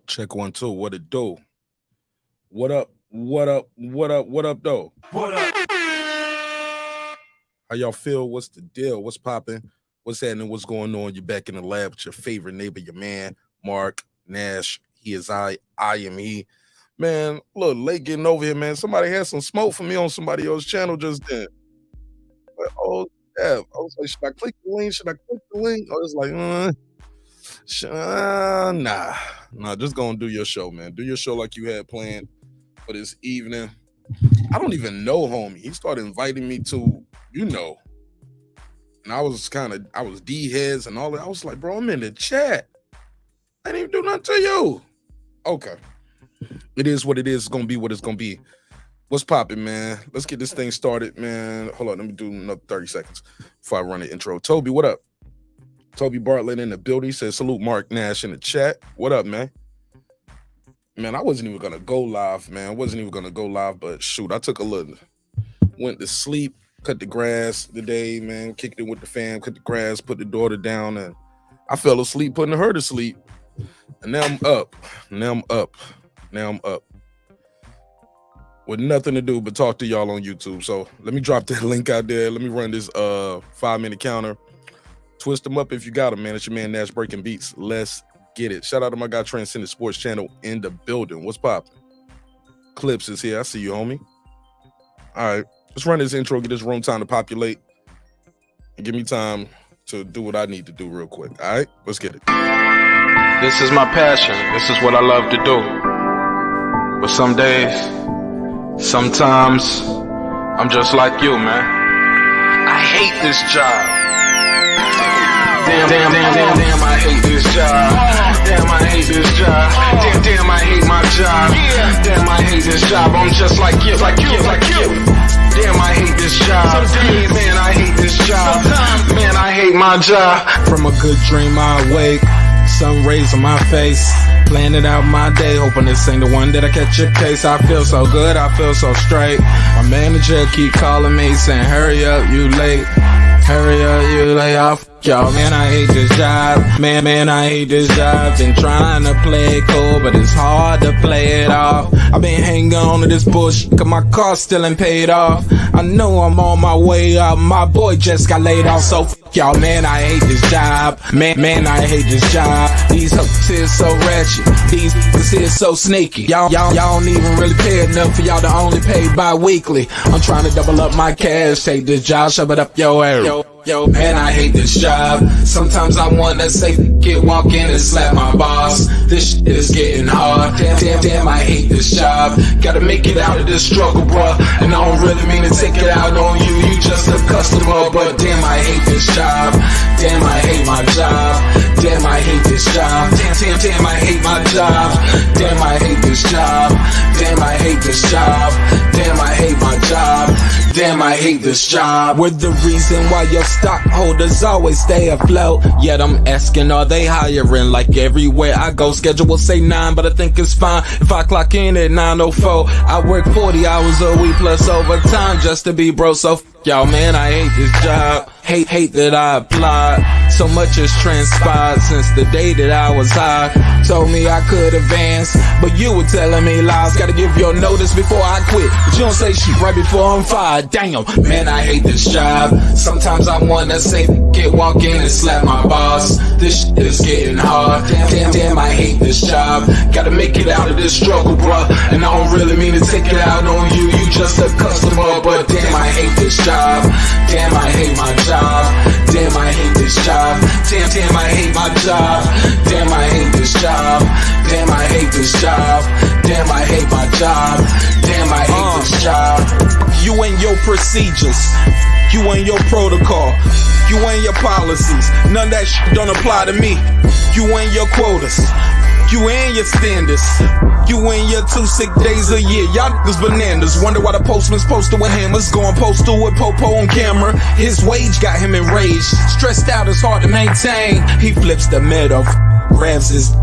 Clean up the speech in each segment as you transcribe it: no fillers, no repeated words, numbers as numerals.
Check 1 2. What it do? What up? What up? What up? What up, though? What up? How y'all feel? What's the deal? What's popping? What's happening? What's going on? You're back in the lab with your favorite neighbor, your man, Mark Nash. He is I am he. Man, look, late getting over here, man. Somebody had some smoke for me on somebody else's channel just then. But, oh, yeah. I was like, should I click the link? Should I click the link? I was like, nah, just go and do your show, man. Do your show like you had planned for this evening. I don't even know homie. He started inviting me to, and I was D-heads and all that. I was like, bro, I'm in the chat. I didn't even do nothing to you. Okay. It is what it is. It's going to be what it's going to be. What's popping, man? Let's get this thing started, man. Hold on. Let me do another 30 seconds before I run the intro. Toby, what up? Toby Bartlett in the building. He says, salute Mark Nash in the chat. What up, man? Man, I wasn't even going to go live, man. But shoot, I took a look. Went to sleep, cut the grass today, man. Kicked it with the fam, cut the grass, put the daughter down, and I fell asleep putting her to sleep. And now I'm up. Now I'm up. With nothing to do but talk to y'all on YouTube. So let me drop that link out there. Let me run this 5-minute counter. Twist them up if you got them, man. It's your man Nash Breaking Beats. Let's get it. Shout out to my guy Transcendent Sports Channel in the building. What's poppin'? Clips is here. I see you, homie. All right. Let's run this intro, get this room time to populate, and give me time to do what I need to do real quick. All right? Let's get it. This is my passion. This is what I love to do. But some days, sometimes, I'm just like you, man. I hate this job. Damn, I hate this job. Damn, I hate this job. Damn, I hate my job. Damn, I hate this job. I'm just like you. Damn, I hate this job. Man, I hate this job. Man, I hate my job. From a good dream I wake, sun rays on my face, planning out my day, hoping this ain't the one that I catch a case. I feel so good, I feel so straight. My manager keep calling me saying, hurry up, you late. Hurry up, you lay off. Y'all, man, I hate this job. Man, I hate this job. Been trying to play it cool, but it's hard to play it off. I've been hanging on to this bullshit, cause my car still ain't paid off. I know I'm on my way up. My boy just got laid off, so y'all, man, I hate this job. Man, I hate this job. These hoes is so ratchet. These niggas is so sneaky. Y'all don't even really pay enough for y'all to only pay bi-weekly. I'm trying to double up my cash. Take this job, shove it up your ass. Yo, man, I hate this job. Sometimes I wanna say, walk in and slap my boss. This shit is getting hard. Damn, I hate this job. Gotta make it out of this struggle, bruh. And I don't really mean to take it out on you. You just a customer, but damn, I hate this job. Damn, I hate my job. Damn, I hate this job. Damn, I hate my job. Damn, I hate this job. Damn, I hate this job. Damn, I hate my job. Damn, I hate this job. We're the reason why your stockholders always stay afloat. Yet I'm asking, are they hiring? Like everywhere I go, schedule will say 9, but I think it's fine if I clock in at 9:04. I work 40 hours a week plus overtime just to be bro. So y'all, man, I hate this job. Hate that I applied. So much has transpired since the day that I was high. Told me I could advance, but you were telling me lies. Gotta give your notice before I quit, but you don't say shit right before I'm fired. Damn, man, I hate this job. Sometimes I wanna say, walk in and slap my boss. This shit is getting hard. Damn, I hate this job. Gotta make it out of this struggle, bruh. And I don't really mean to take it out on you. You just a customer, but damn, I hate this job. Damn, I hate my job. Damn, I hate this job. Damn, I hate my job. Damn, I hate this job. Damn, I hate this job. Damn, I hate my job. Damn, I hate this job. You and your procedures, you and your protocol, you and your policies, none of that shit don't apply to me. You and your quotas, you and your standards, you and your 2 sick days a year. Y'all niggas bananas. Wonder why the postman's posted with hammers, going postal with Popo on camera. His wage got him enraged, stressed out, it's hard to maintain. He flips the middle, grabs his.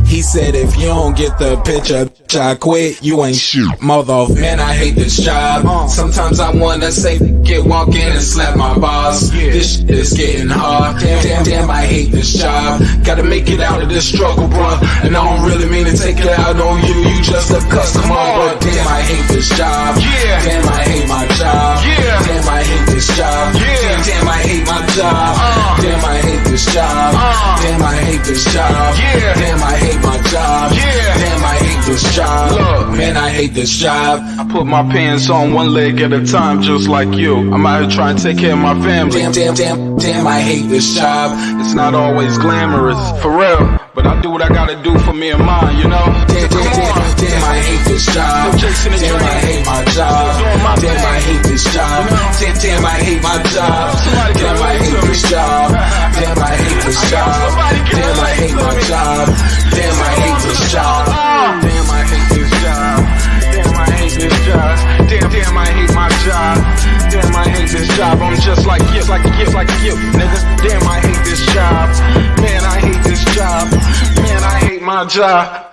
He said, if you don't get the picture, I quit, you ain't shit, mother. Man, I hate this job. Sometimes I wanna say, walk in and slap my boss. This shit is getting hard. Damn, I hate this job. Gotta make it out of this struggle, bruh. And I don't really mean to take it out on you. You just a customer, but damn, I hate this job. Damn, I hate my job. Damn, I hate this job. Damn, I hate my job. Damn, I hate this job. Damn, I hate this job. Damn, I hate my job. Damn, I hate this job. Look, man, I hate this job. I put my pants on one leg at a time, just like you. I'm out here trying to take care of my family. Damn, I hate this job. It's not always glamorous, for real, but I do what I gotta do for me and mine, you know? Damn, I hate this job. Damn, I hate my job. Damn, I hate this job. Damn, I hate my job. Damn, I hate this job. Damn, I hate this job. Damn, I hate my job. Damn, I hate this job. Damn, I hate this job. Damn, I hate this job. Damn, I hate my job. Damn, I hate this job. I'm just like you, nigga. Damn, I hate this job. Man, I hate this job. Man, I hate my job.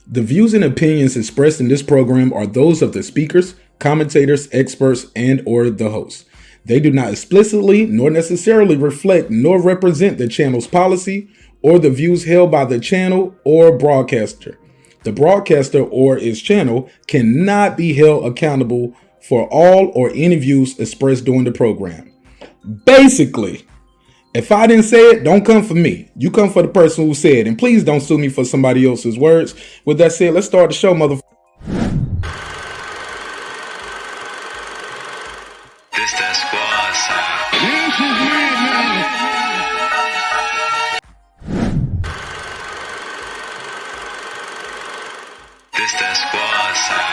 The views and opinions expressed in this program are those of the speakers, commentators, experts, and or the hosts. They do not explicitly nor necessarily reflect nor represent the channel's policy or the views held by the channel or broadcaster. The broadcaster or its channel cannot be held accountable for all or any views expressed during the program. Basically, if I didn't say it, don't come for me. You come for the person who said it. And please don't sue me for somebody else's words. With that said, let's start the show, motherfucker. This that squad sound. This that squad sound.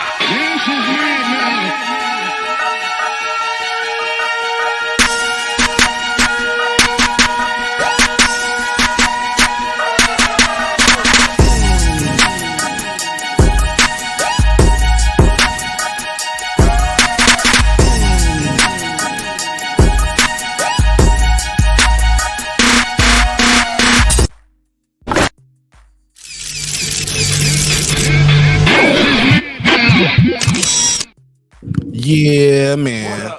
Yeah, man.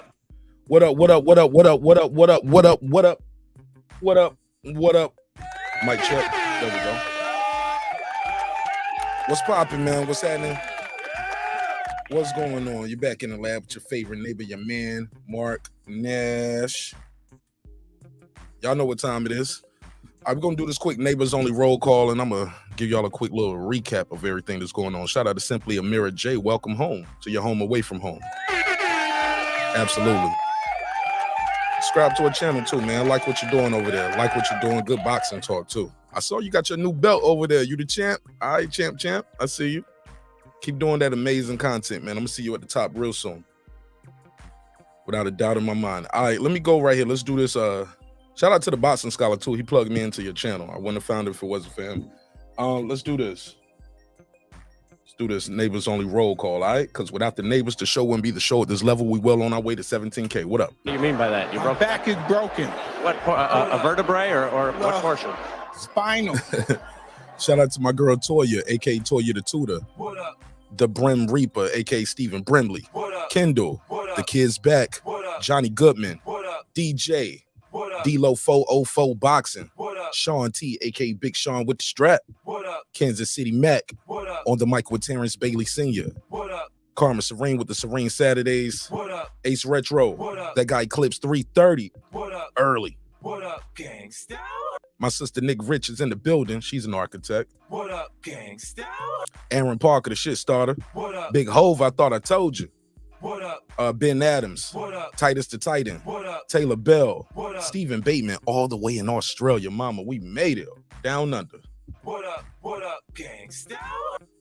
What up? What up? What up? What up? What up? What up? What up? What up? What up? What up? Mic check. There we go. What's popping, man? What's happening? What's going on? You're back in the lab with your favorite neighbor, your man, Mark Nash. Y'all know what time it is. We're going to do this quick neighbors only roll call, and I'm going to give y'all a quick little recap of everything that's going on. Shout out to Simply Amira J. Welcome home to your home away from home. Absolutely. Subscribe to our channel too, man. I like what you're doing over there. Like what you're doing. Good boxing talk too. I saw you got your new belt over there. You the champ? All right, champ. I see you. Keep doing that amazing content, man. I'm going to see you at the top real soon. Without a doubt in my mind. All right, let me go right here. Let's do this. Shout out to the boxing scholar too. He plugged me into your channel. I wouldn't have found it if it wasn't for him. Let's do this. Let's do this neighbors only roll call, all right? Because without the neighbors, the show wouldn't be the show at this level. We well on our way to 17K. What up? What do you mean by that? My back is broken. What, a vertebrae or what portion? Spinal. Shout out to my girl Toya, aka Toya the Tutor. What up? The Brim Reaper, aka Stephen Brimley. What up? Kendall. What up? The Kids Back. What up? Johnny Goodman. What up? DJ. What up? D-Lo 404 Boxing. What up? Sean T, aka Big Sean with the strap. What up? Kansas City Mac. What up? On the mic with Terrence Bailey Sr. What up? Karma Serene with the Serene Saturdays. What up? Ace Retro. What up? That guy clips 330 What up? early. What up, gangsta? My sister Nick Rich is in the building. She's an architect. What up, gangsta? Aaron Parker, the shit starter. What up? Big Hove, I thought I told you. What up? Ben Adams. What up? Titus the Titan. What up? Taylor Bell. What up? Stephen Bateman, all the way in Australia. Mama, we made it. Down under. What up? What up, gangsta?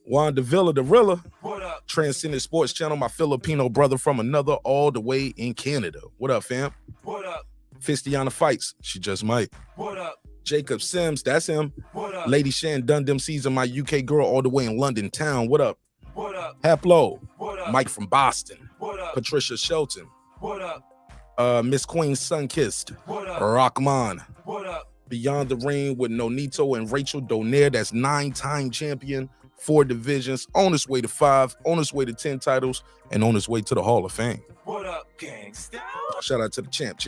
Wanda Villa, the Rilla. What up? Transcendent Sports Channel, my Filipino brother from another all the way in Canada. What up, fam? What up? Fistiana Fights, she just might. What up? Jacob Sims, that's him. What up? Lady Shan Dundum season, my UK girl all the way in London town. What up? What up? Haplo, What up? Mike from Boston. What up? Patricia Shelton. What up? Miss Queen Sunkissed. What up? Rockman. What up? Beyond the Ring with Nonito and Rachel Donaire. That's 9-time champion, 4 divisions, on his way to 5, on his way to 10 titles, and on his way to the Hall of Fame. What up, gangsta? Shout out to the champ.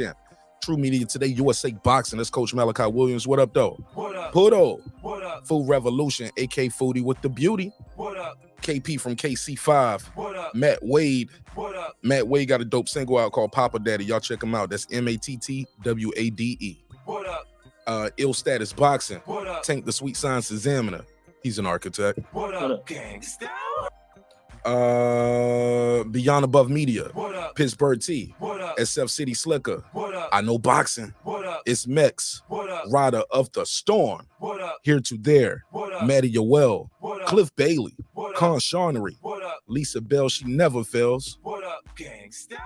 True Media Today, USA Boxing. That's Coach Malachi Williams. What up, though? What up? Pudo. What up? Food Revolution, AK Foodie with the beauty. What up? KP from KC5. What up? Matt Wade. What up? Matt Wade got a dope single out called Papa Daddy. Y'all check him out. That's MATTWADE. What up? Ill Status Boxing. What up? Tank the Sweet Science Examiner. He's an architect. What up, gangsta? Beyond Above Media. What up? Pittsburgh T. What up? SF City Slicker. What up? I Know Boxing. What up? It's Mex. What up? Rider of the Storm. What up? Here to There. What up? Maddie Yoel. What up? Cliff Bailey. What up? Con Charnery. What up? Lisa Bell, She Never Fails. What up, gangsta?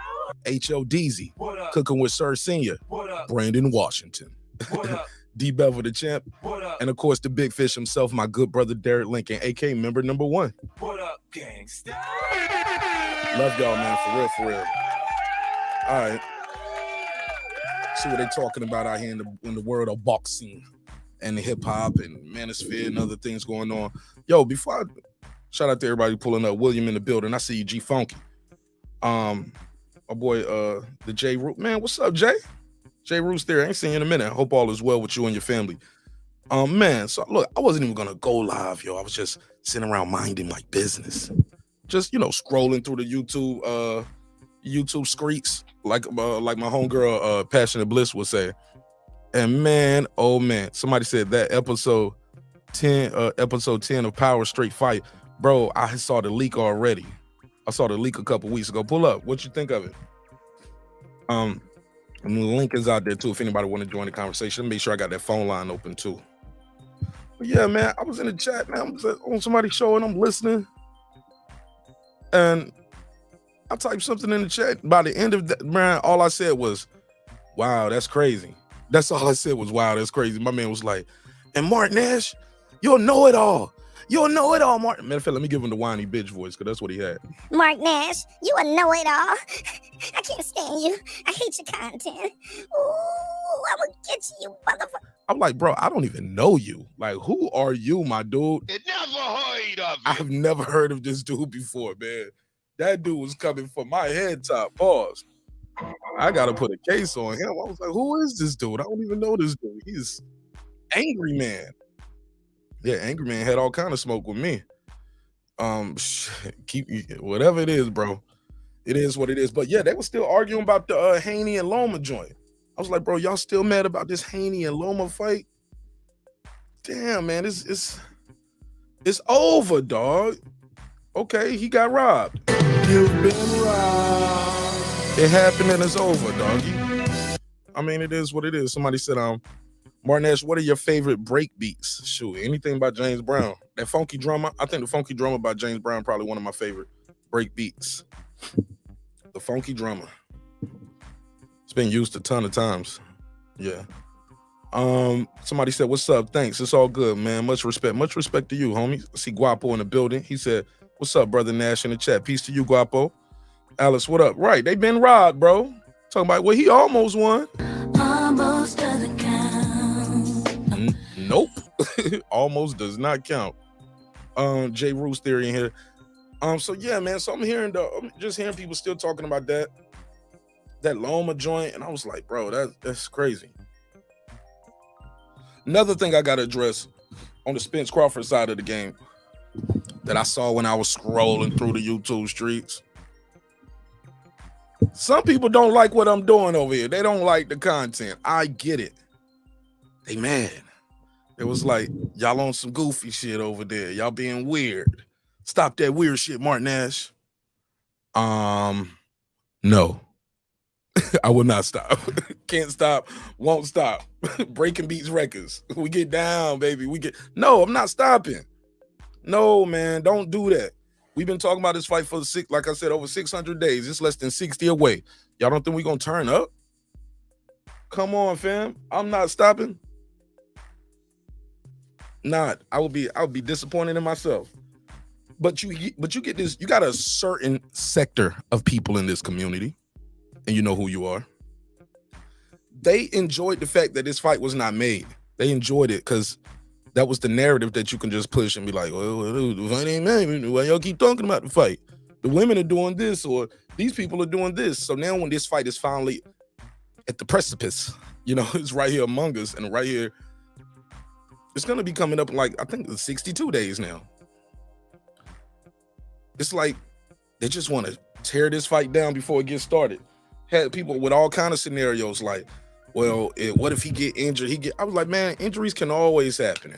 H.O. Deezy. What up? Cooking with Sir Senior. What up? Brandon Washington. What up? D. Bevel the champ. What up? And of course, the big fish himself, my good brother Derek Lincoln, AK member number 1. What up, gangsta? Love y'all, man, for real. All right. See what they talking about out here in the world of boxing and hip hop and manosphere and other things going on. Yo, before I shout out to everybody pulling up, William in the building. I see you, G Funky. My boy, the J Root. Man, what's up, Jay? Jay Root's there. I ain't seen you in a minute. I hope all is well with you and your family. Man, so look, I wasn't even gonna go live, yo. I was just sitting around minding my business. Just, scrolling through the YouTube streets, like my homegirl, Passionate Bliss would say. And man, oh man, somebody said that episode 10 of Power Straight Fight. Bro, I saw the leak already. I saw the leak a couple weeks ago. Pull up. What you think of it? And the link is out there too if anybody want to join the conversation. Make sure I got that phone line open too. But yeah, man, I was in the chat, man. I was on somebody's show and I'm listening. And I typed something in the chat. By the end of that, man, all I said was, wow, that's crazy. That's all I said was, wow, that's crazy. My man was like, and Martin Nash, you'll know it all. You'll know it all, Martin. Matter of fact, let me give him the whiny bitch voice, because that's what he had. Mark Nash, you a know-it-all. I can't stand you. I hate your content. Ooh, I'm gonna get you, motherfucker. I'm like, bro, I don't even know you. Like, who are you, my dude? It never heard of I've never heard of this dude before, man. That dude was coming for my head top. Pause. I gotta put a case on him. I was like, who is this dude? I don't even know this dude. He's Angry Man. Yeah, Angry Man had all kind of smoke with me. Keep whatever it is, bro. It is what it is. But yeah, they were still arguing about the Haney and Loma joint. I was like, bro, y'all still mad about this Haney and Loma fight? Damn, man, it's over, dog. Okay, he got robbed. You've been robbed. It happened and it's over, doggy. I mean, it is what it is. Somebody said, Martin Nash, what are your favorite break beats? Shoot, anything by James Brown. That Funky Drummer, I think the Funky Drummer by James Brown probably one of my favorite break beats. The Funky Drummer. It's been used a ton of times. Yeah. Somebody said, what's up? Thanks. It's all good, man. Much respect. Much respect to you, homie. I see Guapo in the building. He said, what's up, brother Nash in the chat? Peace to you, Guapo. Alice, what up? Right, they been robbed, bro. Talking about, well, he almost won. Almost doesn't count. Nope. Almost does not count. Jay Roos theory in here. So yeah, man. So I'm just hearing people still talking about that Loma joint, and I was like, bro, that's crazy. Another thing I gotta address on the Spence Crawford side of the game that I saw when I was scrolling through the YouTube streets. Some people don't like what I'm doing over here. They don't like the content. I get it. They mad. It was like, y'all on some goofy shit over there. Y'all being weird. Stop that weird shit, Martin Nash. No. I will not stop. Can't stop. Won't stop. Breaking Beats Records. We get down, baby. No, I'm not stopping. No, man, don't do that. We've been talking about this fight for like I said, over 600 days. It's less than 60 away. Y'all don't think we're gonna turn up? Come on, fam. I'm not stopping. I would be disappointed in myself. But you get this, you got a certain sector of people in this community, and you know who you are. They enjoyed the fact that this fight was not made. They enjoyed it because that was the narrative that you can just push and be like, well, the fight ain't made. Why y'all keep talking about the fight? The women are doing this, or these people are doing this. So now when this fight is finally at the precipice, it's right here among us, and right here, it's going to be coming up like, I think, 62 days now. It's like they just want to tear this fight down before it gets started. Had people with all kind of scenarios like, well, what if he get injured? I was like, man, injuries can always happen.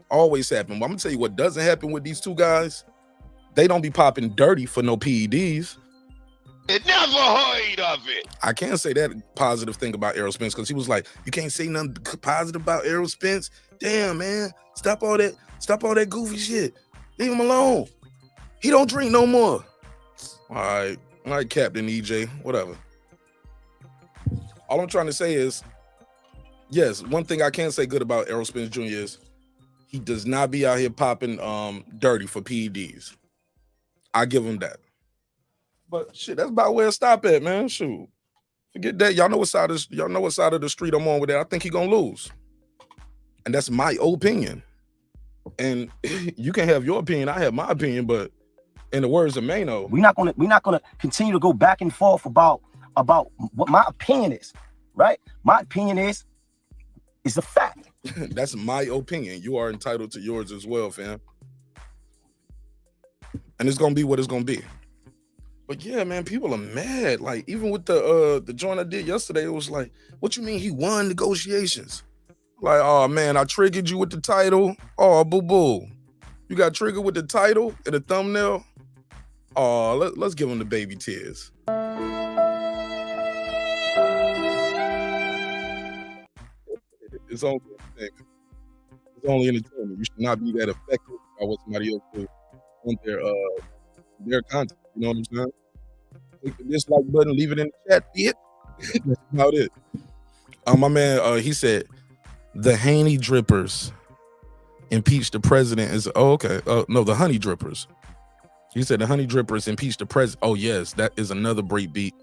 Always happen. But I'm going to tell you what doesn't happen with these two guys. They don't be popping dirty for no PEDs. Never heard of it. I can't say that positive thing about Errol Spence because he was like, you can't say nothing positive about Errol Spence. Damn, man. Stop all that goofy shit. Leave him alone. He don't drink no more. All right, Captain EJ, whatever. All I'm trying to say is, yes, one thing I can say good about Errol Spence Jr. is he does not be out here popping dirty for PEDs. I give him that. But shit, that's about where it stop at, man. Shoot. Forget that. Y'all know what side of the street I'm on with that. I think he gonna lose. And that's my opinion. And you can have your opinion. I have my opinion, but in the words of Mano, we're not gonna continue to go back and forth about what my opinion is, right? My opinion is a fact. That's my opinion. You are entitled to yours as well, fam. And it's gonna be what it's gonna be. But yeah, man, people are mad. Like, even with the joint I did yesterday, it was like, what you mean he won negotiations? Like, oh man, I triggered you with the title. Oh, boo-boo. You got triggered with the title and the thumbnail? Oh, let's give him the baby tears. It's only entertainment. It's only entertainment. You should not be that affected by what somebody else do on their content. You know what I'm saying? Click the dislike button, leave it in the chat, bitch. That's about it. My man, he said the Haney drippers impeached the president is the honey drippers. He said the honey drippers impeached the president. Oh yes, that is another break beat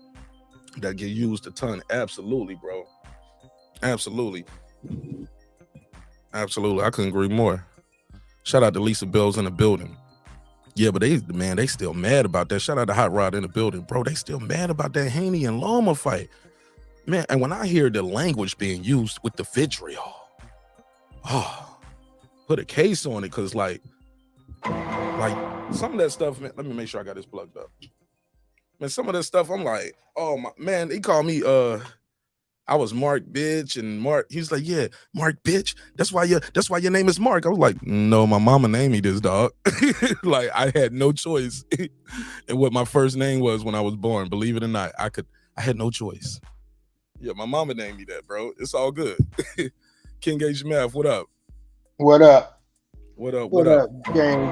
that get used a ton. Absolutely, bro. Absolutely. I couldn't agree more. Shout out to Lisa Bell's in the building. Yeah, but they still mad about that. Shout out to Hot Rod in the building, bro. They still mad about that Haney and Loma fight, man. And when I hear the language being used with the vitriol, put a case on it, cause like some of that stuff, man. Let me make sure I got this plugged up. Man, some of that stuff, I'm like, oh my man. He called me I was Mark bitch, and Mark, he's like, yeah, Mark bitch. That's why your name is Mark. I was like, no, my mama named me this, dog. Like, I had no choice in what my first name was when I was born. Believe it or not, I had no choice. Yeah, my mama named me that, bro. It's all good. King Gage Math, what up? What up? What up, gang?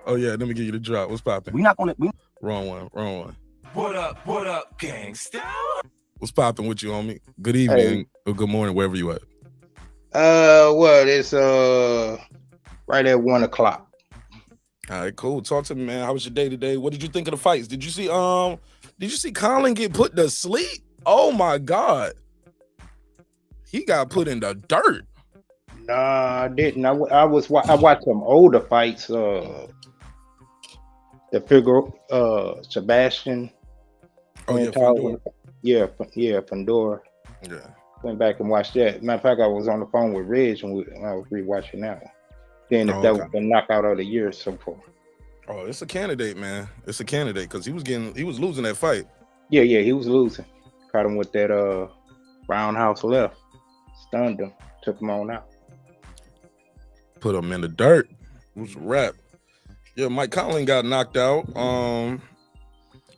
Oh yeah, let me give you the drop. What's popping? Wrong one. What up, gangsta? What's popping with you, homie? Good evening or good morning, wherever you at. It's right at 1 o'clock. All right, cool. Talk to me, man. How was your day today? What did you think of the fights? Did you see Colin get put to sleep? Oh my God. He got put in the dirt. Nah, I didn't. I watched some older fights. The figure Sebastian. Oh yeah, Pandora. Yeah, Pandora. Yeah. Went back and watched that. Matter of fact, I was on the phone with Reg and I was rewatching that one. Then if that was the knockout of the year so far. Oh, it's a candidate, man. It's a candidate because he was losing that fight. Yeah, he was losing. Caught him with that roundhouse left. Stunned him. Took him on out. Put him in the dirt. It was a wrap. Yeah, Mike Conlon got knocked out.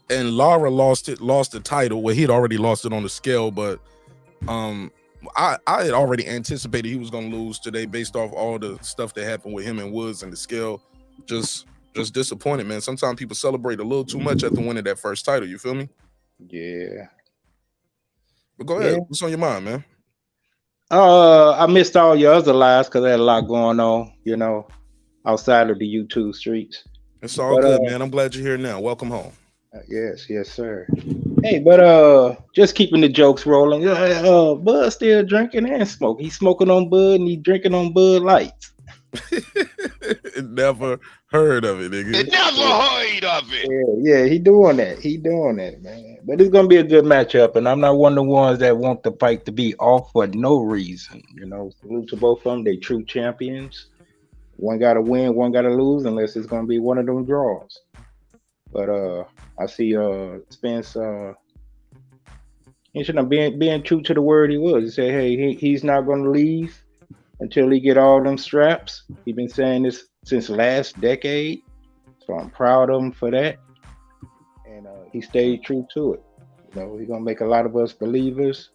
And Lara lost the title. Well, he'd already lost it on the scale, but I had already anticipated he was gonna lose today based off all the stuff that happened with him and Woods and the scale. just disappointed, man. Sometimes people celebrate a little too much after winning that first title. You feel me? Yeah. But go ahead. What's on your mind, man? I missed all your other lives because I had a lot going on, you know, outside of the YouTube streets. It's all good, man. I'm glad you're here now. Welcome home. Yes, sir. Hey, but just keeping the jokes rolling. Bud still drinking and smoking. He's smoking on Bud and he's drinking on Bud Lights. Never heard of it, nigga. Never heard of it. Yeah, he doing that. He doing that, man. But it's gonna be a good matchup, and I'm not one of the ones that want the fight to be off for no reason. You know, salute to both of them. They true champions. One got to win, one got to lose, unless it's gonna be one of them draws. But I see Spence. He should have being true to the word he was. He said, "Hey, he's not gonna leave until he get all them straps." He's been saying this since last decade, so I'm proud of him for that. And he stayed true to it. You know, he's gonna make a lot of us believers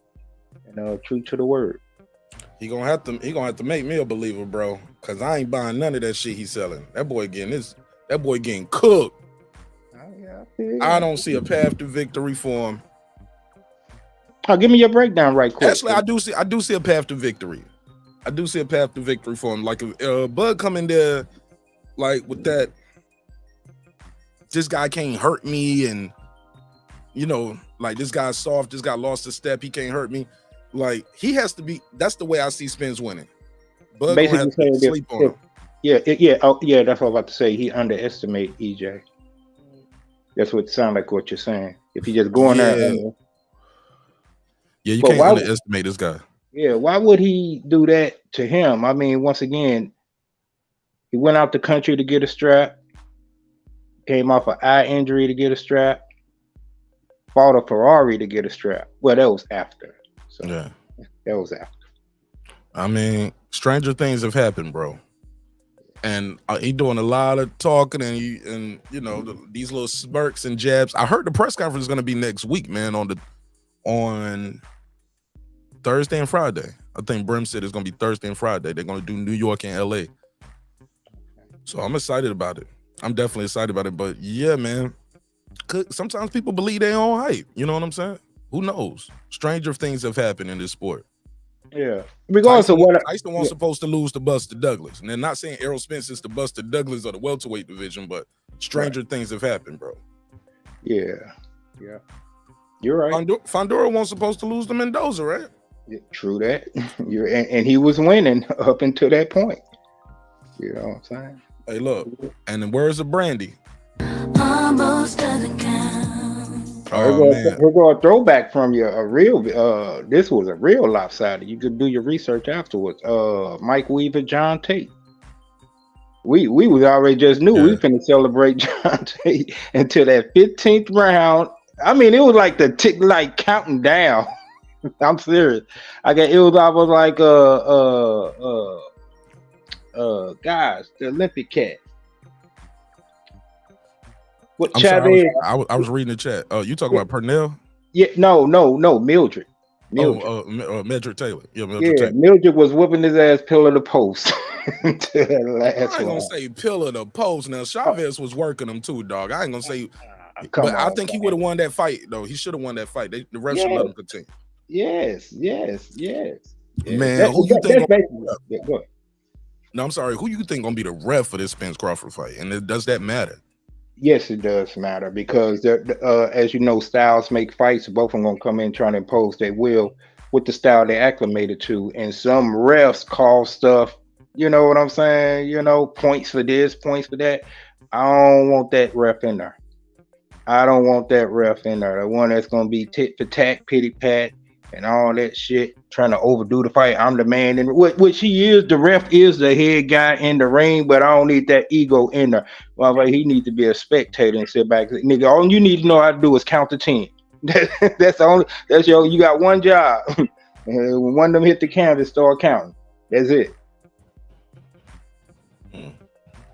and true to the word. He gonna have to make me a believer, bro. Cause I ain't buying none of that shit he's selling. That boy getting cooked. I don't see a path to victory for him. Oh, give me your breakdown right quick. Actually, I do see a path to victory. I do see a path to victory for him. Like if Bud come in there like with that, this guy can't hurt me, and you know, like this guy's soft, this guy lost a step, he can't hurt me. Like he has to be. That's the way I see Spence winning. Bud gonna have to sleep on him. Yeah. That's what I was about to say. He underestimate EJ. That's what it sounds like. What you're saying. If he just going there. Yeah, you can't underestimate this guy. Yeah, why would he do that to him? I mean, once again, he went out the country to get a strap, came off an eye injury to get a strap, bought a Ferrari to get a strap. Well, that was after. So yeah, that was after. I mean, stranger things have happened, bro. And he doing a lot of talking, and you know these little smirks and jabs. I heard the press conference is going to be next week, man, on Thursday and Friday. I think Brim said it's going to be Thursday and Friday. They're going to do New York and LA. So I'm excited about it. I'm definitely excited about it. But yeah, man, sometimes people believe their own hype. You know what I'm saying? Who knows? Stranger things have happened in this sport. Yeah. Regardless of what Tyson wasn't supposed to lose to Buster Douglas. And they're not saying Errol Spence is the Buster Douglas of the welterweight division, but stranger things have happened, bro. Yeah. Yeah. You're right. Fondura wasn't supposed to lose to Mendoza, right? Yeah, true that. And he was winning up until that point. You know what I'm saying? Hey, look. And then where's the brandy? Almost doesn't count. We're going to throwback from you a real. This was a real lopsided. You could do your research afterwards. Mike Weaver, John Tate. We was already just knew we finna celebrate John Tate until that 15th round. I mean, it was like the tick, like counting down. I'm serious. I was like guys, the Olympic cat. What Chavez? I was reading the chat. Oh, you talking about Purnell? Yeah, no, Mildred. Mildred Taylor. Yeah, Taylor. Mildred was whooping his ass pillar to post. I ain't gonna say pillar to post. Now Chavez was working him too, dog. I ain't gonna say. But I think he would have won that fight, though. He should have won that fight. The refs should let him continue. Yes. Man, who you think? No, I'm sorry. Who you think gonna be the ref for this Spence Crawford fight? And does that matter? Yes, it does matter because as you know, styles make fights. Both of them gonna come in trying to impose their will with the style they acclimated to, and some refs call stuff. You know what I'm saying? You know, points for this, points for that. I don't want that ref in there. I don't want that ref in there. The one that's gonna be tit for tat, pity pat, and all that shit, trying to overdo the fight. I'm the man, and which he is. The ref is the head guy in the ring, but I don't need that ego in there. Well, like, he needs to be a spectator and sit back. Nigga, all you need to know how to do is count to 10. You got one job. When one of them hit the canvas, start counting. That's it.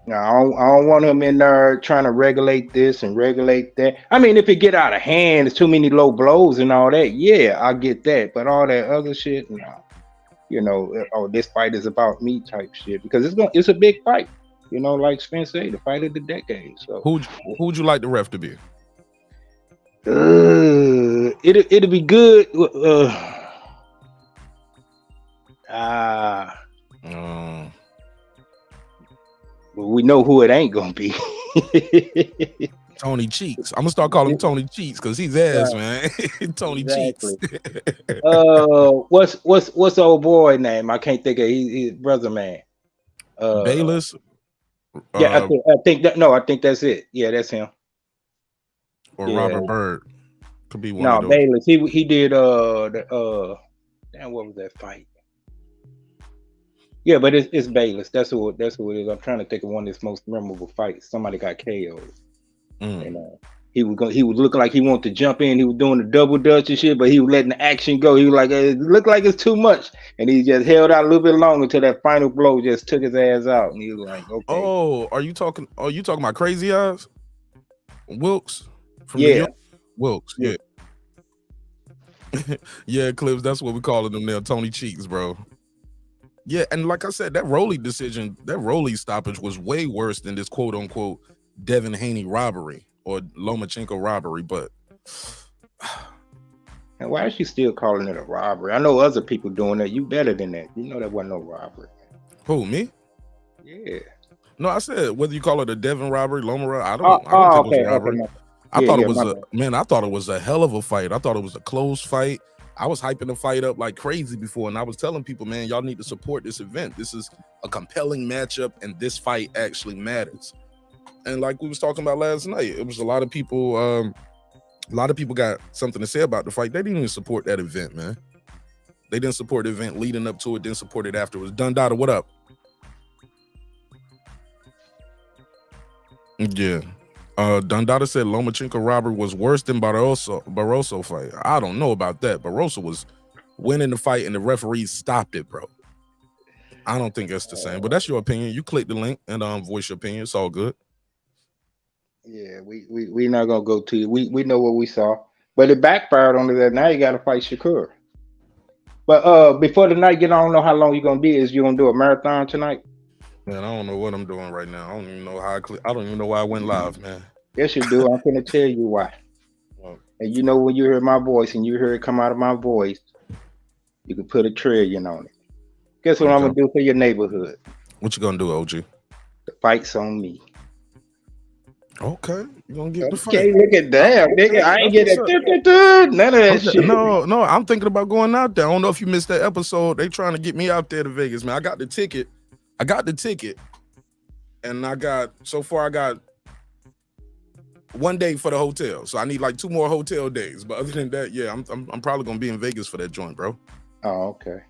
Now, I don't want him in there trying to regulate this and regulate that. I mean, if it get out of hand, it's too many low blows and all that. Yeah, I get that. But all that other shit, no. You know, this fight is about me type shit, because it's a big fight. You know, like Spence said, the fight of the decade. So who'd you like the ref to be? It'll be good. But we know who it ain't gonna be. Tony Cheeks. I'm gonna start calling him Tony Cheeks because he's ass, man. Tony Cheeks. What's the old boy name? I can't think of his brother, man. Bayless. Yeah, I think that's it. Yeah, that's him. Or Robert Byrd. Could be one no, of those. Bayless. He did damn, what was that fight? Yeah, but it's Bayless. That's who it is. I'm trying to think of one of his most memorable fights. Somebody got KO'd. And he was looking like he wanted to jump in. He was doing the double dutch and shit, but he was letting the action go. He was like, it looked like it's too much, and he just held out a little bit longer until that final blow just took his ass out. And he was like, okay. Oh, are you talking about Crazy Eyes? Wilkes from New Yeah. York? Wilkes, yeah. Yeah, Clips, that's what we calling them now, Tony Cheeks, bro. Yeah, and like I said, that Roley decision, that Roley stoppage was way worse than this quote unquote Devin Haney robbery or Lomachenko robbery, but and why is she still calling it a robbery? I know other people doing that. You better than that. You know that wasn't no robbery. Who, me? Yeah. No, I said whether you call it a Devin robbery, Loma robbery, I don't think it was a robbery. Okay. I thought it was a hell of a fight. I thought it was a close fight. I was hyping the fight up like crazy before, and I was telling people, man, y'all need to support this event. This is a compelling matchup, and this fight actually matters. And like we was talking about last night, it was a lot of people got something to say about the fight. They didn't even support that event, man. They didn't support the event leading up to it, didn't support it afterwards. Dundada, what up? Yeah. Dundada said Lomachenko robbery was worse than Barroso fight. I don't know about that. Barroso was winning the fight and the referees stopped it, bro. I don't think that's the same, but that's your opinion. You click the link and voice your opinion. It's all good. Yeah, we not gonna go to you. We know what we saw, but it backfired on that. Now you got to fight Shakur. But before the night get on, I don't know how long you're gonna be. Is you gonna do a marathon tonight? Man, I don't know what I'm doing right now. I don't even know how I don't even know why I went live, man. Yes, you do. I'm gonna tell you why. And you know when you hear my voice and you hear it come out of my voice, you can put $1 trillion on it. Guess what I'm gonna do for your neighborhood? What you gonna do, OG? The fight's on me. Okay, you gonna get the fight. Okay, look at that, nigga. I ain't getting none of that shit. No, I'm thinking about going out there. I don't know if you missed that episode. They trying to get me out there to Vegas, man. I got the ticket, and I got 1 day for the hotel. So I need like 2 more hotel days. But other than that, yeah, I'm probably gonna be in Vegas for that joint, bro. Oh, okay.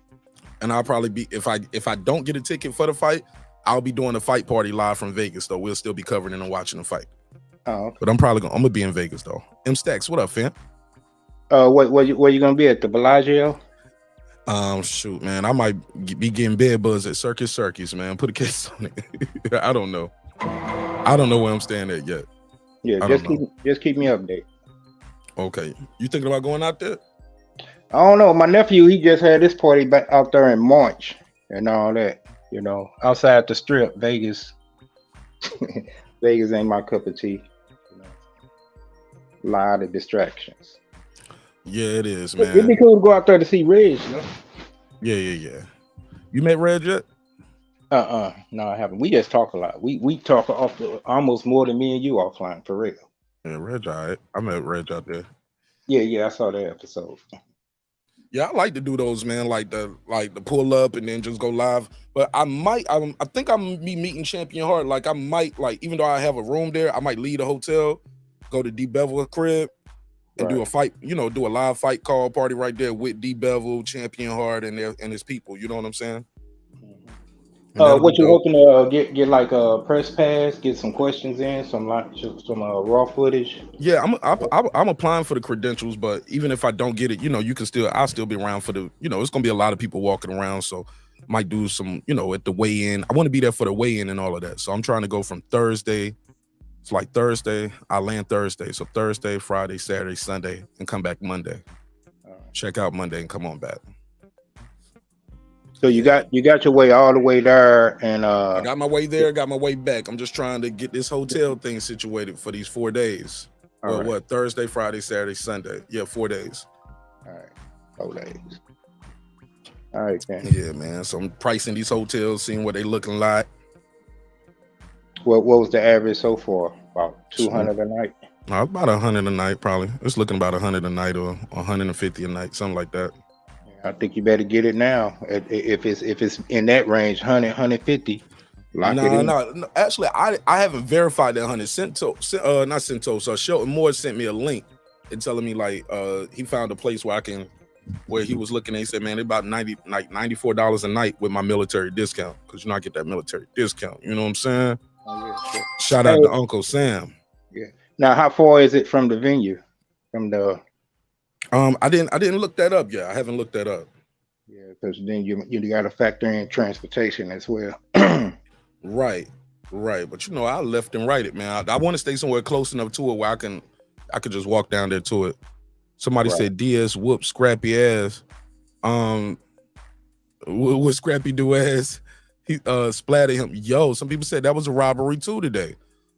And I'll probably be if I don't get a ticket for the fight, I'll be doing a fight party live from Vegas, though. We'll still be covering it and watching the fight. Oh, okay. But I'm gonna be in Vegas though. M Stacks, what up, fam? Where you gonna be at the Bellagio? Shoot, man, I might be getting bed buzz at Circus, man. Put a case on it. I don't know where I'm staying at yet. Yeah, just keep me updated. Okay, you thinking about going out there? I don't know. My nephew, he just had this party back out there in March and all that. You know, outside the Strip, Vegas. Vegas ain't my cup of tea. You know, a lot of distractions. Yeah, it is, man. It'd be cool to go out there to see Reg, you know? Yeah. You met Reg yet? No, I haven't. We just talk a lot. We talk almost more than me and you offline, for real. Yeah, Reg, all right. I met Reg out there. Yeah, I saw that episode. Yeah, I like to do those, man. Like the pull up and then just go live. But I think I'm gonna be meeting Champion Hart. Like I might, even though I have a room there, I might leave the hotel, go to D Bevel crib, and do a fight. You know, do a live fight call party right there with D Bevel, Champion Hart, and his people. You know what I'm saying? What you hoping to get like a press pass, get some questions in, some raw footage? Yeah, I'm applying for the credentials, but even if I don't get it, you know, I'll still be around for the, you know, it's gonna be a lot of people walking around, so might do some, you know, at the weigh-in. I want to be there for the weigh-in and all of that. So I'm trying to go from Thursday. It's like Thursday, I land Thursday. So Thursday, Friday, Saturday, Sunday, and come back Monday. Check out Monday and come on back. So you got your way all the way there, and I got my way there, got my way back. I'm just trying to get this hotel thing situated for these 4 days. Well, what, Thursday, Friday, Saturday, Sunday? Yeah, 4 days. All right, 4 days. All right, man. Yeah, man. So I'm pricing these hotels, seeing what they looking like. What was the average so far? About 200 a night? No, about 100 a night, probably. It's looking about 100 a night or 150 a night, something like that. I think you better get it now. If it's in that range, 100, 150. No. Actually, I haven't verified that 100. Not Centos. So Shelton Moore sent me a link and telling me like he found a place where he was looking and he said, man, it's about $94 a night with my military discount, because I get that military discount. You know what I'm saying? Oh, yeah, sure. Shout out to Uncle Sam. Yeah. Now, how far is it from the venue? From the I didn't look that up yet. I haven't looked that up. Yeah, because then you got to factor in transportation as well. Right. But I left and right it, man. I want to stay somewhere close enough to it where I could just walk down there to it. Somebody said DS whoop Scrappy ass. What Scrappy do ass? He splattered him. Yo, some people said that was a robbery too today.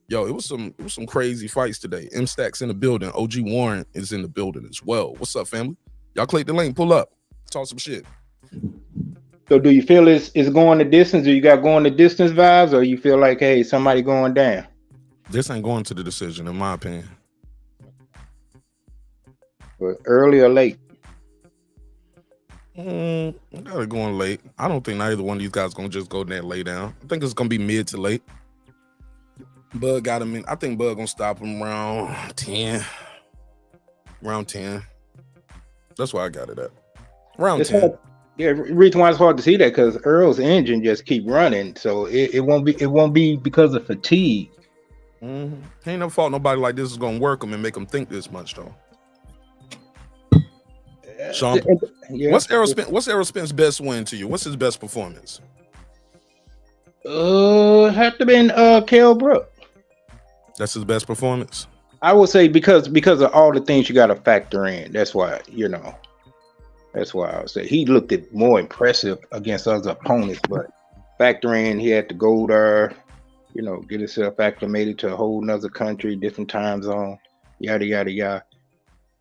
Yo, it was some crazy fights today. M Stack's in the building. OG Warren is in the building as well. What's up, family? Y'all click the link, pull up, talk some shit. So do you feel it's going the distance, or you got going the distance vibes, or you feel like, hey, somebody going down? This ain't going to the decision, in my opinion. But early or late? I got it going late. I don't think neither one of these guys gonna just go there and lay down. I think it's gonna be mid to late. Bud got him in. I think Bud gonna stop him around 10. Around 10. That's why I got it at. Around 10. Hard. Yeah, reason why it's hard to see that, because Earl's engine just keep running, so it won't be because of fatigue. Ain't no fault nobody like this is gonna work them and make them think this much though. Sean, what's Errol Spence's best win to you? What's his best performance? Have to been Kell Brook. That's his best performance. I would say because of all the things you got to factor in. That's why That's why I would say he looked more impressive against other opponents, but factor in he had to go there, get himself acclimated to a whole nother country, different time zone, yada yada yada,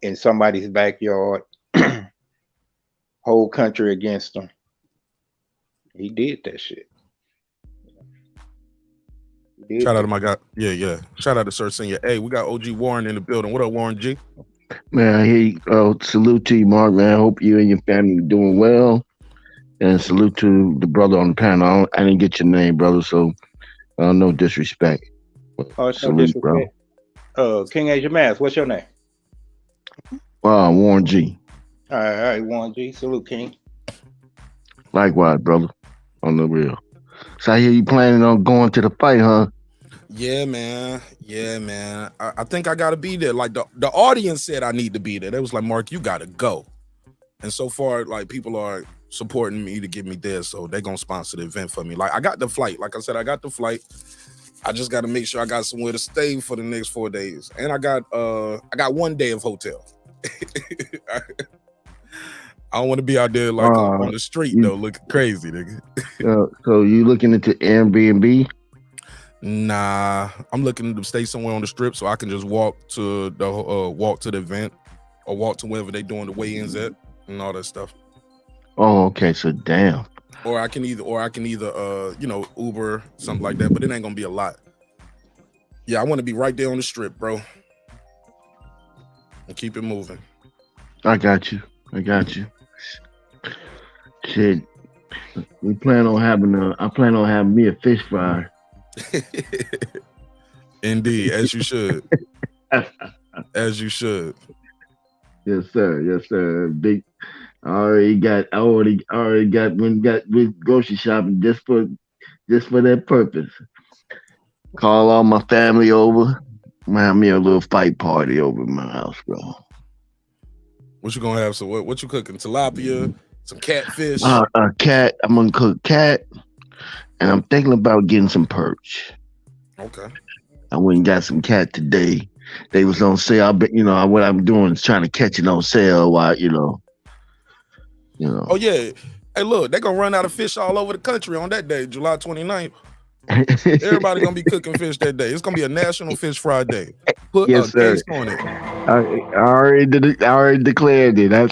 in somebody's backyard, whole country against him. He did that shit. Shout out to my guy. Yeah. Shout out to Sir Senior. Hey, we got OG Warren in the building. What up, Warren G? Man, hey, salute to you, Mark, man. I hope you and your family are doing well. And salute to the brother on the panel. I didn't get your name, brother, so no disrespect. Salute, bro. King Asia Mass, what's your name? Warren G. All right, Warren G. Salute, King. Likewise, brother. On the real. So I hear you planning on going to the fight, huh? Yeah, man. I think I gotta be there. Like the audience said I need to be there. They was like, Mark, you gotta go. And so far, like, people are supporting me to get me there, so they're gonna sponsor the event for me. Like, I got the flight. Like I said, I got the flight. I just gotta make sure I got somewhere to stay for the next 4 days. And I got 1 day of hotel. I don't want to be out there like on the street though, looking crazy, nigga. So you looking into Airbnb? Nah, I'm looking to stay somewhere on the strip so I can just walk to the event or walk to wherever they doing the weigh-ins at and all that stuff. Oh, okay. So damn. Or I can either Uber, something like that, but it ain't gonna be a lot. Yeah, I want to be right there on the strip, bro, and keep it moving. I got you. Shit, I plan on having me a fish fry. Indeed, as you should. As you should. Yes, sir. Big. I already got with grocery shopping just for that purpose. Call all my family over. Have me a little fight party over at my house, bro. What you gonna have? So what you cooking? Tilapia, some catfish. Cat. I'm gonna cook cat, and I'm thinking about getting some perch. Okay. I went and got some cat today. They was on sale. What I'm doing is trying to catch it on sale while. Oh yeah. Hey, look, they're gonna run out of fish all over the country on that day, July 29th. Everybody gonna be cooking fish that day. It's gonna be a National Fish Fry Day. Put Yes, a sir. case on it. I already declared it. I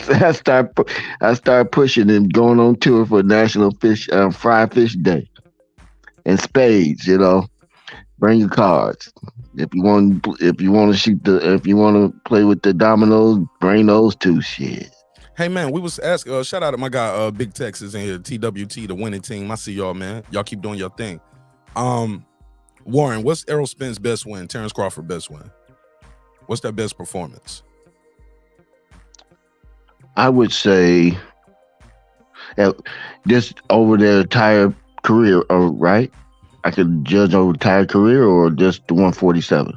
start pushing and going on tour for National Fish Fried Fish Day and spades. You know, bring your cards. If you want to play with the dominoes, bring those too. Shit. Hey man, we was asking. Shout out to my guy, Big Texas in here, TWT, the winning team. I see y'all, man. Y'all keep doing your thing. Warren, what's Errol Spence best win? Terence Crawford best win? What's their best performance? I would say just over their entire career, right? I could judge over the entire career or just the 147.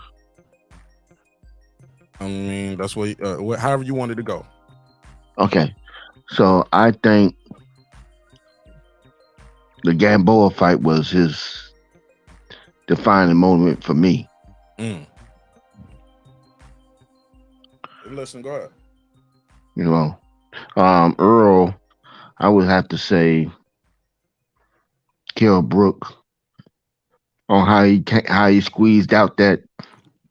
I mean, that's what. However you wanted to go. Okay, so I think the Gamboa fight was his defining moment for me. Listen, go ahead. You know, Earl, I would have to say, Kell Brook on how he squeezed out that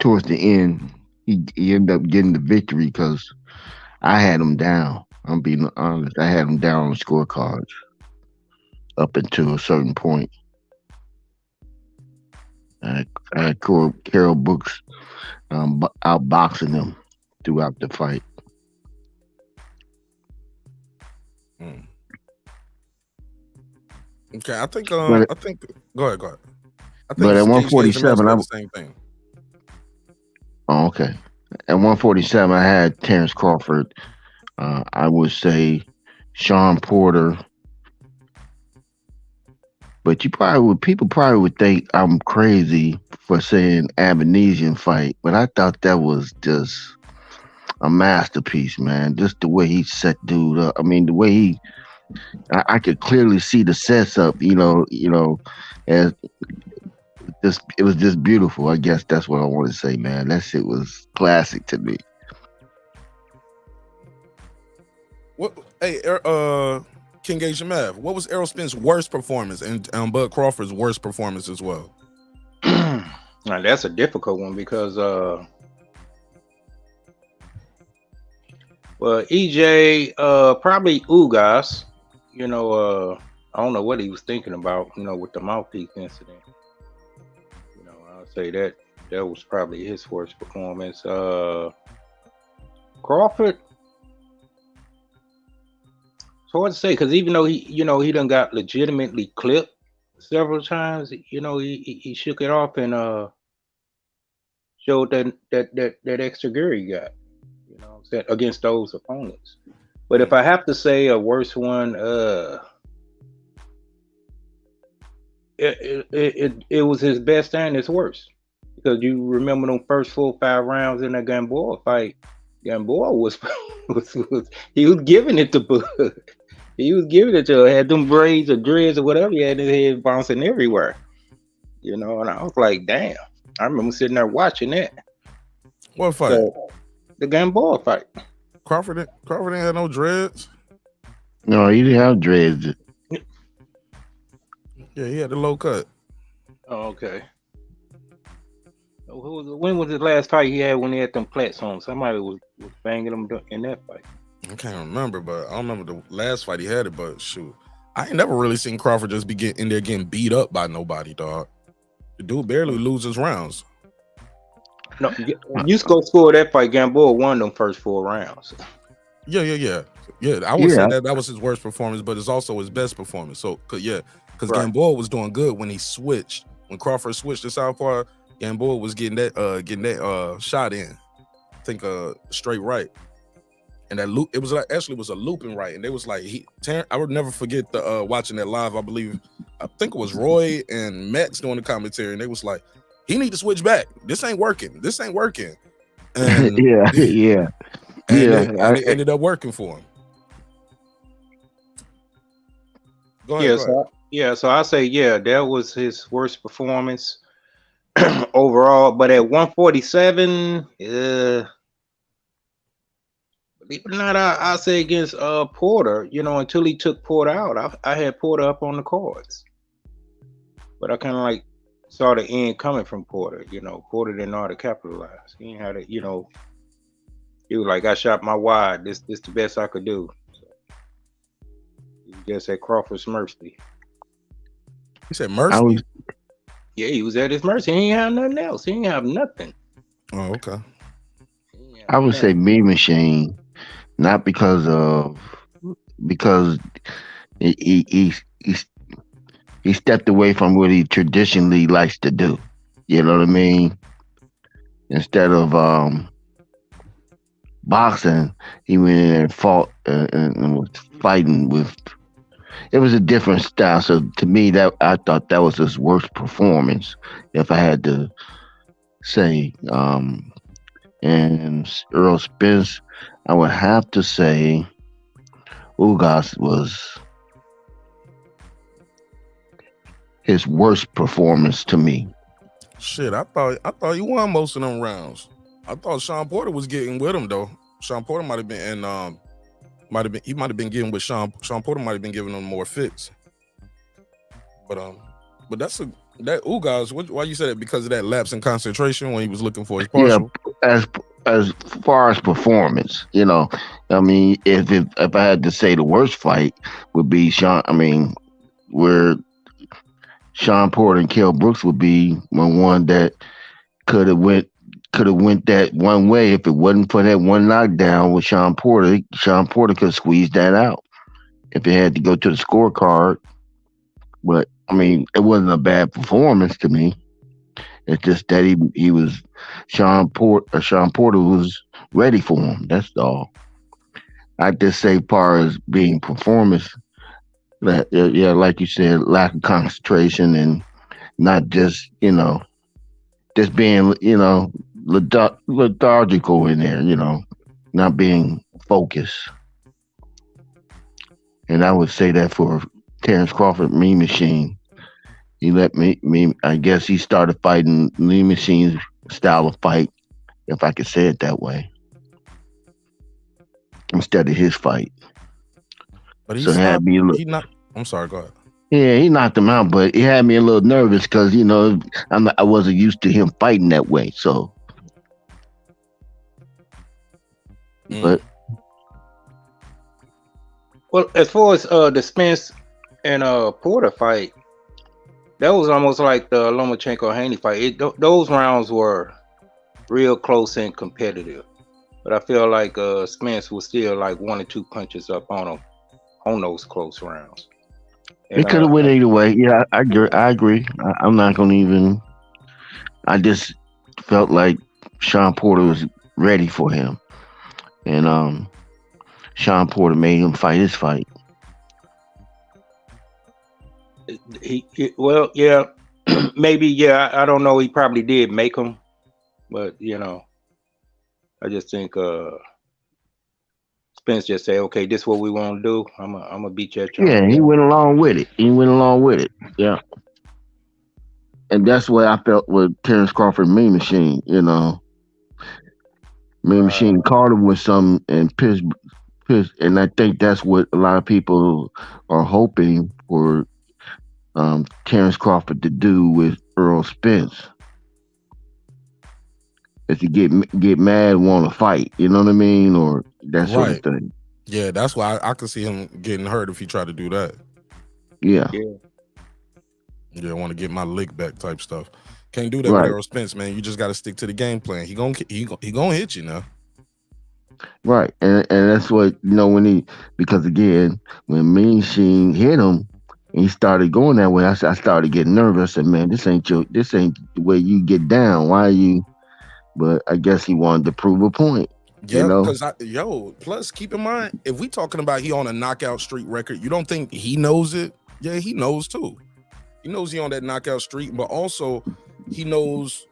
towards the end. He ended up getting the victory because I had him down. I'm being honest. I had him down on the scorecards up until a certain point. I had Carol Brooks outboxing him throughout the fight. Okay, I think. Go ahead. I think. But at 147, the same thing. Oh, okay. At 147, I had Terence Crawford. I would say Sean Porter. But people probably would think I'm crazy for saying Abenesian fight, but I thought that was just a masterpiece, man. Just the way he set dude up. I mean, the way I could clearly see the sets up. As it was just beautiful. I guess that's what I want to say, man. That shit was classic to me. What? Hey, King Gage Mav, what was Errol Spence's worst performance and Bud Crawford's worst performance as well? Now that's a difficult one because EJ probably Ugas, I don't know what he was thinking about, with the mouthpiece incident. I'll say that was probably his worst performance. Crawford, it's hard to say because even though he done got legitimately clipped several times, he shook it off and showed that extra gear he got, against those opponents. But if I have to say a worse one, it was his best and his worst, because you remember them first 4 or 5 rounds in that Gamboa fight. Gamboa was he was giving it to Bud. He was giving it to her, had them braids or dreads or whatever he had in his head bouncing everywhere. And I was like, damn. I remember sitting there watching that. What fight? So, the Gamboa fight. Crawford ain't had no dreads. No, he didn't have dreads. Yeah, he had the low cut. Oh, okay. When was the last fight he had when he had them plaits on? Somebody was banging him in that fight. I can't remember, but I don't remember the last fight he had it. But shoot, I ain't never really seen Crawford just be in there getting beat up by nobody, dog. The dude barely loses rounds. No, you go score that fight. Gamboa won them first 4 rounds. Yeah. I would say that was his worst performance, but it's also his best performance. So, because right. Gamboa was doing good when he switched. When Crawford switched to southpaw, Gamboa was getting that shot in. I think straight right, and that loop. It was was a looping right, and they was like I would never forget the watching that live. I think it was Roy and Max doing the commentary, and they was like, he need to switch back. This ain't working. And yeah. It ended up working for him. Go ahead. So I say, that was his worst performance overall. But at 147, believe it or not, I say against Porter, until he took Porter out, I had Porter up on the cards. But I kind of like saw the end coming from Porter. Porter didn't know how to capitalize. He ain't had it, he was like, I shot my wide. This the best I could do. So, he just at Crawford's mercy. You said mercy? Yeah, he was at his mercy. He ain't have nothing else. He ain't have nothing. Oh, okay. I would say Mean Machine, not because he stepped away from what he traditionally likes to do. You know what I mean? Instead of boxing, he went in and fought and was fighting with. It was a different style. So to me, that I thought that was his worst performance, if I had to say. And Errol Spence, I would have to say, Ugas was his worst performance to me. Shit, I thought he won most of them rounds. I thought Sean Porter was getting with him though. Sean Porter might have been, and he might have been getting with Sean. Sean Porter might have been giving him more fits. But that Ugas. Why you said it? Because of that lapse in concentration when he was looking for his partial. Yeah, as far as performance, I mean, if I had to say the worst fight would be Sean. I mean, where Sean Porter and Kell Brooks would be one that could have went that one way if it wasn't for that one knockdown with Sean Porter. Sean Porter could have squeezed that out if it had to go to the scorecard. But I mean, it wasn't a bad performance to me. It's just that he was Sean Porter was ready for him. That's all. I just say, far as being performance, that yeah, like you said, lack of concentration and not just just being lethargical in there. Not being focused. And I would say that for Terence Crawford, Mean Machine. He let me. I guess he started fighting Mean Machine's style of fight, if I could say it that way, instead of his fight. But I'm sorry. Go ahead. Yeah, he knocked him out, but it had me a little nervous because I wasn't used to him fighting that way. So, but well, as far as the Spence and Porter fight. That was almost like the Lomachenko-Haney fight. Those rounds were real close and competitive. But I feel like Spence was still like 1 or 2 punches up on him on those close rounds. And, it could have went either way. Yeah, I agree. I'm not going to even... I just felt like Sean Porter was ready for him. And Sean Porter made him fight his fight. Well, yeah, maybe, yeah. I don't know. He probably did make him, but I just think Spence just say, "Okay, this is what we want to do. I'm gonna beat you at your." Yeah, he went along with it. Yeah, and that's what I felt with Terence Crawford, Mean Machine. Mean Machine Carter was some and Piss, and I think that's what a lot of people are hoping for. Terence Crawford to do with Errol Spence is to get mad, want to fight, you know what I mean, or that sort of thing. Yeah, that's why I could see him getting hurt if he tried to do that. Yeah, want to get my lick back type stuff. Can't do that with Errol Spence, man. You just got to stick to the game plan. He gonna hit you now. Right, and that's what because again, when Mean Machine hit him. And he started going that way. I started getting nervous. I said, "Man, this ain't the way you get down. Why are you?" But I guess he wanted to prove a point. Yeah, because plus keep in mind, if we talking about he on a knockout streak record, you don't think he knows it? Yeah, he knows too. He knows he on that knockout streak, but also he knows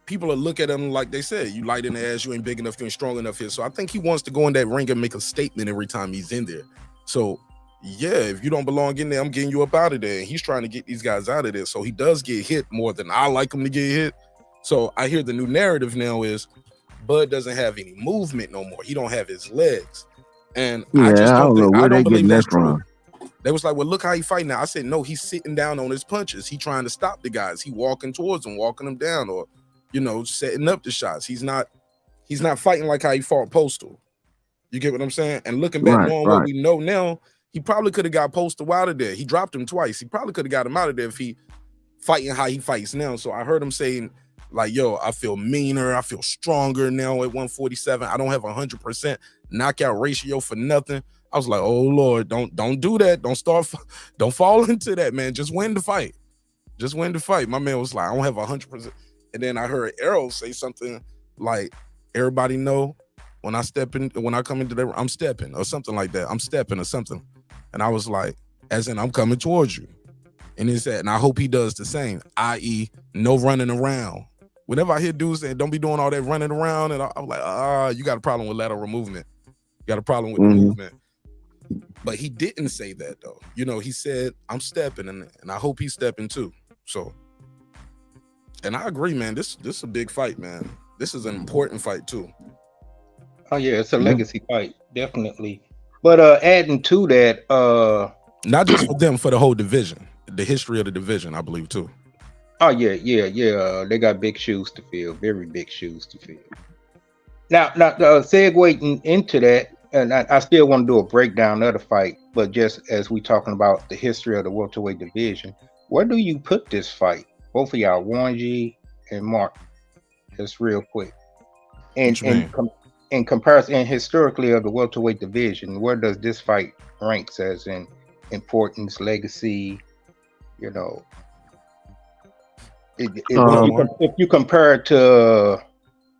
people will look at him like they said, "You light in the ass, you ain't big enough, you ain't strong enough here." So I think he wants to go in that ring and make a statement every time he's in there. So. Yeah, if you don't belong in there, I'm getting you up out of there. And he's trying to get these guys out of there. So he does get hit more than I like him to get hit. So I hear the new narrative now is Bud doesn't have any movement no more. He don't have his legs. And Yeah, I don't know where they believe getting that that's true. from. They was like, well, look how he fighting now. I said, no, he's sitting down on his punches. He trying to stop the guys. He walking towards them, walking them down, or, you know, setting up the shots. He's not fighting like how he fought Postal. You get what I'm saying? And looking back, knowing what we know now, he probably could have got Postal out of there. He dropped him twice. He probably could have got him out of there if he fighting how he fights now. So I heard him saying, like, yo, I feel meaner. I feel stronger now at 147. I don't have 100% knockout ratio for nothing. I was like, oh Lord, don't do that. Don't fall into that, man. Just win the fight. Just win the fight. My man was like, I don't have 100%. And then I heard Errol say something like, everybody know when I come into there, I'm stepping or something like that. I'm stepping or something. And I was like, as in I'm coming towards you. And he said, and I hope he does the same, i.e. no running around. Whenever I hear dudes saying, don't be doing all that running around, and I'm like, you got a problem with lateral movement. You got a problem with the movement. But he didn't say that though. You know, he said, I'm stepping, and I hope he's stepping too. So, and I agree, man. This is a big fight, man. This is an important fight too. Oh yeah, it's a legacy fight, definitely. But adding to that, not just for them, for the whole division, the history of the division, I believe too. Oh yeah. They got big shoes to fill, very big shoes to fill. Now, segueing into that, and I still want to do a breakdown of the fight, but just as we talking about the history of the welterweight division, where do you put this fight? Both of y'all, Warren G and Mark, just real quick. And in comparison, historically of the welterweight division, where does this fight ranks as in importance, legacy? You know, if you compare it to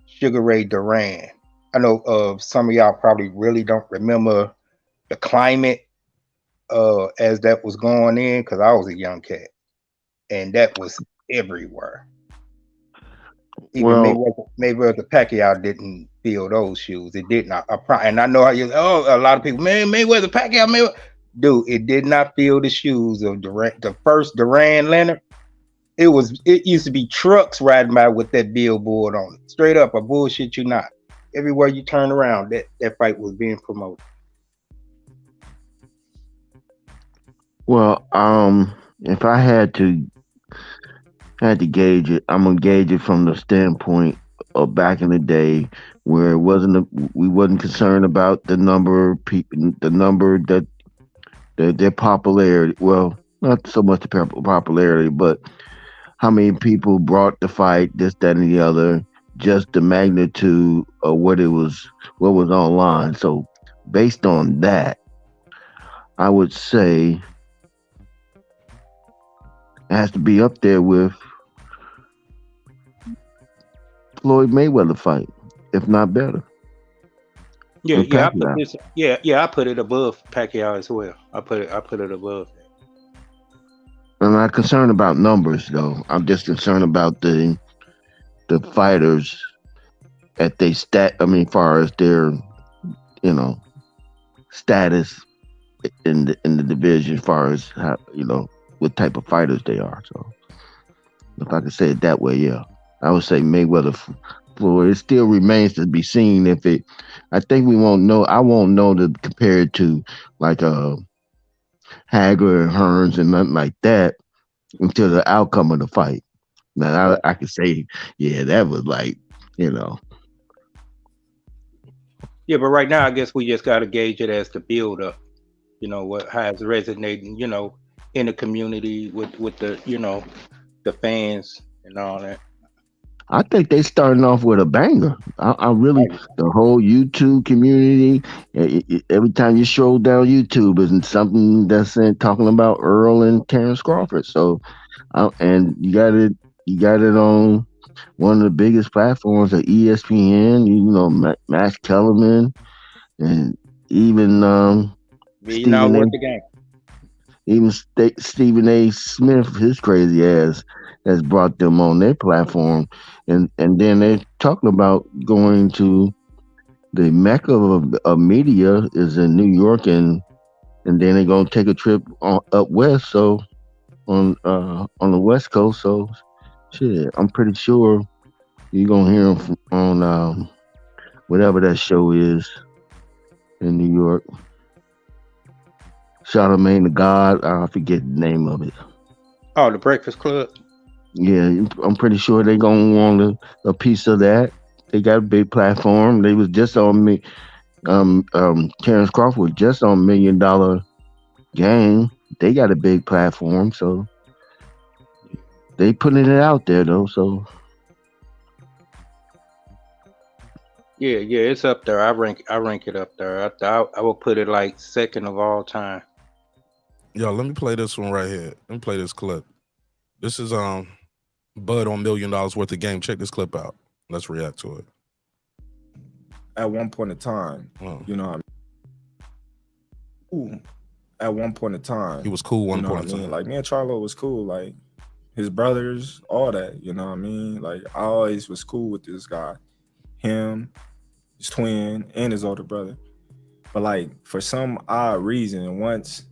Sugar Ray Duran, I know some of y'all probably really don't remember the climate as that was going in, because I was a young cat, and that was everywhere. Even Mayweather Pacquiao didn't feel those shoes. It did not. And I know how a lot of people, man, Mayweather Pacquiao, dude, it did not feel the shoes of the first Duran Leonard. It used to be trucks riding by with that billboard on it. Straight up, I bullshit you not. Everywhere you turn around, that fight was being promoted. Well, if I had to gauge it, I'm gonna gauge it from the standpoint of back in the day, where we wasn't concerned about the number of people, the number that their popularity. Well, not so much the popularity, but how many people brought the fight, this, that, and the other. Just the magnitude of what was online. So based on that, I would say it has to be up there with Floyd Mayweather fight, if not better. I put it above Pacquiao as well. I put it above. I'm not concerned about numbers though. I'm just concerned about the fighters at they far as their, status in the division, as far as how, what type of fighters they are. So if I could say it that way, yeah, I would say Mayweather Floyd. It still remains to be seen if it. I think we won't know. I won't know to compare it to like Hager and Hearns and nothing like that until the outcome of the fight. Now I could say, yeah, that was like, Yeah, but right now I guess we just got to gauge it as the build up. How it's resonating, in the community with the, the fans and all that. I think they starting off with a banger. I really, the whole YouTube community, every time you scroll down YouTube, isn't something that's talking about Errol and Terence Crawford. So, and you got it on one of the biggest platforms at ESPN. Max Kellerman, and even Stephen A. Smith, his crazy ass, has brought them on their platform, and then they're talking about going to the mecca of media is in New York, and then they're gonna take a trip up west, so on the West Coast. So shit, I'm pretty sure you're gonna hear them on whatever that show is in New York. Charlemagne the God, I forget the name of it. Oh, the Breakfast Club. Yeah, I'm pretty sure they gonna want a piece of that. They got a big platform. They was just on me. Terence Crawford just on $1 Million Game. They got a big platform, so they putting it out there though. So Yeah, it's up there. I rank it up there. I will put it like second of all time. Yo, let me play this one right here. Let me play this clip. This is Bud on $1 Million Worth of Game. Check this clip out. Let's react to it. At one point in time, you know what I mean? At one point in time. He was cool one point in time. Like, me and Charlo was cool. Like, his brothers, all that, you know what I mean? Like, I always was cool with this guy. Him, his twin, and his older brother. But, like, for some odd reason, once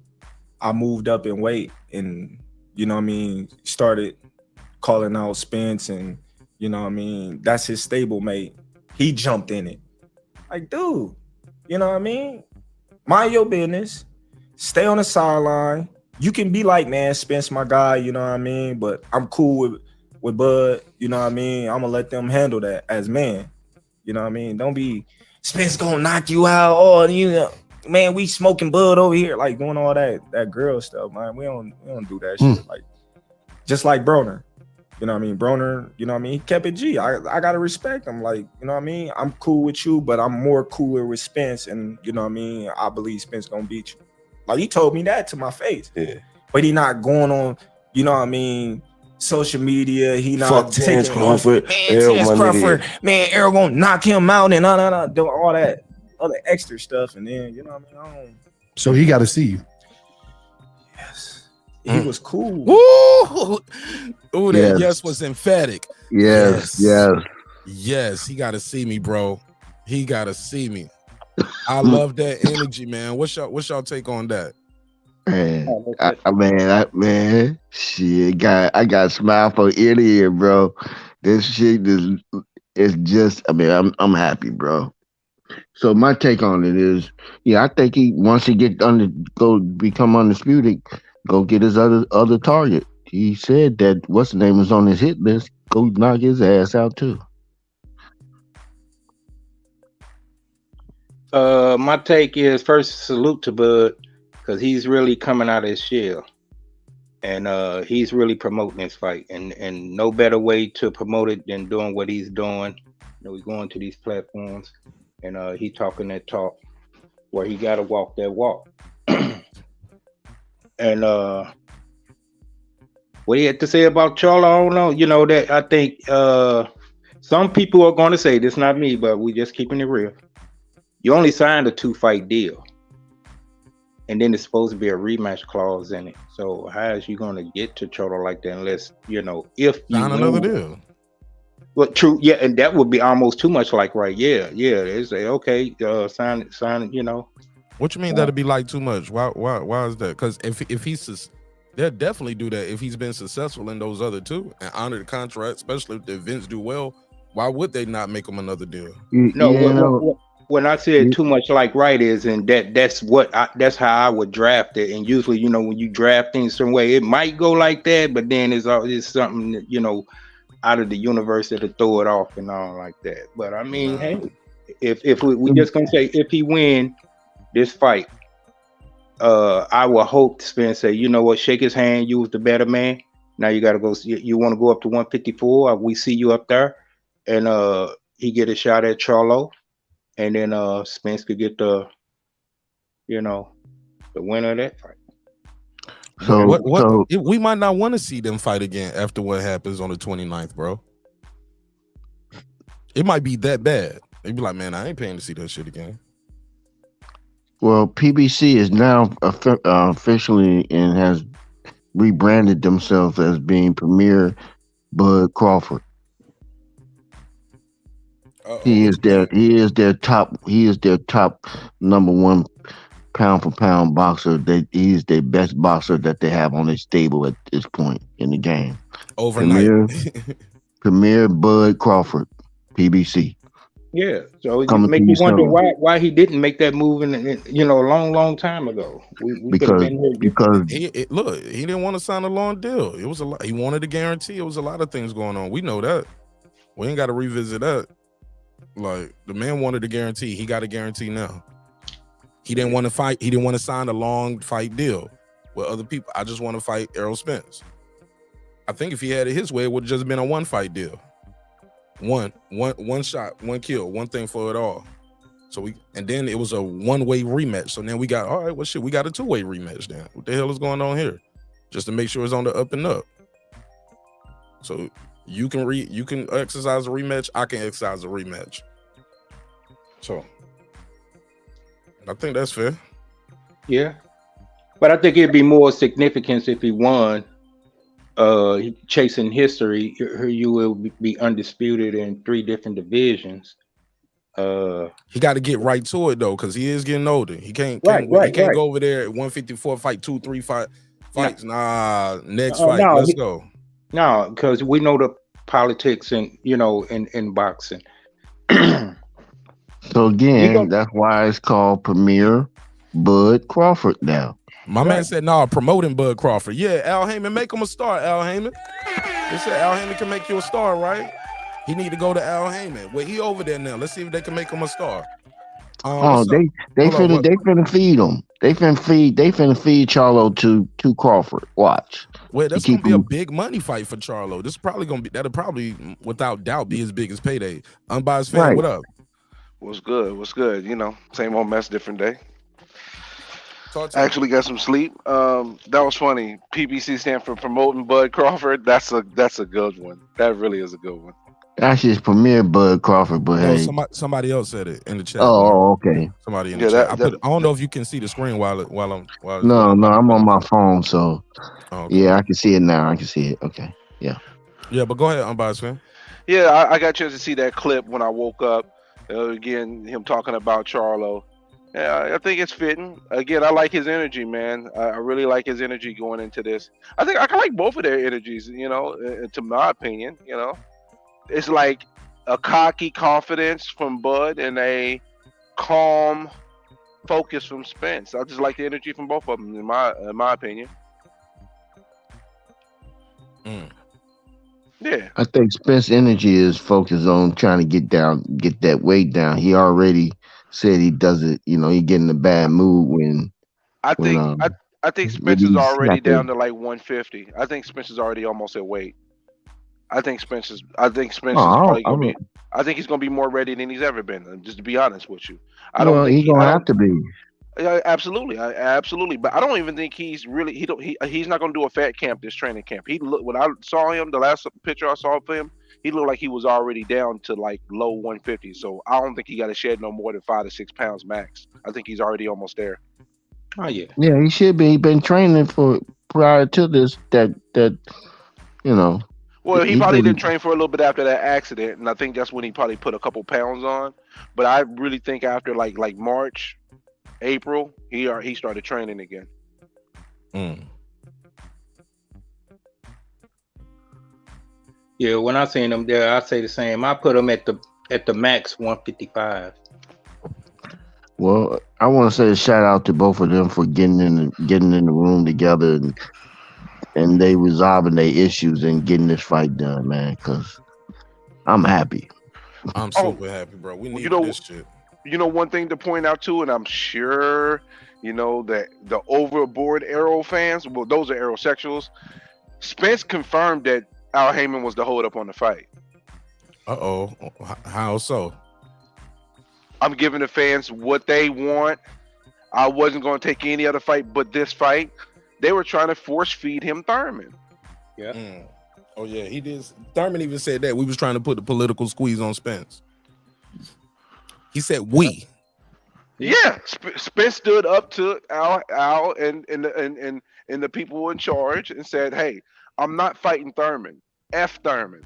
I moved up in weight and, you know what I mean, started calling out Spence and, you know what I mean, that's his stablemate. He jumped in it. Like, dude, you know what I mean? Mind your business. Stay on the sideline. You can be like, man, Spence my guy, you know what I mean? But I'm cool with Bud, you know what I mean? I'm going to let them handle that as men. You know what I mean? Don't be, Spence going to knock you out. Oh, you know, man, we smoking Bud over here. Like, doing all that girl stuff, man. We don't do that shit. Like, just like Broner. You know what I mean? Broner, you know what I mean? He kept it G. I got to respect him. Like, you know what I mean? I'm cool with you, but I'm more cooler with Spence. And, you know what I mean? I believe Spence going to beat you. Like, he told me that to my face. Yeah. But he not going on, you know what I mean, social media. He not Terence Crawford. Man, Terence Crawford. Man, Errol going to knock him out and doing all that other extra stuff. And then, you know what I mean? So he got to see you. Yes. He was cool. Woo! Ooh, that Yes. yes was emphatic. yes. Yes, he got to see me, bro. He got to see me. I love that energy, man. What's y'all take on that? Man, shit, I got smile for ear to ear, bro. This shit is just. I mean, I'm happy, bro. So my take on it is, yeah, I think once he go become undisputed, go get his other target. He said that what's the name is on his hit list. Go knock his ass out too. My take is first salute to Bud because he's really coming out of his shell, and he's really promoting this fight, and no better way to promote it than doing what he's doing. You know, he's going to these platforms, and he talking that talk where he got to walk that walk. And what he had to say about Charlo, I don't know. You know that I think some people are going to say this, not me, but we just keeping it real. You only signed a 2-fight deal, and then it's supposed to be a rematch clause in it. So how is you going to get to Charlo like that unless, you know, if you Sign another deal? Well, true, yeah, and that would be almost too much like, right, yeah. They say, okay, sign it, you know. What you mean that'd be like too much? Why is that? Because if he's, they'll definitely do that if he's been successful in those other two and honor the contract, especially if the events do well. Why would they not make him another deal? No, when I said too much like right is, and that's how I would draft it. And usually, you know, when you draft things some way, it might go like that, but then it's something that, you know, out of the universe that'll throw it off and all like that. But I mean, hey, if we just gonna say if he win this fight, I will hope Spence say, you know what, shake his hand. You was the better man. Now you got to go. You want to go up to 154? We see you up there, and he get a shot at Charlo. And then Spence could get the winner of that fight. So we might not want to see them fight again after what happens on the 29th, bro. It might be that bad. They'd be like, man, I ain't paying to see that shit again. Well, PBC is now officially and has rebranded themselves as being Premier Bud Crawford. He is their top number one pound for pound boxer. He is their best boxer that they have on their stable at this point in the game. Overnight. Premier Bud Crawford, PBC. Yeah, so it Coming to make you you wonder soon. why he didn't make that move in a long time ago. We could have Because been here. Look, he didn't want to sign a long deal. It was a lot. He wanted a guarantee. It was a lot of things going on. We know that. We ain't got to revisit that. Like, the man wanted a guarantee. He got a guarantee now. He didn't want to fight. He didn't want to sign a long fight deal with other people. I just want to fight Errol Spence. I think if he had it his way, it would have just been a one fight deal. One shot, one kill, one thing for it all. And then it was a one-way rematch. So then we got, all right, well shit, we got a two-way rematch then. What the hell is going on here? Just to make sure it's on the up and up. So you can exercise a rematch, I can exercise a rematch. So I think that's fair. Yeah. But I think it'd be more significance if he won. Chasing history, you will be undisputed in 3 different divisions. He got to get right to it though, because he is getting older. He can't go over there at 154, fight 2-3 fights. Nah, next fight. Let's go. No, because we know the politics and in boxing. So again, that's why it's called Premier Bud Crawford now. My man said, "No, promoting Bud Crawford." Yeah, Al Heyman, make him a star. Al Heyman. They said Al Heyman can make you a star, right? He need to go to Al Heyman. Well, he over there now. Let's see if they can make him a star. They finna feed him. They finna feed Charlo to Crawford. Watch. Well, that's gonna be a big money fight for Charlo. This is probably gonna be without doubt be his biggest payday. Unbiased fan, Right. What up? What's good? What's good? Same old mess, different day. I actually got some sleep. That was funny. PBC stand for promoting Bud Crawford. That's a good one. That really is a good one. That's just Premier Bud Crawford, but No, hey. somebody else said it in the chat. Oh, okay. Somebody in the chat. I don't know if you can see the screen while I'm. No, I'm on my phone, so okay. Yeah, I can see it now. I can see it. Okay, yeah. Yeah, but go ahead, unbiased fan. Yeah, I got a chance to see that clip when I woke up. Again, him talking about Charlo. Yeah, I think it's fitting. Again, I like his energy, man. I really like his energy going into this. I think I can like both of their energies, to my opinion, It's like a cocky confidence from Bud and a calm focus from Spence. I just like the energy from both of them, in my opinion. Yeah. I think Spence energy is focused on trying to get that weight down. He already said he does it, he get in a bad mood when I think Spence is already down to like 150. I think Spence is already almost at weight. I think Spence is probably gonna be. I think he's gonna be more ready than he's ever been. Just to be honest with you, he's gonna have to be. Absolutely, but I don't even think he's really. He's not gonna do a fat camp this training camp. When I saw him, the last picture I saw of him, he looked like he was already down to like low 150. So I don't think he got to shed no more than 5 to 6 pounds max. I think he's already almost there. Oh yeah. Yeah, he should be. He been training for prior to this. Well, he probably didn't train for a little bit after that accident, and I think that's when he probably put a couple pounds on. But I really think after like March, April, he started training again. Yeah, when I seen him there, I say the same. I put him at the max 155. Well, I want to say a shout out to both of them for getting in the room together and they resolving their issues and getting this fight done, man. Because I'm happy. I'm super happy, bro. We need this shit. One thing to point out too, and I'm sure that the overboard Errol fans, well, those are Errol-sexuals. Spence confirmed that Al Heyman was the hold up on the fight. How so? I'm giving the fans what they want. I wasn't going to take any other fight but this fight. They were trying to force feed him Thurman. Yeah. Oh yeah, he did. Thurman even said that we was trying to put the political squeeze on Spence. He said we. Yeah, Spence stood up to Al and the people in charge and said, "Hey, I'm not fighting Thurman. F Thurman.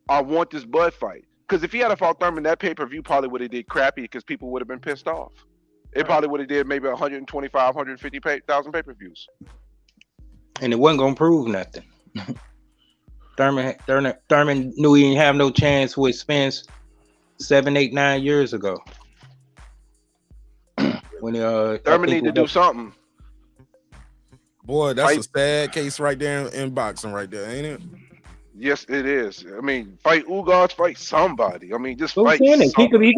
I want this Bud fight." Because if he had fought Thurman, that pay-per-view probably would have did crappy because people would have been pissed off. It probably would have did maybe 125, 150,000 pay-per-views. And it wasn't gonna prove nothing. Thurman knew he didn't have no chance with Spence 7, 8, 9 years ago. When Thurman need to do something. Boy, that's a sad case right there in boxing right there, ain't it? Yes, it is. I mean, fight Ugas, fight somebody. I mean, just Boots fight Ennis. somebody.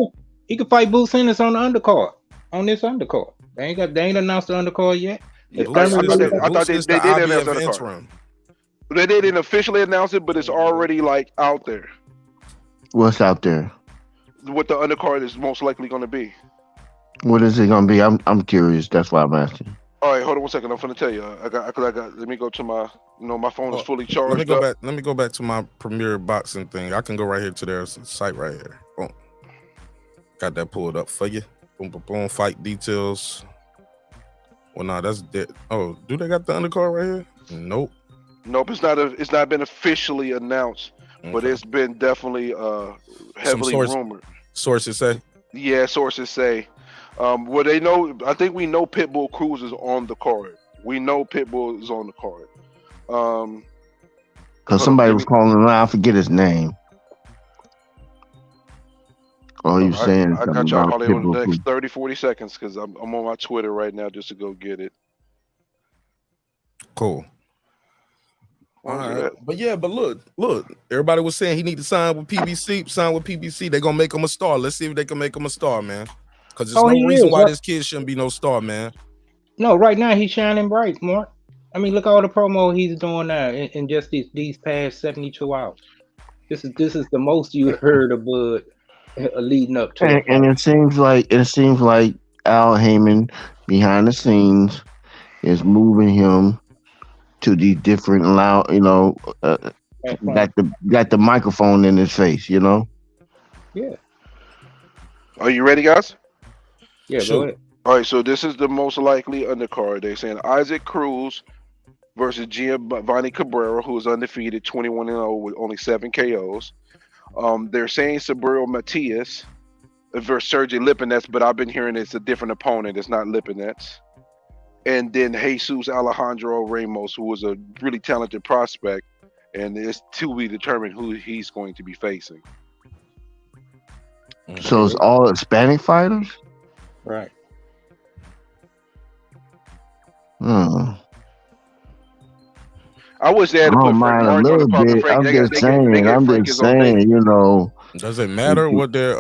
He could fight Boots Ennis on the undercard. On this undercard. They ain't announced the undercard yet. Yeah, I thought they did announce the undercard. interim. They didn't officially announce it, but it's already like out there. What's out there? What the undercard is most likely going to be. What is it gonna be? I'm curious. That's why I'm asking. All right, hold on 1 second. I'm finna tell you. I got. Let me go to my. My phone is fully charged. Let me go back. Let me go back to my Premier Boxing thing. I can go right here to their site right here. Boom. Got that pulled up for you. Boom, boom, boom. Fight details. Well, nah, that's dead. Oh, do they got the undercard right here? Nope. Nope. It's not been officially announced, but it's been definitely heavily rumored. Sources say. Yeah, sources say. Well, they know. I think we know Pitbull Cruz is on the card. We know Pitbull is on the card. Because somebody was calling him out. I forget his name. Oh, he was saying I got y'all probably on the next 30, 40 seconds because I'm on my Twitter right now just to go get it. Cool. All right. But look, everybody was saying he need to sign with PBC. They're gonna make him a star. Let's see if they can make him a star, man. Because there's no reason why this kid shouldn't be no star, man. No, right now he's shining bright, Mark. I mean, look at all the promo he's doing now in just these past 72 hours. This is the most you heard of Bud leading up to it. And it seems like Al Heyman behind the scenes is moving him to these different got the microphone in his face, Yeah. Are you ready, guys? Yeah, go ahead. All right, so this is the most likely undercard. They're saying Isaac Cruz versus Giovanni Cabrera, who is undefeated, 21-0 with only 7 KOs. They're saying Subriel Matias versus Sergey Lipinets, but I've been hearing it's a different opponent. It's not Lipinets. And then Jesus Alejandro Ramos, who was a really talented prospect, and it's to be determined who he's going to be facing. So it's all Hispanic fighters? Right. Hmm. I wish they had to put Frank Martin on the card. I'm just saying, Does it matter what their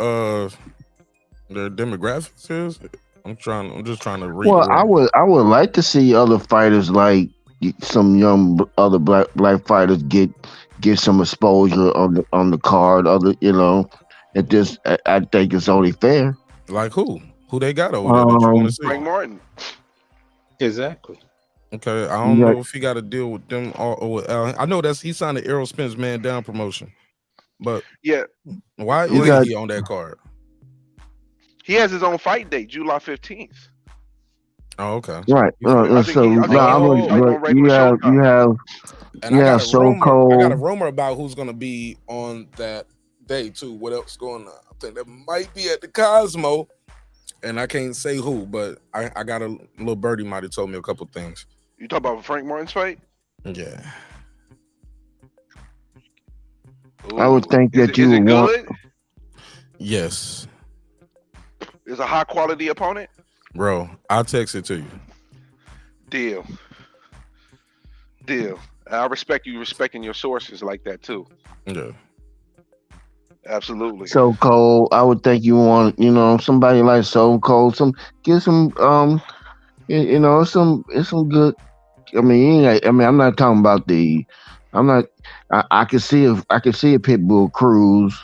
demographics is? I'm just trying to read. Well, I would like to see other fighters, like some young other black fighters, get some exposure on the card. I think it's only fair. Like who? Who they got over there that you want to see? Frank Martin. Exactly. Okay, I don't know if he got to deal with them or with Al. I know he signed the Errol Spence Man Down promotion, but why is he on that card? He has his own fight date, July 15th. Oh, okay. Right. You have So Cold. I got a rumor about who's going to be on that day too. What else going on? I think that might be at the Cosmo, and I can't say who, but I got a little birdie might have told me a couple things. You talk about Frank Martin's fight? Yeah. Ooh. I would think that you would want. Yes. Is a high quality opponent? Bro, I'll text it to you. Deal. I respect you respecting your sources like that too. Yeah. Absolutely. So Cold, I would think you want, somebody like So Cold, some some good. I'm not talking about I can see a Pitbull Cruz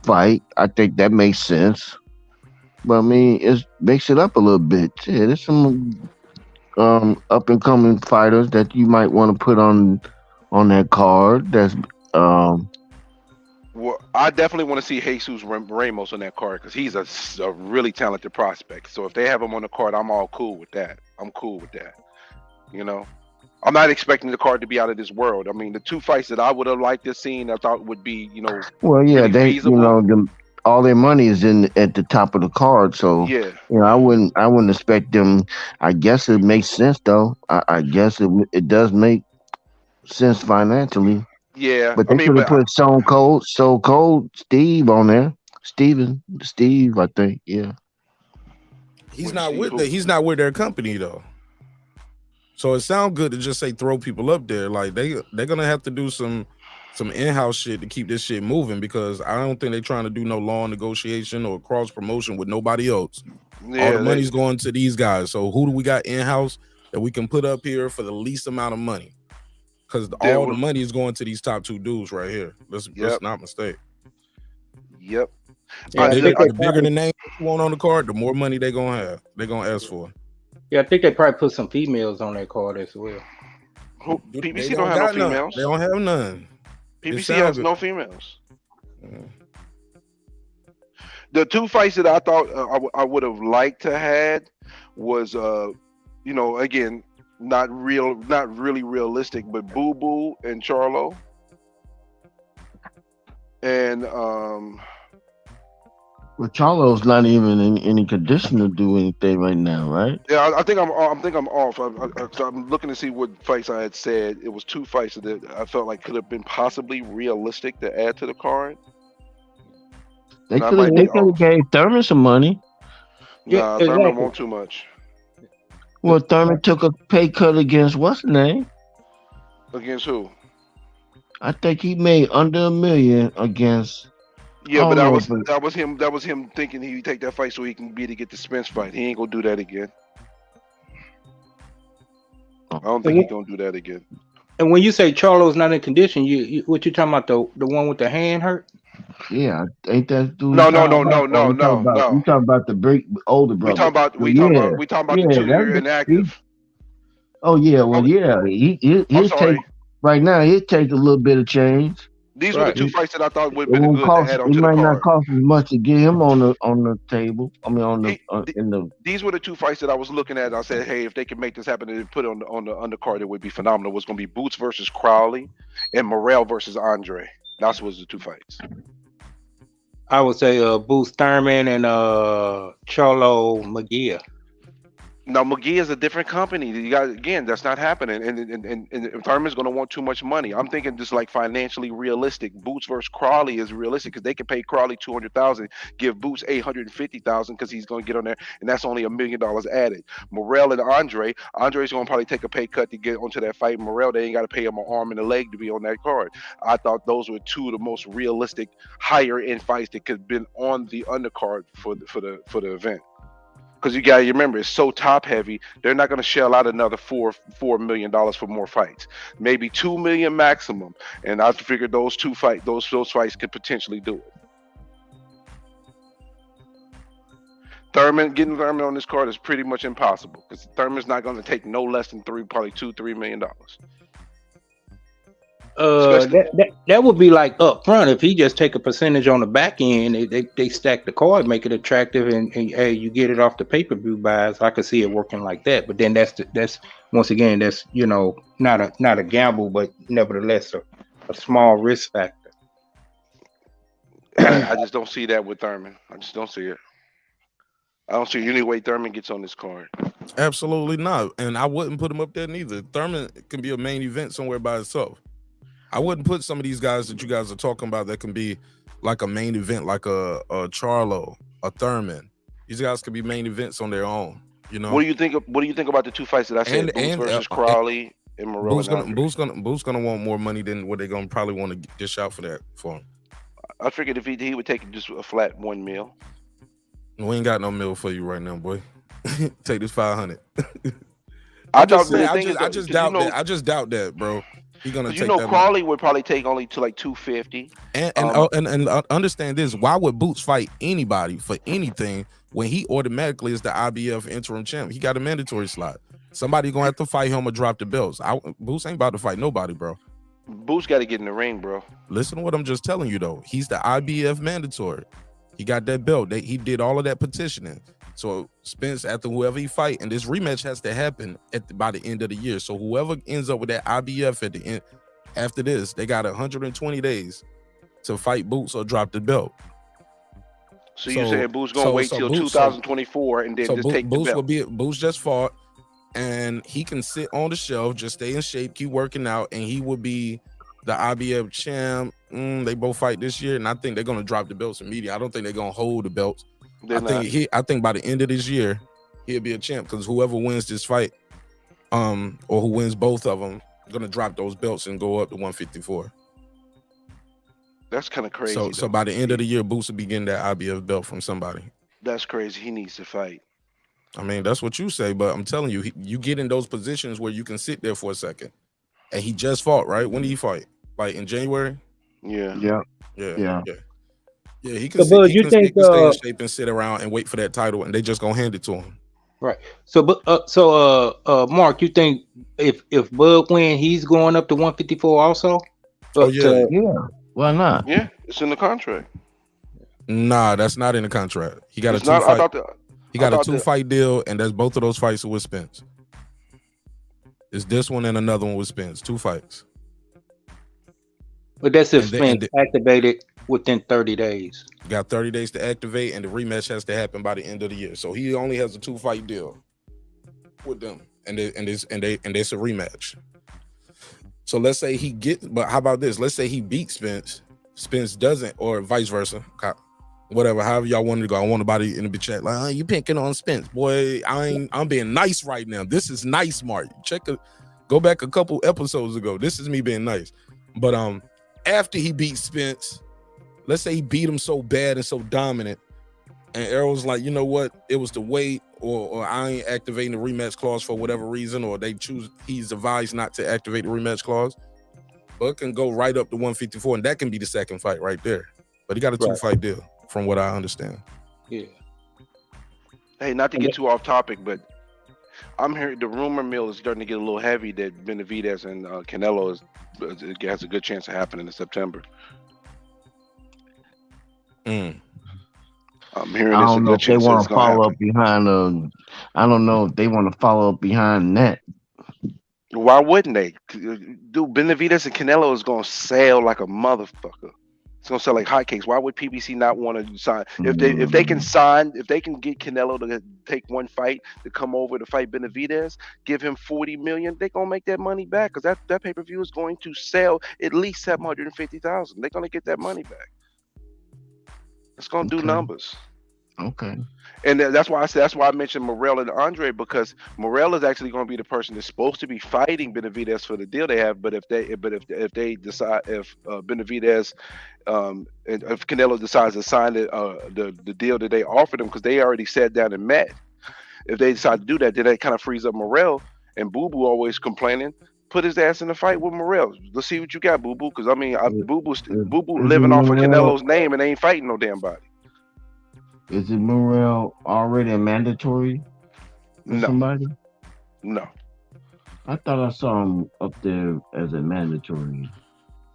fight. I think that makes sense. But it makes it up a little bit. Yeah, there's some up and coming fighters that you might want to put on that card. That's well, I definitely want to see Jesus Ramos on that card because he's a really talented prospect. So if they have him on the card, I'm all cool with that. I'm not expecting the card to be out of this world. I mean, the two fights that I would have liked to see, I thought would be, Well, yeah, really they, feasible. all their money is at the top of the card, so yeah, I wouldn't expect them. I guess it makes sense though. I guess it does make sense financially. Yeah, but they could have put So Cold Steve on there. Steve, I think. Yeah. He's not with their company though. So it sounds good to just say throw people up there. Like they're gonna have to do some in-house shit to keep this shit moving, because I don't think they're trying to do no long negotiation or cross promotion with nobody else. Yeah, all the money's going to these guys. So who do we got in-house that we can put up here for the least amount of money? Because all the money is going to these top two dudes right here. Let's not mistake. Yep. Yeah, the bigger the name you want on the card, the more money they're gonna have. They're gonna ask for. Yeah, I think they probably put some females on that card as well. PBC don't have no females. They don't have none. PBC has no females. The two fights that I thought I would have liked to had was again, not really realistic, but Boo Boo and Charlo. And well, Charlo's not even in any condition to do anything right now, right? Yeah, I think I'm off. I'm looking to see what fights I had said. It was two fights that I felt like could have been possibly realistic to add to the card. They could have gave Thurman some money. Nah, Thurman won't too much. Well, Thurman took a pay cut against what's the name? Against who? I think he made under $1 million against. Yeah, but that was him. That was him thinking he'd take that fight so he can get the Spence fight. He ain't gonna do that again. I don't think he's gonna do that again. And when you say Charlo's not in condition, you what you talking about, the one with the hand hurt? Yeah, ain't that dude? No. You talking about the older brother? We talking about the two that are inactive. Oh yeah, well yeah, he'll take right now. He'll take a little bit of change. These were the two fights that I thought would have been good to add onto the card. It might not cost as much to get him on the table. I mean, These were the two fights that I was looking at. I said, hey, if they could make this happen and put it on the undercard, it would be phenomenal. It was going to be Boots versus Crowley and Morrell versus Andre. That was the two fights. I would say Boots Thurman and Charlo McGee. Now McGee is a different company. You got, again, that's not happening, and Thurman's going to want too much money. I'm thinking just like financially realistic. Boots versus Crawley is realistic because they can pay Crawley $200,000, give Boots $850,000 because he's going to get on there, and that's only $1 million added. Morrell and Andre's going to probably take a pay cut to get onto that fight. Morrell, they ain't got to pay him an arm and a leg to be on that card. I thought those were two of the most realistic, higher end fights that could have been on the undercard for the event. Because you got to remember, it's so top heavy. They're not going to shell out another $4 million for more fights. Maybe $2 million maximum. And I figured those fights could potentially do it. Getting Thurman on this card is pretty much impossible because Thurman's not going to take no less than $3 million. That would be like up front. If he just take a percentage on the back end, they stack the card, make it attractive, and hey, you get it off the pay-per-view buys. I could see it working like that. But then that's once again, that's not a gamble, but nevertheless a small risk factor. I just don't see that with Thurman. I just don't see it. I don't see any way Thurman gets on this card. Absolutely not. And I wouldn't put him up there neither. Thurman can be a main event somewhere by itself. I wouldn't put some of these guys that you guys are talking about that can be like a main event, like a Charlo, a Thurman. These guys can be main events on their own. What do you think about the two fights that I said? Boots versus Crowley and Morrell. Boots gonna want more money than what they're gonna probably want to dish out for him. I figured if he would take just a flat $1 million. We ain't got no meal for you right now, boy. Take this 500. I just doubt that. I just doubt that, bro. He's gonna take that. Crawley would probably take only to like 250. And understand this: why would Boots fight anybody for anything when he automatically is the IBF interim champ? He got a mandatory slot. Somebody gonna have to fight him or drop the belts. Boots ain't about to fight nobody, bro. Boots got to get in the ring, bro. Listen to what I'm just telling you, though. He's the IBF mandatory. He got that belt. He did all of that petitioning. So Spence, after whoever he fight, and this rematch has to happen by the end of the year. So whoever ends up with that IBF at the end, after this, they got 120 days to fight Boots or drop the belt. So you saying Boots gonna wait till 2024 and then just take the belt? Boots just fought, and he can sit on the shelf, just stay in shape, keep working out, and he will be the IBF champ they both fight this year, and I think they're gonna drop the belts immediately. I don't think they're gonna hold the belts. They're not. I think by the end of this year, he'll be a champ because whoever wins this fight, or who wins both of them, gonna drop those belts and go up to 154. That's kind of crazy. So by the end of the year, Boots will be getting that IBF belt from somebody. That's crazy. He needs to fight. I mean, that's what you say, but I'm telling you, you get in those positions where you can sit there for a second. And he just fought, right? When did he fight? Like in January? Yeah. Yeah. He can, So, he can stay in shape and sit around and wait for that title, and they just gonna hand it to him. Right. So, Mark, you think if Bud win, he's going up to 154 also? Yeah. Why not? Yeah, it's in the contract. Nah, that's not in the contract. He got It's a not- I two-fight. thought He got I a thought 2-fight deal, and that's both of those fights are with Spence. It's this one and another one with Spence. 2 fights. But that's if And they- Spence activated within 30 days. Got 30 days to activate, and the rematch has to happen by the end of the year. So he only has a 2-fight deal with them, and it's a rematch. So let's say he but how about this? Let's say he beats Spence. Spence doesn't, or vice versa. Whatever, however y'all want to go. I want nobody in the chat like, you picking on Spence, boy. I'm being nice right now. This is nice, Mark. Go back a couple episodes ago. This is me being nice. But after he beats Spence, let's say he beat him so bad and so dominant, and Errol's like, you know what? It was the weight, or I ain't activating the rematch clause for whatever reason, or he's advised not to activate the rematch clause. But can go right up to 154, and that can be the second fight right there. But he got a 2-fight deal, from what I understand. Yeah. Hey, not to get too off topic, but I'm hearing the rumor mill is starting to get a little heavy that Benavidez and Canelo has a good chance of happening in September. I'm hearing I this. don't know if they want to follow up behind. I don't know if they want to follow up behind that. Why wouldn't they? Dude, Benavidez and Canelo is gonna sell like a motherfucker. It's gonna sell like hotcakes. Why would PBC not want to sign? If they can get Canelo to take one fight to come over to fight Benavidez, give him $40 million, they're gonna make that money back because that pay-per-view is going to sell at least $750,000. They're gonna get that money back. It's gonna do numbers. Okay. And that's why I mentioned Morrell and Andre, because Morrell is actually going to be the person that's supposed to be fighting Benavidez for the deal they have. But if they decide, if Benavidez and if Canelo decides to sign the deal that they offered him, because they already sat down and met, if they decide to do that, then that kind of frees up Morrell. And Boo Boo always complaining. Put his ass in the fight with Morrell. Let's see what you got, Boo Boo. Because I mean, Boo Boo living off of Canelo's name and ain't fighting no damn body. Is it Morrell already a mandatory for somebody? No. I thought I saw him up there as a mandatory.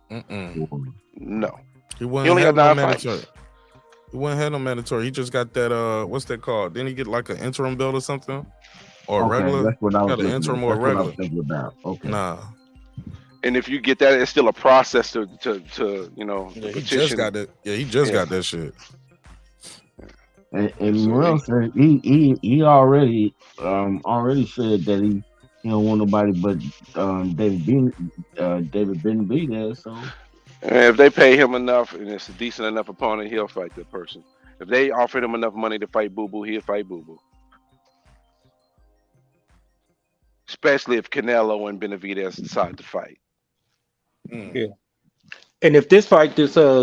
No. He only got 9 fights. He wouldn't have no mandatory. He just got that, what's that called? Didn't he get like an interim belt or something? Or regular? That's what I was got an interim or regular. thinking about. Okay. Nah. And if you get that, it's still a process to he just got that. Yeah, he just got that shit. And Morrell said he already said that he don't want nobody but David Benavidez. So and if they pay him enough and it's a decent enough opponent, he'll fight that person. If they offered him enough money to fight Boo Boo, he'll fight Boo Boo. Especially if Canelo and Benavidez decide to fight. Yeah. And if this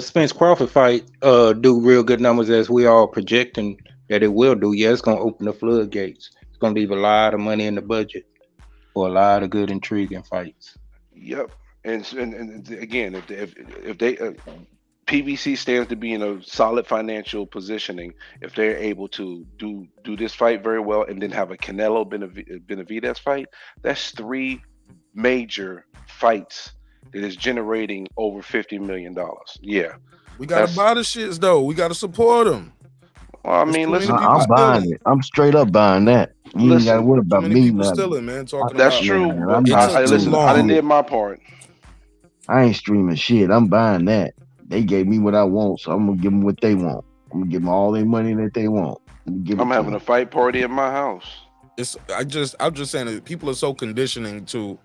Spence Crawford fight do real good numbers as we all projecting that it will do, it's gonna open the floodgates. It's gonna leave a lot of money in the budget for a lot of good intriguing fights. Yep. And again, if they PBC stands to be in a solid financial positioning if they're able to do this fight very well and then have a Canelo Benavidez fight, that's 3 major fights that is generating over $50 million. Yeah. We gotta buy the shits though. We gotta support them. Well, I mean, listen, I'm buying it. I'm straight up buying that. You ain't gotta worry about me. Stealing, man. That's true. I done did my part. I ain't streaming shit. I'm buying that. They gave me what I want, so I'm gonna give them what they want. I'm gonna give them all their money that they want. I'm having a fight party at my house. I'm just saying that people are so conditioning to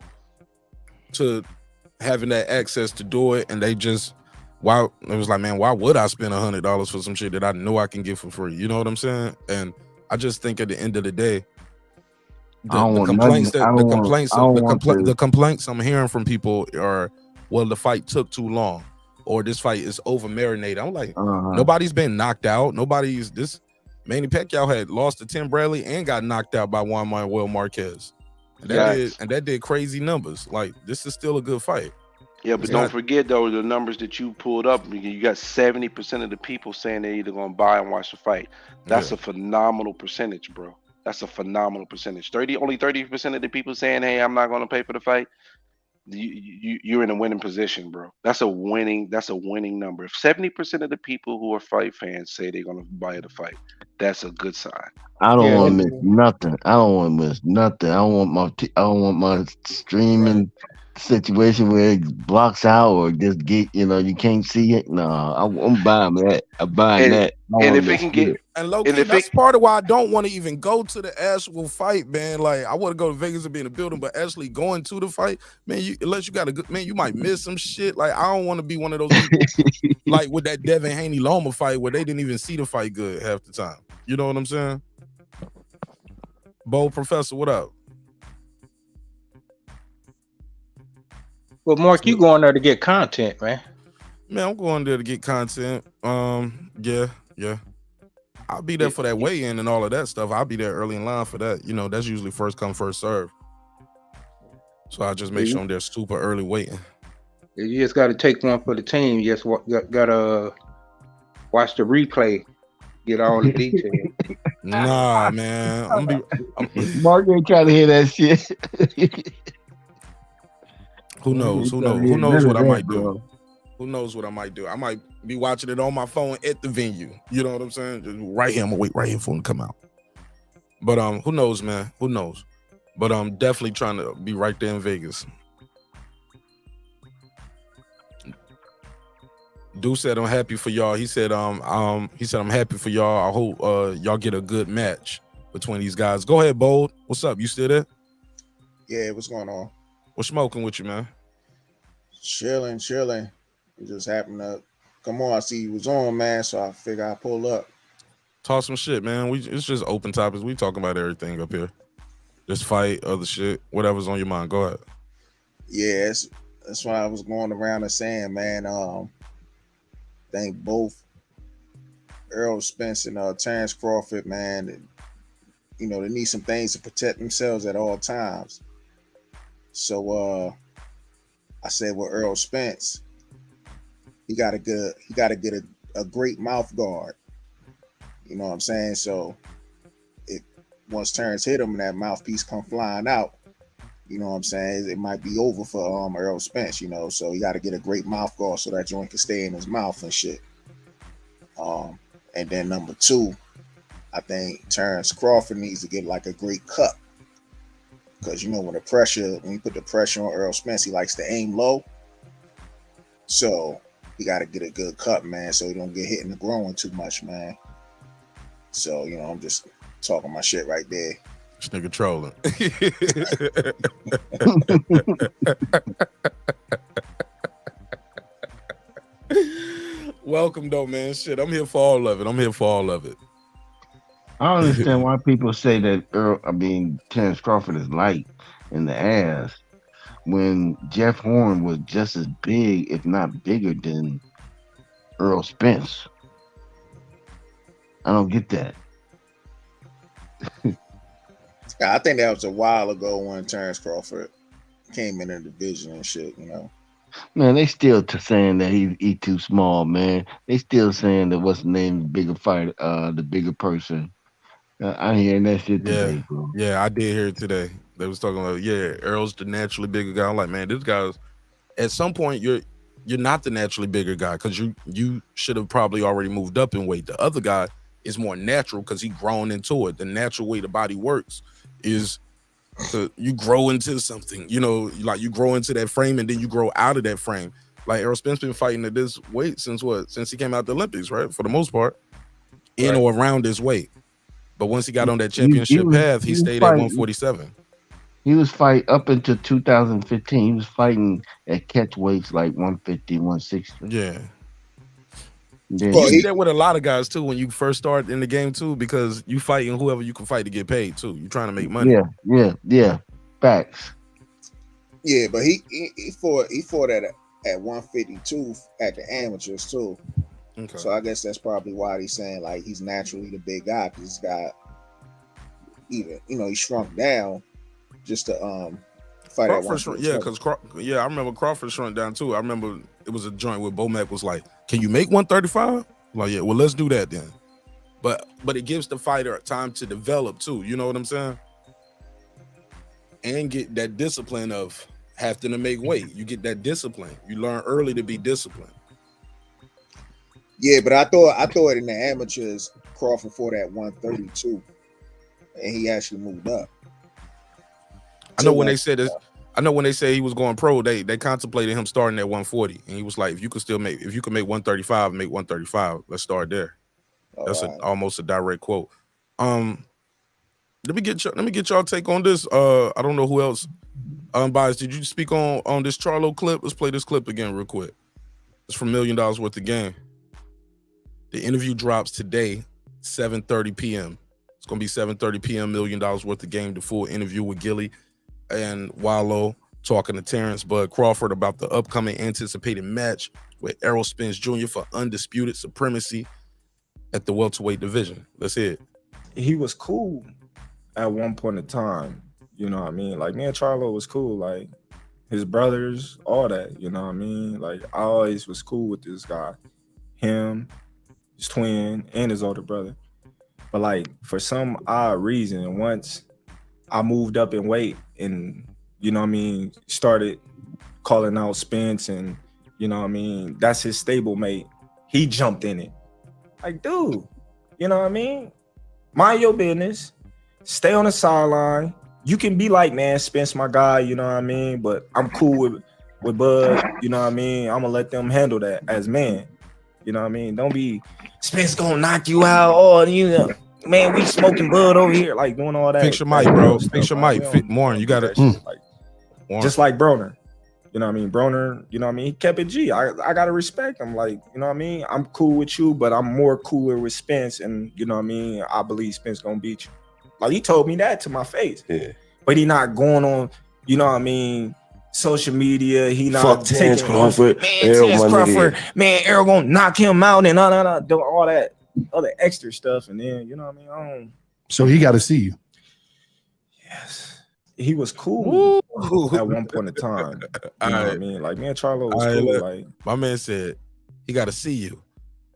having that access to do it, and they just why it was like, man, why would I spend $100 for some shit that I know I can get for free? You know what I'm saying? And I just think at the end of the day, the complaints I'm hearing from people are, well, the fight took too long, or this fight is over marinated. I'm like, nobody's been knocked out. This Manny Pacquiao had lost to Tim Bradley and got knocked out by Juan Manuel Marquez. And that did crazy numbers. Like, this is still a good fight. Yeah, but don't forget though, the numbers that you pulled up. You got 70% of the people saying they're either gonna buy and watch the fight. That's a phenomenal percentage, bro. That's a phenomenal percentage. Only 30% of the people saying, "Hey, I'm not gonna pay for the fight." You're in a winning position, bro. That's a winning number. If 70% of the people who are fight fans say they're gonna buy the fight, that's a good sign. I don't want to miss nothing. I don't want my streaming situation where it blocks out or just get, you can't see it. No, I'm buying that. I'm buying that. And if it can get, and low-key, that's part of why I don't want to even go to the actual fight, man. Like, I want to go to Vegas and be in the building, but actually going to the fight, man, unless you got a good, man, you might miss some shit. Like, I don't want to be one of those people, like with that Devin Haney Loma fight where they didn't even see the fight good half the time. You know what I'm saying? Bo Professor, what up? Well, Mark, you going there to get content, man. Man, I'm going there to get content. Yeah. I'll be there for that weigh-in and all of that stuff. I'll be there early in line for that. That's usually first come, first serve. So I just make sure I'm there super early waiting. You just got to take one for the team. You just got to watch the replay, get all the details. Nah, man. Mark ain't trying to hear that shit. Who knows? Who knows what I might do? Who knows what I might do? I might be watching it on my phone at the venue. You know what I'm saying? Just right here. I'm gonna wait right here for him to come out. But who knows, man? Who knows? But I'm definitely trying to be right there in Vegas. Dude said I'm happy for y'all. He said I'm happy for y'all. I hope y'all get a good match between these guys. Go ahead, Bold. What's up? You still there? Yeah, what's going on? What's smoking with you, man? Chilling. It just happened to come on. I see you was on, man, so I figure I'd pull up. Talk some shit, man. It's just open topics. We talking about everything up here. Just fight, other shit, whatever's on your mind. Go ahead. Yeah, that's what I was going around and saying, man. I think both Errol Spence and Terence Crawford, man, they need some things to protect themselves at all times. So I said with Errol Spence, he got to get a great mouth guard. You know what I'm saying? So once Terence hit him and that mouthpiece come flying out, you know what I'm saying, it might be over for Errol Spence, so he got to get a great mouth guard so that joint can stay in his mouth and shit. And then number two, I think Terence Crawford needs to get like a great cut. Because when you put the pressure on Errol Spence, he likes to aim low. So he got to get a good cut, man, so he don't get hit in the groin too much, man. So, I'm just talking my shit right there. This nigga trolling. Welcome though, man. Shit, I'm here for all of it. I don't understand why people say that Terence Crawford is light in the ass when Jeff Horn was just as big, if not bigger, than Errol Spence. I don't get that. I think that was a while ago when Terence Crawford came in the division and shit, Man, they still saying that he too small, man. They still saying that what's the name, bigger fight, the bigger person. I'm hearing that shit today, bro. Yeah, I did hear it today. They was talking about, Errol's the naturally bigger guy. I'm like, man, this guy's at some point you're not the naturally bigger guy because you should have probably already moved up in weight. The other guy is more natural because he grown into it. The natural way the body works is you grow into something, like you grow into that frame and then you grow out of that frame. Like Errol Spence been fighting at this weight since he came out the Olympics, right? For the most part, in or around this weight. But once he got on that championship path, he stayed at 147. He was fighting up until 2015. He was fighting at catch weights like 150, 160. Yeah. Yeah, You see that with a lot of guys too when you first start in the game too, because you fighting whoever you can fight to get paid too. You trying to make money. yeah. Facts. Yeah, but he fought at 152 at the amateurs too. Okay. So I guess that's probably why he's saying like he's naturally the big guy, because he's got even he shrunk down just to fight at Crawford shrunk, yeah, because I remember Crawford shrunk down too. I remember it was a joint where Bomac was like, "Can you make 135?" Like, yeah, well, let's do that then. But it gives the fighter time to develop too. You know what I'm saying? And get that discipline of having to make weight. You get that discipline. You learn early to be disciplined. Yeah, but I thought in the amateurs Crawford fought at 132, and he actually moved up. I know when they said this. I know when they say he was going pro, they contemplated him starting at 140, and he was like, if you can make 135, make 135. Let's start there. That's almost a direct quote. Let me get y'all take on this. I don't know who else. Bias, did you speak on this Charlo clip? Let's play this clip again real quick. It's from $1 Million Worth of Game. The interview drops today, 7:30 p.m. It's gonna be 7:30 p.m. $1 Million Worth of Game. The full interview with Gilly and Wallow talking to Terence Bud Crawford about the upcoming anticipated match with Errol Spence Jr. for undisputed supremacy at the welterweight division. Let's hear it. He was cool at one point in time. You know what I mean? Like, me and Charlo was cool. Like, his brothers, all that. You know what I mean? Like, I always was cool with this guy. Him, his twin, and his older brother. But, like, for some odd reason, once I moved up in weight and, you know what I mean, started calling out Spence and, you know what I mean, that's his stablemate, he jumped in it. Like, dude, you know what I mean? Mind your business. Stay on the sideline. You can be like, man, Spence my guy, you know what I mean? But I'm cool with Bud, you know what I mean? I'm going to let them handle that as men. You know what I mean? Don't be, Spence going to knock you out. Oh, you know, man, we smoking Bud over here. Like, doing all that. Fix your mic, bro. Fix your mic. Warren, you got it. Like, just like Broner. You know what I mean? Broner, you know what I mean? He kept it G. I got to respect him. Like, you know what I mean? I'm cool with you, but I'm more cooler with Spence. And, you know what I mean? I believe Spence going to beat you. Like, he told me that to my face. Yeah. But he not going on, you know what I mean, social media. He not fuck Terence Crawford. Man, Terence Crawford. Man, Errol gonna knock him out and do all that other extra stuff. And then, you know what I mean? So he got to see you. Yes. He was cool at one point in time. You know what I mean? Like, me and Charlo was cool. Like, my man said, he got to see you.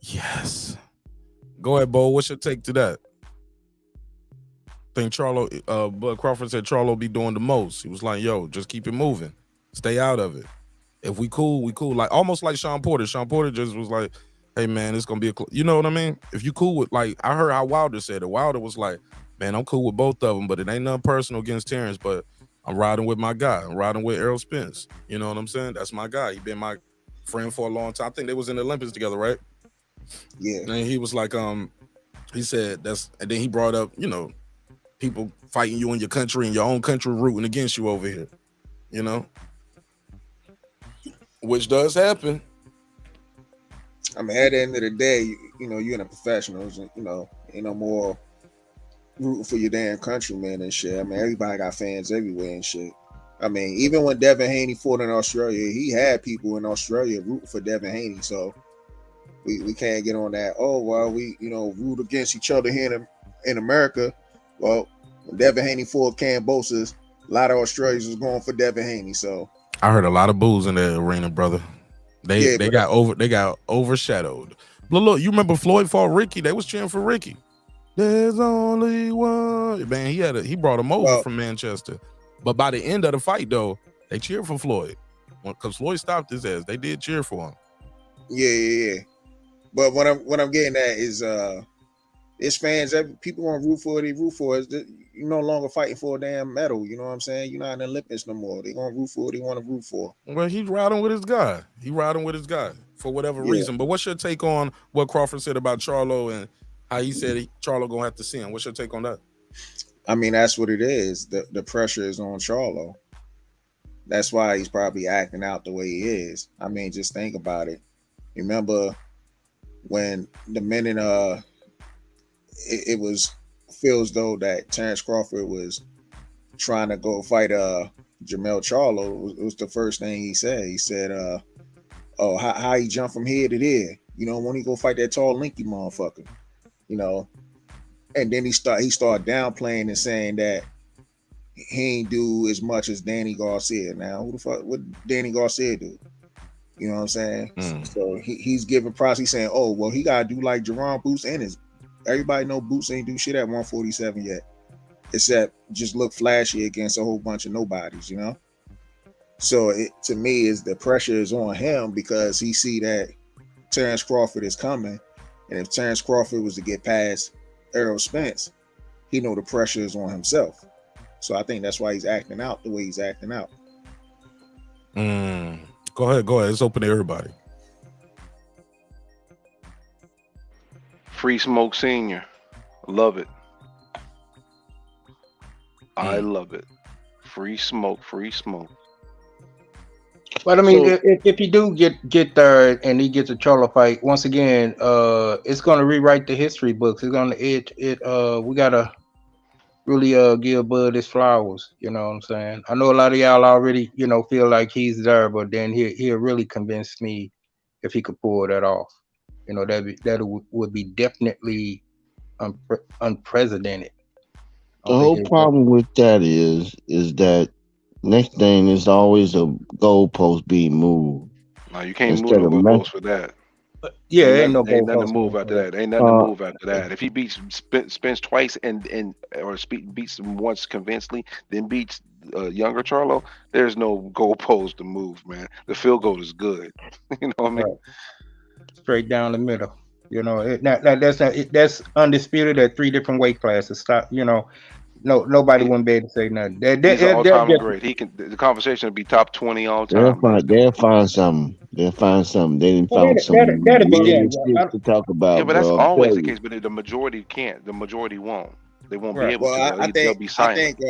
Yes. Go ahead, Bo. What's your take to that? Think Charlo, Bud Crawford said Charlo be doing the most. He was like, yo, just keep it moving. Stay out of it. If we cool, we cool. Like, almost like Sean Porter. Sean Porter just was like, hey, man, it's going to be you know what I mean? If you cool with, like, I heard how Wilder said it. Wilder was like, man, I'm cool with both of them, but it ain't nothing personal against Terence, but I'm riding with my guy. I'm riding with Errol Spence. You know what I'm saying? That's my guy. He been my friend for a long time. I think they was in the Olympics together, right? Yeah. And he was like, he said and then he brought up, you know, people fighting you in your country and your own country rooting against you over here, you know, which does happen. I mean, at the end of the day, you know, you're in a professional, you know, ain't no more rooting for your damn countrymen and shit. I mean, everybody got fans everywhere and shit. I mean, even when Devin Haney fought in Australia, he had people in Australia rooting for Devin Haney. So we can't get on that. Oh, well, we, you know, root against each other here in America. Well, when Devin Haney fought Cambosos, a lot of Australians was going for Devin Haney. So I heard a lot of boos in the arena, brother. They got overshadowed. But look, you remember Floyd fought Ricky? They was cheering for Ricky. There's only one. Man, he brought him over from Manchester. But by the end of the fight, though, they cheered for Floyd. Because Floyd stopped his ass. They did cheer for him. Yeah. But what I'm getting at is it's fans, people want to root for what they root for. You're no longer fighting for a damn medal. You know what I'm saying? You're not in the Olympics no more. They're going to root for what they want to root for. Well, he's riding with his guy. For whatever reason. But what's your take on what Crawford said about Charlo and how he said Charlo going to have to see him? What's your take on that? I mean, that's what it is. The pressure is on Charlo. That's why he's probably acting out the way he is. I mean, just think about it. Remember when the minute it was feels though that Terence Crawford was trying to go fight Jermell Charlo, it was the first thing he said. He said, "Oh, how he jumped from here to there? You know, when he go fight that tall, lanky motherfucker, you know." And then he started downplaying and saying that he ain't do as much as Danny Garcia. Now, who the fuck? What Danny Garcia do? You know what I'm saying? So he's giving props. He's saying, "Oh, well, he gotta do like Jerome Boots and his." Everybody know Boots ain't do shit at 147 yet, except just look flashy against a whole bunch of nobodies, you know. So to me, is the pressure is on him because he see that Terence Crawford is coming, and if Terence Crawford was to get past Errol Spence, he know the pressure is on himself. So I think that's why he's acting out the way he's acting out. Go ahead. It's open to everybody. Free Smoke Senior, love it. I love it. Free smoke. But I mean, if you do get there and he gets a Charlo fight, once again, it's going to rewrite the history books. It's going to we gotta really give Bud his flowers. You know what I'm saying? I know a lot of y'all already, you know, feel like he's there, but then he'll really convince me if he could pull that off. You know, that would be definitely unprecedented. The whole problem with that is that next thing is always a goalpost being moved. No, you can't move no goalpoats for that. Yeah, ain't nothing to move after that. Ain't nothing to move after that. If he beats Spence twice or beats him once convincingly, then beats younger Charlo, there's no goalpost to move, man. The field goal is good. You know what I mean? Right. Straight down the middle. You know, that's undisputed at 3 different weight classes. Stop. You know, nobody wouldn't be able to say nothing. He's an all-time great. He can. The conversation would be top 20 all time. They'll find something. They didn't find some to talk about. Yeah, but that's always the case. But the majority can't. The majority won't. They won't be able to. They'll be silent.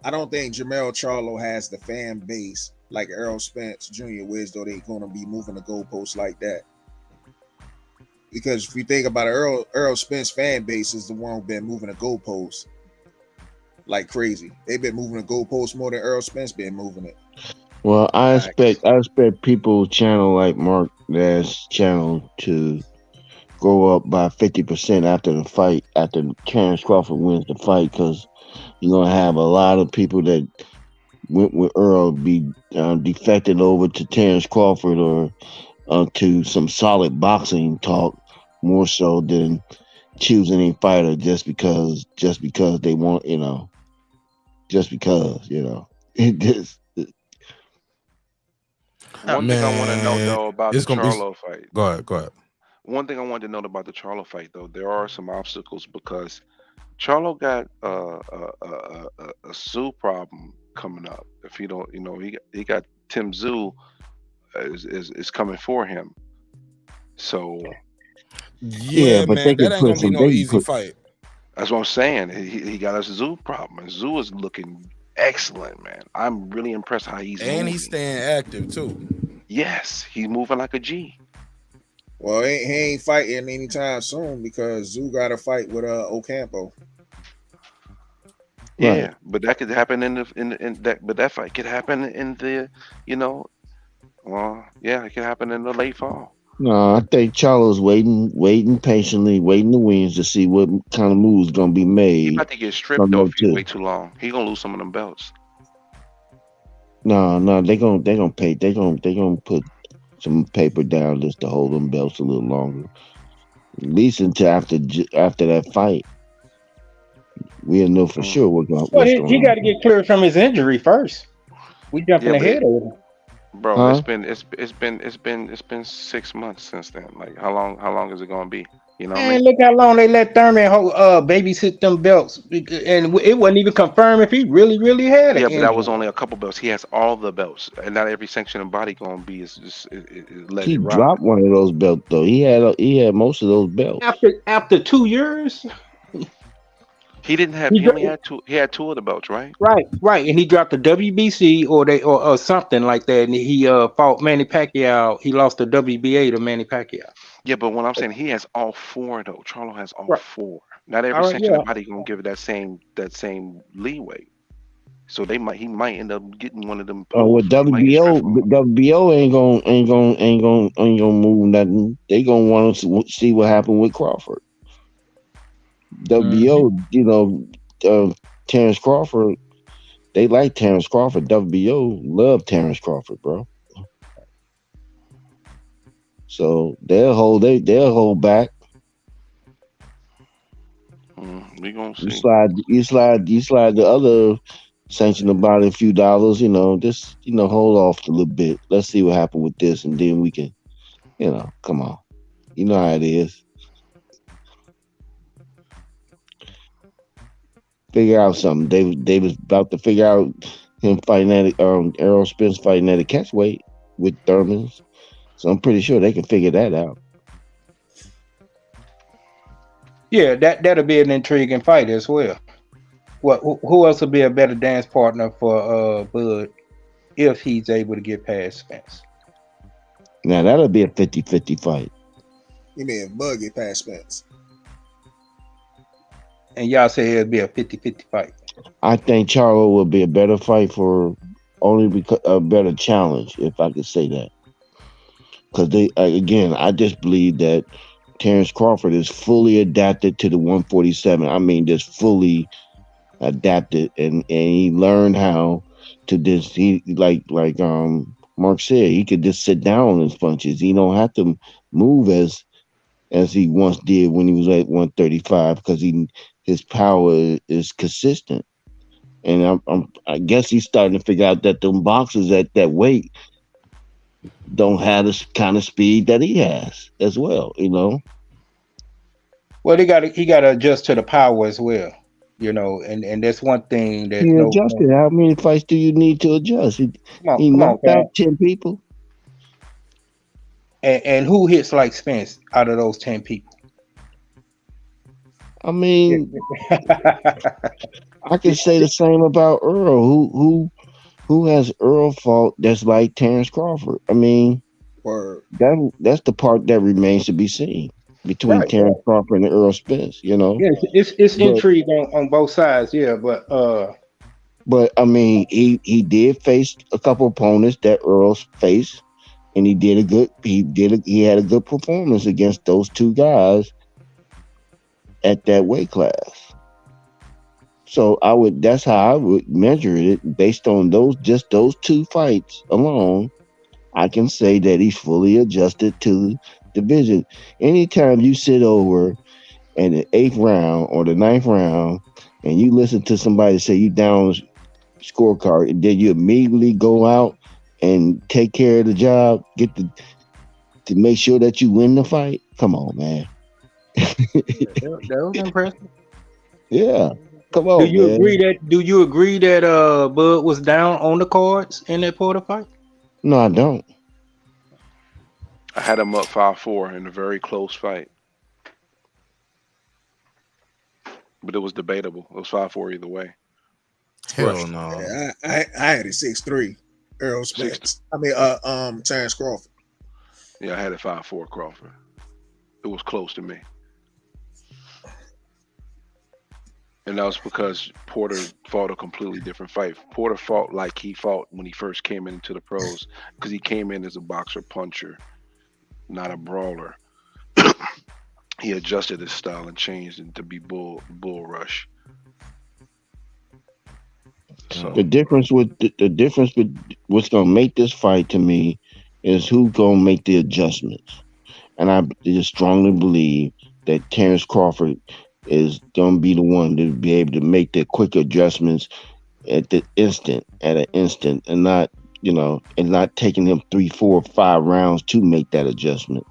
I don't think Jermell Charlo has the fan base like Errol Spence Jr. Wiz, though they're going to be moving the goalposts like that. Because if you think about it, Errol Spence fan base is the one who's been moving the goalposts like crazy. They've been moving the goalposts more than Errol Spence been moving it. Well, I expect people channel like Mark Dash channel to go up by 50% after the fight, after Terence Crawford wins the fight, because you're gonna have a lot of people that went with Earl be defected over to Terence Crawford or to some solid boxing talk more so than choosing a fighter just because they want, you know, just because, you know. One thing I want to know though about the Charlo fight. Go ahead. One thing I wanted to know about the Charlo fight though, there are some obstacles because Charlo got a Zoo problem coming up. If he don't, you know, he got Tim Zoo is coming for him. So yeah, but man, that ain't gonna be no easy fight. That's what I'm saying. He got a Zoo problem, and Zoo is looking excellent, man. I'm really impressed how he's moving. He's staying active too. Yes, he's moving like a G. Well, he ain't fighting anytime soon because Zoo got a fight with Ocampo. Yeah, right. But that could happen in that. But that fight could happen in the, you know, well, yeah, it could happen in the late fall. No, I think Charlo's waiting patiently, waiting the wins to see what kind of moves gonna be made. He's about to get stripped though if he wait too long. He gonna lose some of them belts. No, they gonna pay. They gonna put some paper down just to hold them belts a little longer, at least until after that fight. We'll know for sure what's going on. He got to get cleared from his injury first. We jumping ahead of him. Bro, it's been 6 months since then. Like how long is it gonna be? You know what I mean? Look how long they let Thurman babysit them belts, and it wasn't even confirmed if he really had it. Yeah, but that was only a couple belts. He has all the belts, and not every sanctioned body gonna be let he it rock. Dropped one of those belts though. He had most of those belts after 2 years. He didn't have. He only had two. He had 2 of the belts, right? Right, and he dropped the WBC or something like that, and he fought Manny Pacquiao. He lost the WBA to Manny Pacquiao. Yeah, but what I'm saying, he has all four though. Charlo has all Right. four. Not All every right. sanctioning Yeah. body gonna give it that same leeway. So he might end up getting one of them pulled. With He might get WBO, stretched for. WBO ain't gonna move nothing. They gonna want to see what happened with Crawford. WBO, Terence Crawford. They like Terence Crawford. WBO love Terence Crawford, bro. So they'll hold back. We gonna You see. slide the other sanction about a few dollars, just hold off a little bit. Let's see what happened with this, and then we can, come on. You know how it is. Figure out something. They was about to figure out him fighting at Errol Spence fighting at a catchweight with Thurman's. So I'm pretty sure they can figure that out. Yeah, that'll be an intriguing fight as well. Who else would be a better dance partner for Bud if he's able to get past Spence? Now that'll be a 50-50 fight. You mean Bud get past Spence? And y'all say it'll be a 50-50 fight. I think Charlo will be a better fight for only because a better challenge, if I could say that. Because I just believe that Terence Crawford is fully adapted to the 147. I mean, just fully adapted, and he learned how to just like Mark said, he could just sit down on his punches. He don't have to move as he once did when he was at 135 because his power is consistent. And I guess he's starting to figure out that them boxers at that weight don't have the kind of speed that he has as well, Well, he got to adjust to the power as well, and that's one thing that He adjusted. How many fights do you need to adjust? He knocked out 10 people. And who hits like Spence out of those 10 people? I mean, I can say the same about Earl. Who has Earl fought that's like Terence Crawford? I mean, that's the part that remains to be seen between Terence Crawford and Errol Spence. Yeah, it's intrigue on both sides. Yeah, but I mean, he did face a couple opponents that Earl faced, and he had a good performance against those two guys at that weight class. So that's how I would measure it based on those two fights alone. I can say that he's fully adjusted to the division. Anytime you sit over in the 8th round or the 9th round and you listen to somebody say you down scorecard, and then you immediately go out and take care of the job, to make sure that you win the fight. Come on, man. that was impressive. Yeah. Come on. Do you agree that Bud was down on the cards in that Porter fight? No, I don't. I had him up 5-4 in a very close fight. But it was debatable. It was 5-4 either way. Hell no. Yeah, I had it 6-3. Errol Spence. Terence Crawford. Yeah, I had it 5-4 Crawford. It was close to me. And that was because Porter fought a completely different fight. Porter fought like he fought when he first came into the pros, because he came in as a boxer puncher, not a brawler. He adjusted his style and changed it to be bull rush. So the difference with what's gonna make this fight to me is who's gonna make the adjustments. And I just strongly believe that Terence Crawford is gonna be the one to be able to make the quick adjustments at an instant, and not taking him 3, 4, 5 rounds to make that adjustment.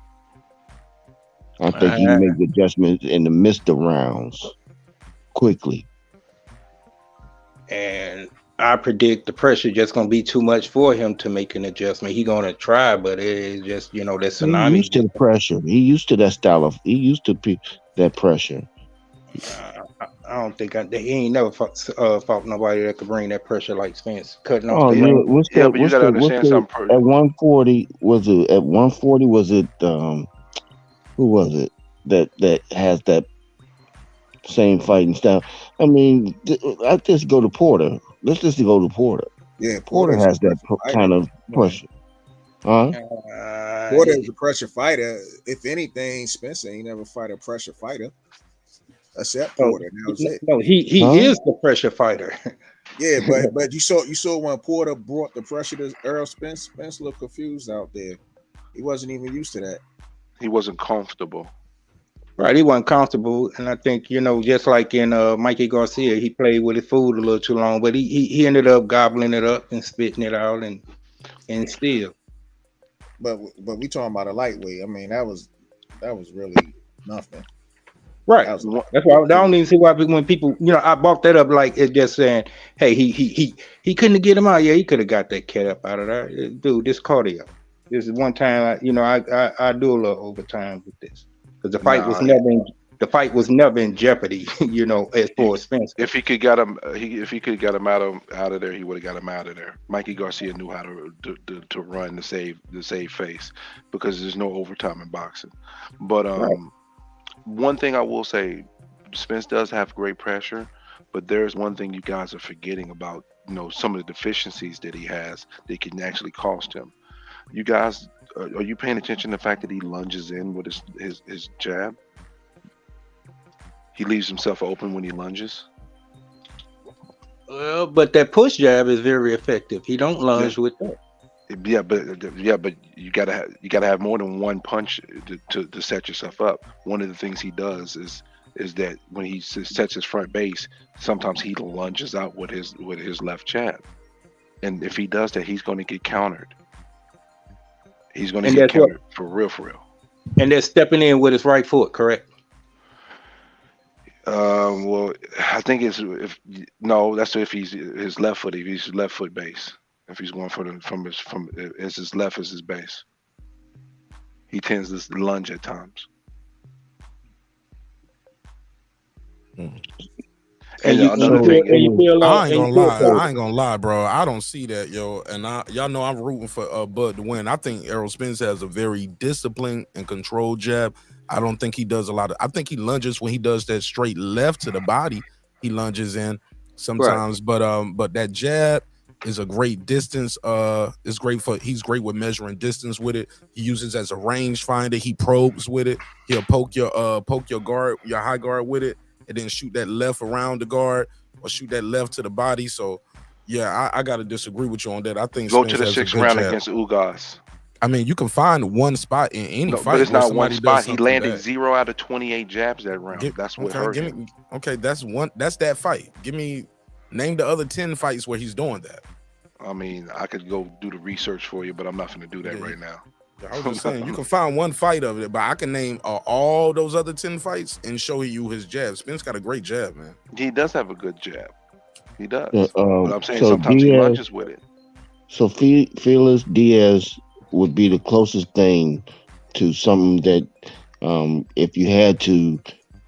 I think he can make the adjustments in the midst of rounds quickly. And I predict the pressure just gonna be too much for him to make an adjustment. He gonna try, but it's just that tsunami. He used to the pressure. He used to that style of. He used to that pressure. I don't think he ain't never fought nobody that could bring that pressure like Spence. Cutting off. Oh, the man, what's that? At 140 was it? At 140 was it? who was it that has that same fighting style? I mean, I just go to Porter. Let's just go to Porter. Yeah, Porter Porter's a has that pressure fighter. kind of Come on. pressure, huh? Porter is a pressure fighter. If anything, Spencer ain't never fight a pressure fighter. Except Porter. That was it. No, he Huh? is the pressure fighter. Yeah, but you saw when Porter brought the pressure to Errol Spence. Spence looked confused out there. He wasn't even used to that. He wasn't comfortable. Right, he wasn't comfortable, and I think just like in Mikey Garcia, he played with his food a little too long, but he ended up gobbling it up and spitting it out, and still. But we talking about a lightweight. I mean, that was really nothing. Right. That was, That's why I don't even see why when people, I brought that up like it's just saying, hey, he couldn't get him out. Yeah, he could have got that cat up out of there, dude. This cardio. This is one time I do a little overtime with this because the fight was never in jeopardy. As far as Spence. If he could get him, out of there, he would have got him out of there. Mikey Garcia knew how to run to save face because there's no overtime in boxing. But one thing I will say, Spence does have great pressure, but there's one thing you guys are forgetting about. Some of the deficiencies that he has that can actually cost him. You guys, are you paying attention to the fact that he lunges in with his jab? He leaves himself open when he lunges. Well, but that push jab is very effective. He don't lunge with that. Yeah, but you gotta have more than one punch to set yourself up. One of the things he does is that when he sets his front base, sometimes he lunges out with his left jab, and if he does that, he's going to get countered. He's going to get countered for real. And they're stepping in with his right foot, correct? Well, I think that's if he's his left foot. If he's left foot base. If he's going from his left as his base, he tends to lunge at times. I ain't gonna lie, bro. I don't see that, yo. And y'all know I'm rooting for Bud to win. I think Errol Spence has a very disciplined and controlled jab. I don't think he does a lot of. I think he lunges when he does that straight left to the body. He lunges in sometimes, right. But that jab is a great distance. It's great he's great with measuring distance with it. He uses it as a range finder. He probes with it. He'll poke your guard, your high guard with it, and then shoot that left around the guard or shoot that left to the body. So yeah, I gotta disagree with you on that. I think go to the 6th round against Ugas. I mean, you can find one spot in any fight, but it's not one spot. He landed 0 out of 28 jabs that round. That's what hurt him. Okay, that's that fight. Name the other 10 fights where he's doing that. I mean, I could go do the research for you, but I'm not going to do that right now. I was just saying, you can find one fight of it, but I can name all those other 10 fights and show you his jab. Spence got a great jab, man. He does have a good jab. He does. But I'm saying sometimes he lunges with it. So Felix Diaz would be the closest thing to something that, if you had to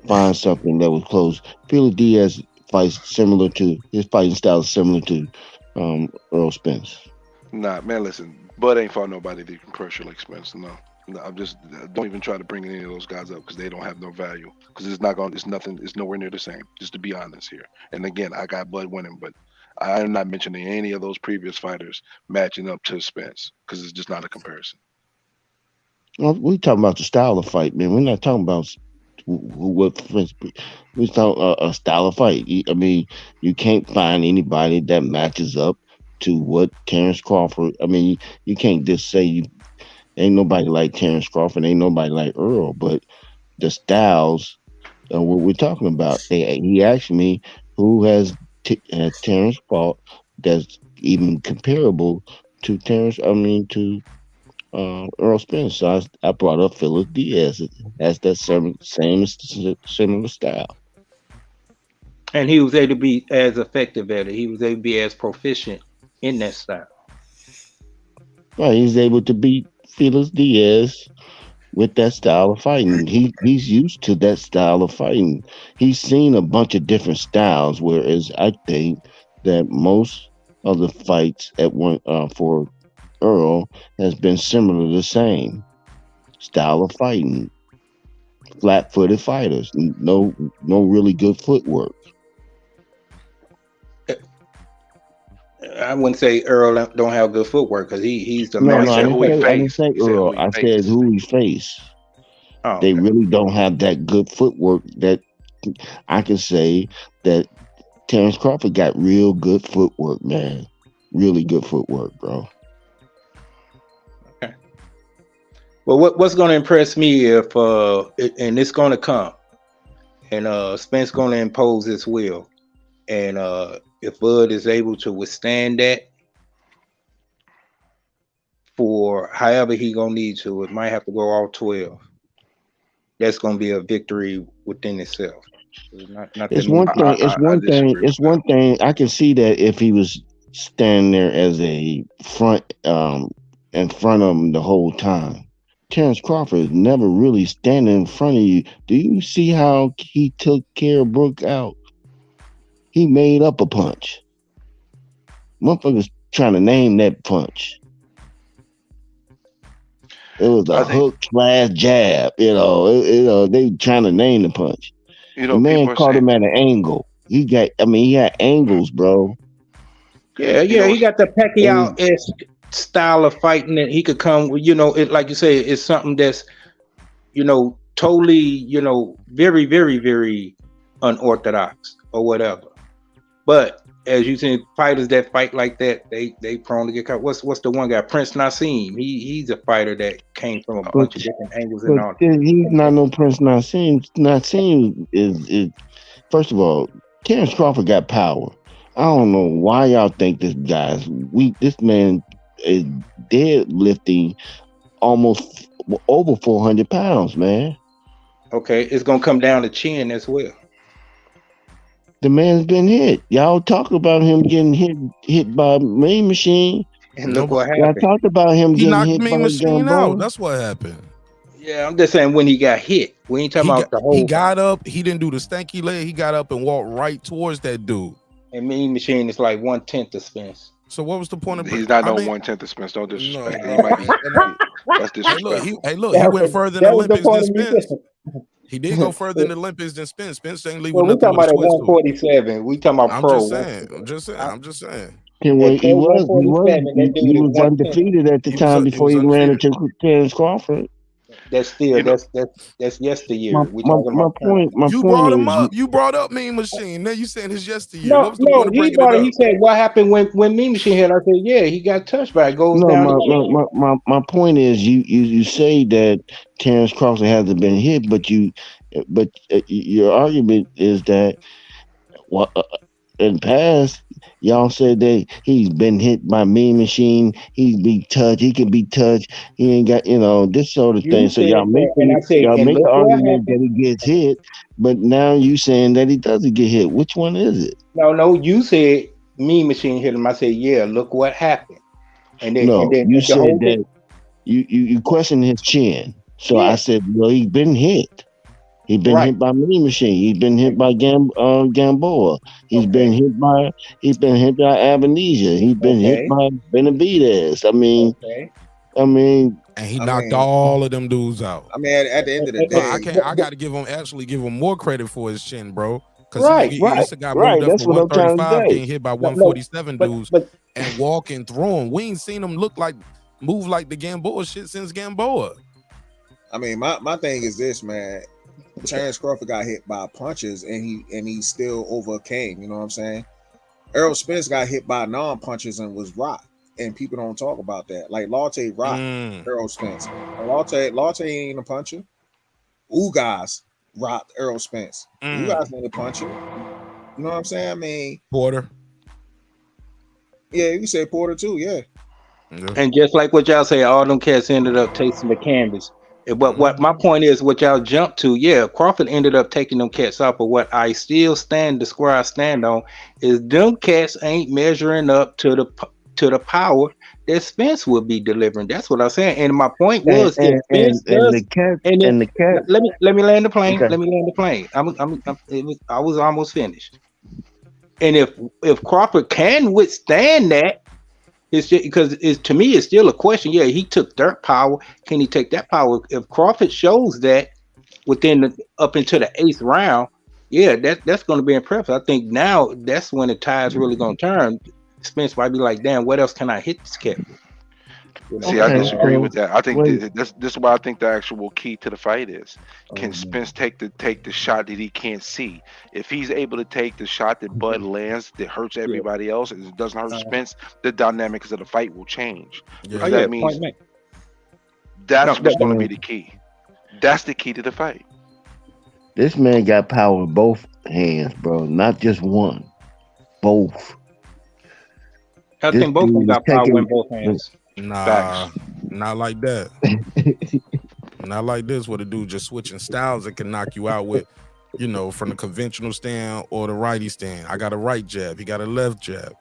find something that was close, Felix Diaz his fighting style is similar to Errol Spence. Nah, man, listen, Bud ain't fought nobody that can pressure like Spence. No, I'm just don't even try to bring any of those guys up because they don't have no value. Because it's nowhere near the same. Just to be honest here. And again, I got Bud winning, but I'm not mentioning any of those previous fighters matching up to Spence because it's just not a comparison. Well, we're talking about the style of fight, man. We're not talking about what we're talking a style of fight. I mean, you can't find anybody that matches up to what Terence Crawford. I mean, you can't just say ain't nobody like Terence Crawford, ain't nobody like Earl, but the styles are what we're talking about. He asked me who has Terence fought that's even comparable to Errol Spence. So I brought up Felix Diaz as that same similar style. And he was able to be as effective at it. He was able to be as proficient in that style. Right, he's able to beat Felix Diaz with that style of fighting. He's used to that style of fighting. He's seen a bunch of different styles, whereas I think that most of the fights for Earl has been similar, the same style of fighting. flat-footed fighters. No really good footwork. I wouldn't say Earl don't have good footwork because he's the No, master. I who he didn't faced. say He said who Earl. he I said faced. who he faced. Oh, They okay. really don't have that good footwork that I can say that Terence Crawford got real good footwork, man. Really good footwork, bro. Well, what's going to impress me if and it's going to come, and Spence going to impose his will, and if Bud is able to withstand that for however he gonna need to, it might have to go all 12. That's going to be a victory within itself. Not It's that one many. thing. It's I one thing. disagree with It's one thing. I can see that if he was standing there as a front, in front of him the whole time. Terence Crawford is never really standing in front of you. Do you see how he took care of Brooke out? He made up a punch. Motherfuckers trying to name that punch. It was a hook / jab. They trying to name the punch. The man people are caught saying, him at an angle. He had angles, bro. Yeah, he got the Pacquiao-esque style of fighting that he could come. It like you say, it's something that's totally very, very, very unorthodox or whatever. But as you see, fighters that fight like that, they prone to get caught. What's the one guy, Prince Nassim? He's a fighter that came from a bunch of different angles and all. He's not no Prince Nassim. Nassim is first of all, Terence Crawford got power. I don't know why y'all think this guy's weak. This man is deadlifting almost over 400 pounds, man. Okay, it's gonna come down to chin as well. The man's been hit. Y'all talk about him getting hit by a Mean Machine. And look what Y'all happened. talked about him He getting knocked hit by Mean Machine Gamboa. out. That's what happened. Yeah, I'm just saying when he got hit. We ain't talking about the whole. He got up. He didn't do the stanky leg. He got up and walked right towards that dude. And Mean Machine is like 1/10 of Spence. So what was the point of? he's not 1/10 of Spence. Don't disrespect. No, he might be. That's disrespectful. He went further in the Olympics than Spence. He did go further in the Olympics than Spence. Spence ain't leaving Well, we nothing talking with about a at twist to it. 147. We talking about I'm pro. just saying. He was undefeated at the time before he ran into Terence Crawford. That's still that's yesteryear. You brought him up. You brought up Mean Machine. Now you saying his yesteryear. No, What was the point of he bringing brought it it. up? He said, "What happened when Mean Machine hit?" I said, "Yeah, he got touched by it. Goes down." My point is, you say that Terence Crawford hasn't been hit, but your argument is that in the past y'all said that he's been hit by Mean Machine. He can be touched. He ain't got this sort of thing. So y'all make the argument that he gets hit, but now you saying that he doesn't get hit. Which one is it? No, you said Mean Machine hit him. I said, "Yeah, look what happened." And then you said that you questioned his chin. So I said, well, he's been hit. He's been hit by Mean Machine. He's been hit by Gamboa. He's been hit by Avenesia. He's been hit by Benavidez. And he knocked all of them dudes out. I mean, at the end of the day, I got to give him more credit for his chin, bro. Because this guy moved up That's from what I'm trying to 135, say. getting hit by 147 dudes, and walking through them. We ain't seen him move like the Gamboa shit since Gamboa. I mean, my thing is this, man. Terence Crawford got hit by punches and he still overcame. You know what I'm saying? Errol Spence got hit by non-punches and was rocked, and people don't talk about that. Like Latte rocked Errol Spence. Latte ain't a puncher. Ugas rocked Errol Spence. Ugas ain't a puncher. You know what I'm saying? I mean, Porter. Yeah, you say Porter too. Yeah. And just like what y'all say, all them cats ended up tasting the canvas. But what my point is, what y'all jumped to, Crawford ended up taking them cats off. But what I still stand on is them cats ain't measuring up to the power that Spence will be delivering. That's what I'm saying. And my point was, let me land the plane. Okay. Let me land the plane. I was almost finished. And if Crawford can withstand that. It's just because to me it's still a question. Yeah, he took their power. Can he take that power? If Crawford shows that up into the 8th round, yeah, that's going to be impressive. I think now that's when the tide's really going to turn. Spence might be like, damn, what else can I hit this cat with? See, I disagree with that. I think this is why I think the actual key to the fight is: can Spence take the shot that he can't see? If he's able to take the shot that Bud lands that hurts everybody else and it doesn't hurt Spence, the dynamics of the fight will change. Because that means that's what's going to be the key. That's the key to the fight. This man got power in both hands, bro. Not just one, both. I think both of them got power in both hands. Nah, not like that. Not like this, where the dude just switching styles that can knock you out with, from the conventional stand or the righty stand. I got a right jab, he got a left jab.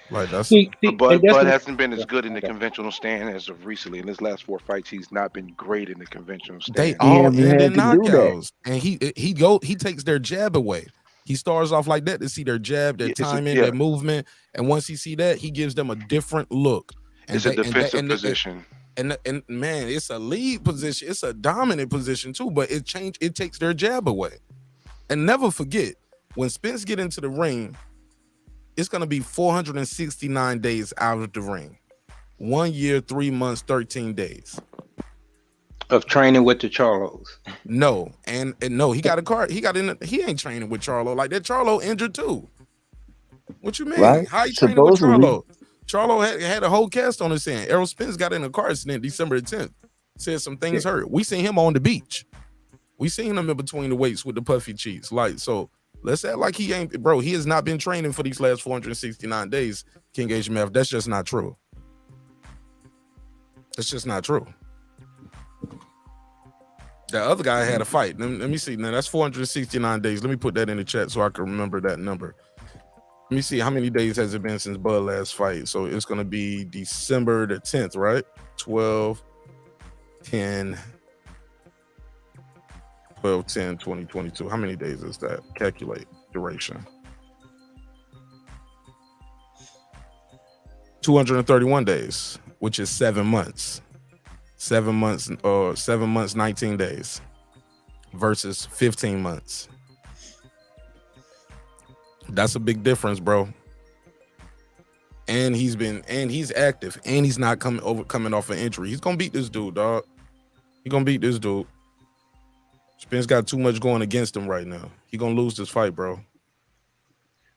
Like that's. But Bud hasn't been as good in the conventional stand as of recently. In his last 4 fights, he's not been great in the conventional stand. They all ended knockouts, and he takes their jab away. He starts off like that to see their jab, their timing, their movement, and once he see that, he gives them a different look. And it's a defensive position. And man, it's a lead position. It's a dominant position too, but it takes their jab away. And never forget, when Spence get into the ring, it's going to be 469 days out of the ring. 1 year, 3 months, 13 days. Of training with the Charlos. No, and no, he got a card. He ain't training with Charlo. Like that Charlo injured too. What you mean? Right? How you training with Charlo? Charlo had a whole cast on his hand. Errol Spence got in a car accident December 10th. Said some things hurt. We seen him on the beach. We seen him in between the weights with the puffy cheeks. Like, so let's act like he ain't, bro. He has not been training for these last 469 days, King HMF. That's just not true. That's just not true. The other guy had a fight. Let me see. Now that's 469 days. Let me put that in the chat so I can remember that number. Let me see, how many days has it been since Bud last fight? So it's going to be December the 10th, right? 12, 10, 2022. How many days is that? Calculate duration. 231 days, which is 7 months. 7 months, 19 days versus 15 months. That's a big difference, bro. And he's active, and he's not coming off an injury. He's gonna beat this dude, dog. He's gonna beat this dude. Spence got too much going against him right now. He gonna lose this fight, bro.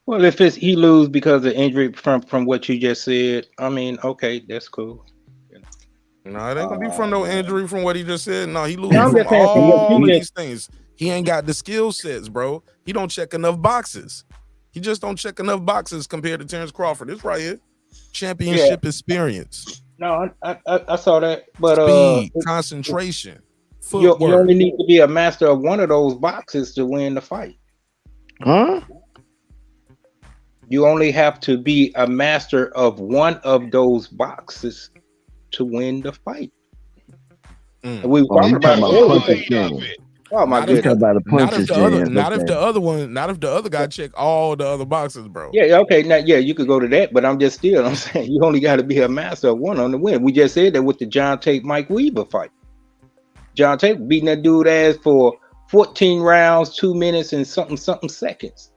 Well, if he lose because of injury from what you just said, I mean, okay, that's cool. No, it ain't gonna be from no injury from what he just said. No, he losing from all of these things. He ain't got the skill sets, bro. He don't check enough boxes. He just don't check enough boxes compared to Terence Crawford. It's right here. Championship experience. No, I saw that. But speed, concentration, footwork. You only need to be a master of one of those boxes to win the fight. Huh? You only have to be a master of one of those boxes to win the fight. We talking about it. Oh my goodness! Not if the other guy check all the other boxes, bro. Yeah, okay. Now, yeah, you could go to that, but I'm saying you only got to be a master of one on the win. We just said that with the John Tate Mike Weaver fight. John Tate beating that dude ass for 14 rounds, 2 minutes and something seconds.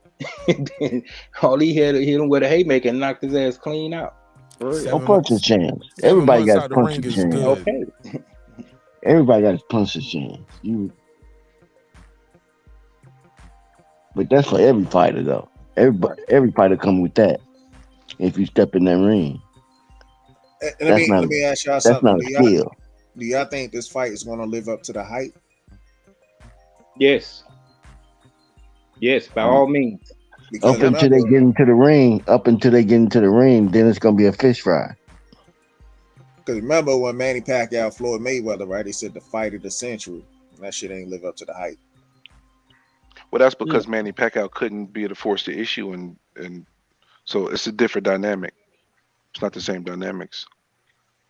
And then all he had to hit him with a haymaker and knocked his ass clean out. No punching chance. Everybody got punching chance. Okay. Everybody got punching chance. But that's for every fighter, though. Every fighter come with that. If you step in that ring, let me ask y'all something. That's not a skill. Do y'all think this fight is going to live up to the hype? Yes, by all means. Up until they get into the ring, then it's going to be a fish fry. Because remember when Manny Pacquiao, Floyd Mayweather, right? They said the fight of the century. And that shit ain't live up to the hype. Well, that's because Manny Pacquiao couldn't be the force to issue, and so it's a different dynamic. It's not the same dynamics.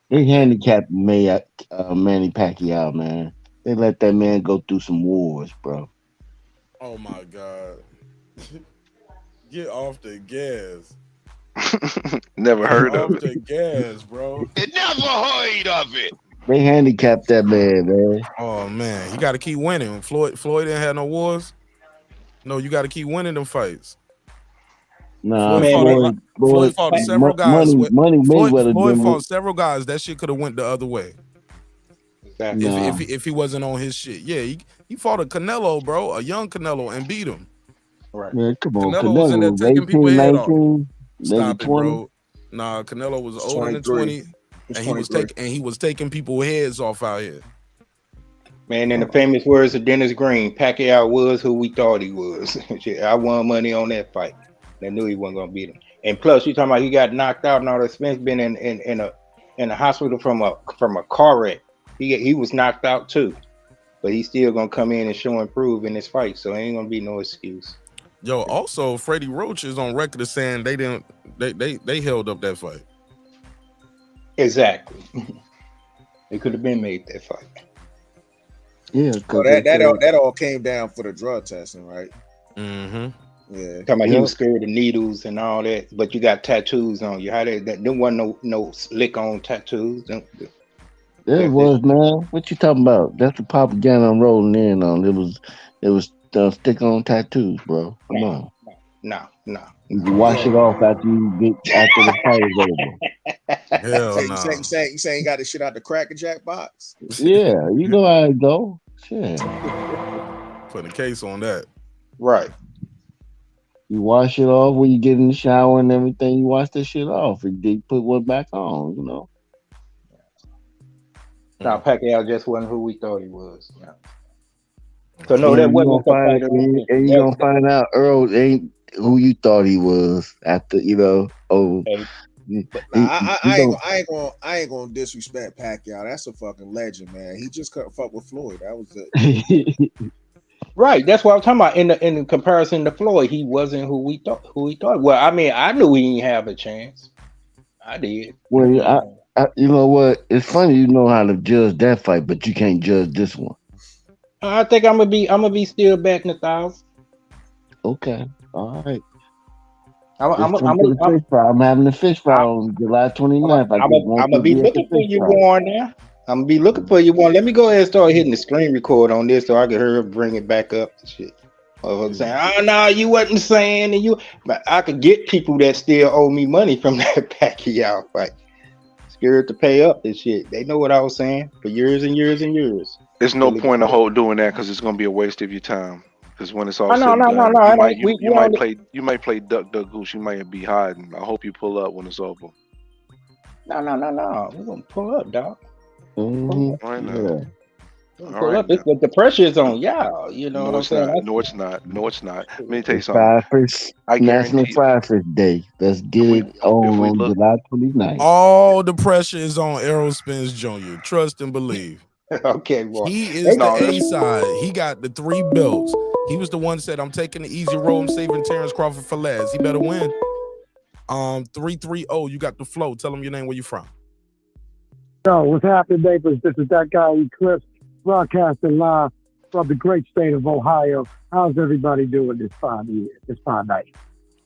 They handicapped Manny Pacquiao, man. They let that man go through some wars, bro. Oh my God. Get off the gas. Never heard of it. Off the gas, bro. Never heard of it. They handicapped that man. Oh man, you got to keep winning. Floyd didn't have no wars. No, you got to keep winning them fights. Nah, Floyd fought several guys. Money Mayweather Floyd fought several guys. That shit could have went the other way. Exactly. If he wasn't on his shit. Yeah, he fought a Canelo, bro, a young Canelo, and beat him. Right. Man, come on, Canelo was in there was taking 18, people's head off. 19, Stop it, 20. bro. Nah, Canelo was older than 23. 20, and he was taking people's heads off out here. Man, in the famous words of Dennis Green, Pacquiao was who we thought he was. Shit, I won money on that fight. They knew he wasn't gonna beat him. And plus, you talking about he got knocked out and all that. Spence been in a hospital from a car wreck. He was knocked out too, but he's still gonna come in and show and prove in this fight. So ain't gonna be no excuse. Yo, also Freddie Roach is on record as saying they held up that fight. Exactly. They could have been made that fight. Yeah, so that all came down for the drug testing, right? Mm-hmm. Yeah. Talking about he was scared of needles and all that, but you got tattoos on you. How that there wasn't no slick on tattoos. There was, man. What you talking about? That's the propaganda I'm rolling in on. It was stick on tattoos, bro. Come on. No. You wash it off after the fight is over. Hell no. You saying you got this shit out the Cracker Jack box? Yeah, you know how it go. Shit. Putting a case on that. Right. You wash it off when you get in the shower and everything. You wash that shit off and you put one back on, you know. Now Pacquiao just wasn't who we thought he was. Yeah. So no, that wasn't the fight. And you're gonna find out Earl ain't who you thought he was after, you know. Oh, I ain't gonna disrespect Pacquiao. That's a fucking legend, man. He just couldn't fuck with Floyd. That was it. Right. That's what I'm talking about. In comparison to Floyd, he wasn't who he thought. Well, I mean, I knew he didn't have a chance. I did. Well, you know what? It's funny you know how to judge that fight, but you can't judge this one. I think I'm gonna be still betting 1,000. Okay. All right. I'm having a fish fry on July 29th. I'm gonna be looking for you, Warren. Now I'm gonna be looking for you, Warren. Let me go ahead and start hitting the screen record on this so I can hurry up, bring it back up and shit. I'm saying, oh no, you wasn't saying, and you, but I could get people that still owe me money from that Pacquiao fight. Scared to pay up this shit. They know what I was saying for years and years and years. There's no point of doing that because it's gonna be a waste of your time. Because when it's all no, you might play duck goose. You might be hiding. I hope you pull up when it's over. No. We're gonna pull up, dog. Mm-hmm. Right now. Pull up. The pressure is on y'all. You know what I'm saying? No, it's not. Let me tell you something. National Fried Fish Day. Let's get it on July 29th. All the pressure is on Errol Spence Jr. Trust and believe. Okay, well, he is the A side. He got the 3 belts. He was the one that said, I'm taking the easy road. I'm saving Terence Crawford for last. He better win. 330. You got the flow. Tell him your name, where you from. Yo, what's happening, neighbors? This is that guy, Eclipse, broadcasting live from the great state of Ohio. How's everybody doing this fine night?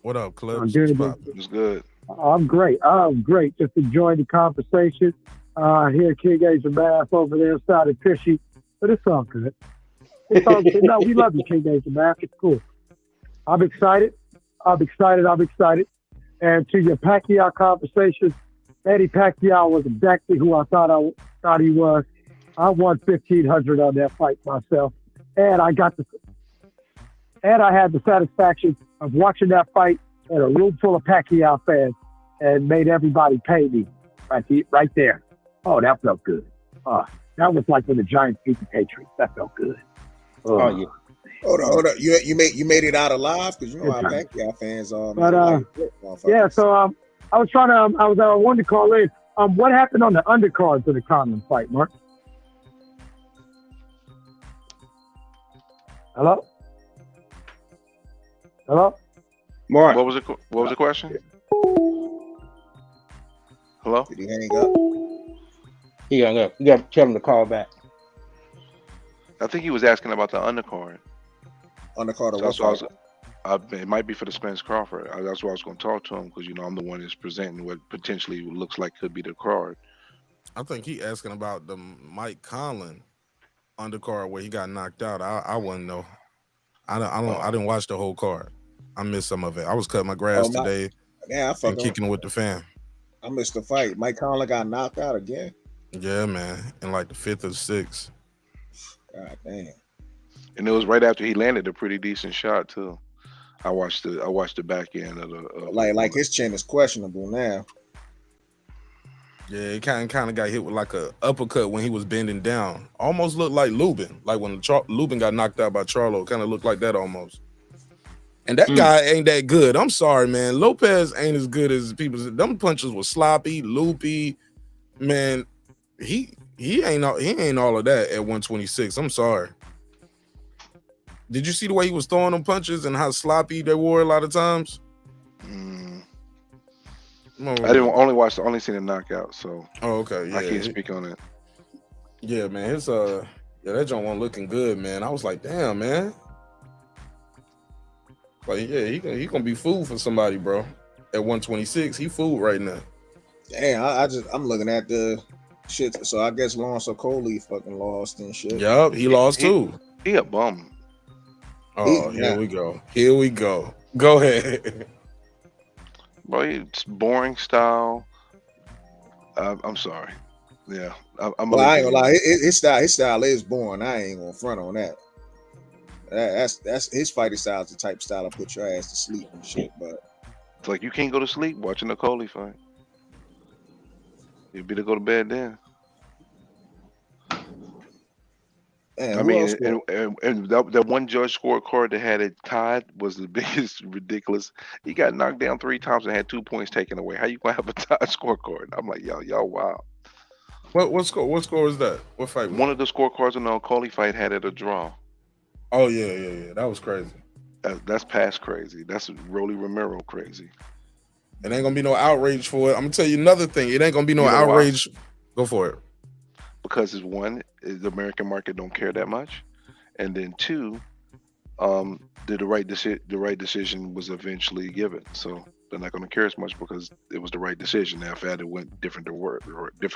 What up, Clips? It's good. I'm great. Just enjoying the conversation. Here, King Asia Math over there sounded fishy, but it's all good. It's all good. No, we love you, King Asia Math. It's cool. I'm excited. And to your Pacquiao conversation, Eddie Pacquiao was exactly who I thought he was. I won 1,500 on that fight myself, and I had the satisfaction of watching that fight in a room full of Pacquiao fans, and made everybody pay me right there. Oh, that felt good. That was like when the Giants beat the Patriots. That felt good. Oh yeah. Hold on. You made it out alive because you know how Pacquiao fans are. But yeah. So I wanted to call in. What happened on the undercard to the Conlon fight, Mark? Hello. Mark. What was the question? Hello. Did he hang up? He hung up. You got to tell him to call back. I think he was asking about the undercard. Undercard of it might be for the Spence Crawford. That's why I was going to talk to him because I'm the one that's presenting what potentially looks like could be the card. I think he asking about the Mike Conlon undercard where he got knocked out. I wouldn't know. I didn't watch the whole card. I missed some of it. I was cutting my grass My, today yeah, I and fucking kicking it with the fam. I missed the fight. Mike Conlon got knocked out again. Yeah, man. In like the 5th or 6th. God damn. And it was right after he landed a pretty decent shot too. I watched the back end of the like his chin is questionable now. Yeah, he kind of got hit with like a uppercut when he was bending down. Almost looked like Lubin. Like when Lubin got knocked out by Charlo, kind of looked like that almost. And that guy ain't that good. I'm sorry, man. Lopez ain't as good as people. Them punches were sloppy, loopy. Man, he ain't all of that at 126. I'm sorry. Did you see the way he was throwing them punches and how sloppy they were a lot of times? I didn't only seen the knockout, so okay, yeah. I can't speak on it. Yeah, man. His that joint wasn't looking good, man. I was like, damn, man. Like, yeah, he gonna be food for somebody, bro. At 126, he food right now. Damn, I'm looking at the shit. So I guess Lawrence Okoli fucking lost and shit. Yup, he lost too. He a bum. Oh, here we go. Here we go. Go ahead. Bro, it's boring style. I'm sorry. Yeah, I'm. I ain't gonna lie. His style is boring. I ain't gonna front on that. That's his fighting style is the type of style to put your ass to sleep and shit. But it's like you can't go to sleep watching the Coley fight. You better go to bed then. Man, I mean, and that one judge scorecard that had it tied was the biggest ridiculous. He got knocked down 3 times and had 2 points taken away. How you gonna have a tied scorecard? I'm like, y'all wow. What score? What score is that? What fight? One of the scorecards in the Coley fight had it a draw. Oh yeah. That was crazy. That's past crazy. That's Rolly Romero crazy. It ain't gonna be no outrage for it. I'm gonna tell you another thing. It ain't gonna be no outrage. Why? Go for it. Because it's one, the American market don't care that much, and then 2, the right decision was eventually given. So they're not going to care as much because it was the right decision. Now, if it went different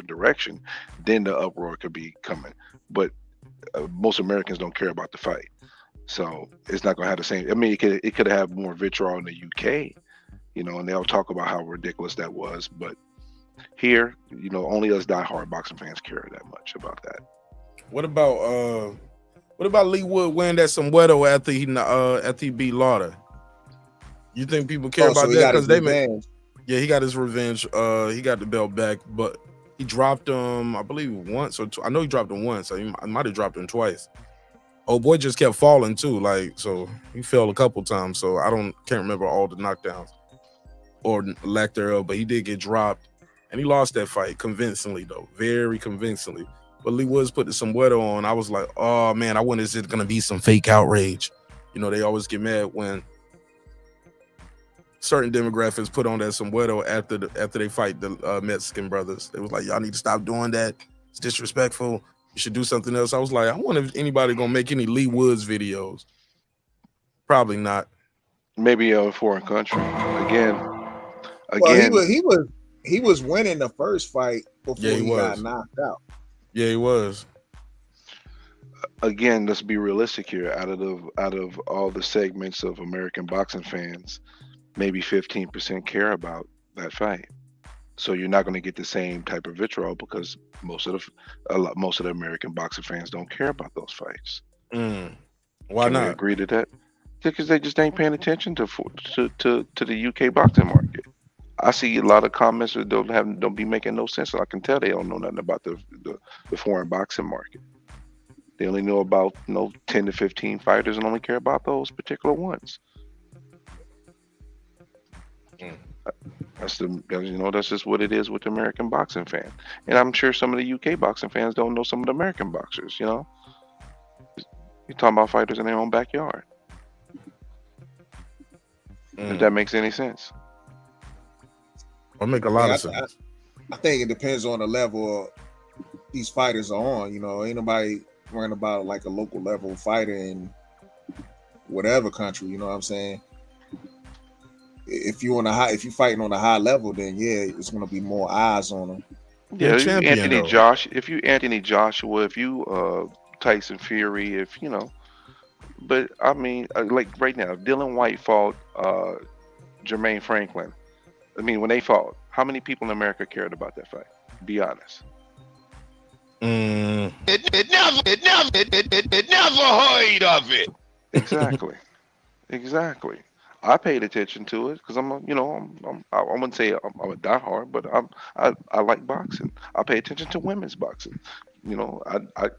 direction, then the uproar could be coming. But most Americans don't care about the fight, so it's not going to have the same. I mean, it could have more vitriol in the UK, and they'll talk about how ridiculous that was, but. Here, only us diehard boxing fans care that much about that. What about Lee Wood winning that Soweto after he beat Lauder? You think people care about that because he got his revenge. He got the belt back, but he dropped him, I believe, once or I know he dropped him once. So I might have dropped him twice. Oh boy, just kept falling too. So he fell a couple times. So can't remember all the knockdowns or lack thereof, but he did get dropped. And he lost that fight convincingly, though. Very convincingly. But Lee Woods put the Soweto on. I was like, oh, man, I wonder is it going to be some fake outrage? They always get mad when certain demographics put on that Soweto after they fight the Mexican brothers. They was like, y'all need to stop doing that. It's disrespectful. You should do something else. I was like, I wonder if anybody going to make any Lee Woods videos. Probably not. Maybe a foreign country. Again. Well, he was winning the first fight before he got knocked out. Yeah, he was. Again, let's be realistic here. Out of all the segments of American boxing fans, maybe 15% care about that fight. So you're not going to get the same type of vitriol because most of the American boxing fans don't care about those fights. Why not? We agree to that? Because they just ain't paying attention to the UK boxing market. I see a lot of comments that don't be making no sense. So I can tell they don't know nothing about the foreign boxing market. They only know about 10 to 15 fighters and only care about those particular ones. That's just what it is with the American boxing fan. And I'm sure some of the UK boxing fans don't know some of the American boxers. You're talking about fighters in their own backyard. If that makes any sense. It'll make a lot of sense. I think it depends on the level these fighters are on. Ain't nobody worrying about like a local level fighter in whatever country. You know what I'm saying? If you fighting on a high level, then yeah, it's gonna be more eyes on them. Yeah, if you champion Anthony though. Josh, if you Anthony Joshua, if you Tyson Fury, if you know, but I mean, like right now, if Dylan White fought Jermaine Franklin. I mean, when they fought, how many people in America cared about that fight? Be honest. It never heard of it. Exactly. Exactly. I paid attention to it because I wouldn't say I'm a diehard, but I like boxing. I pay attention to women's boxing. You know, I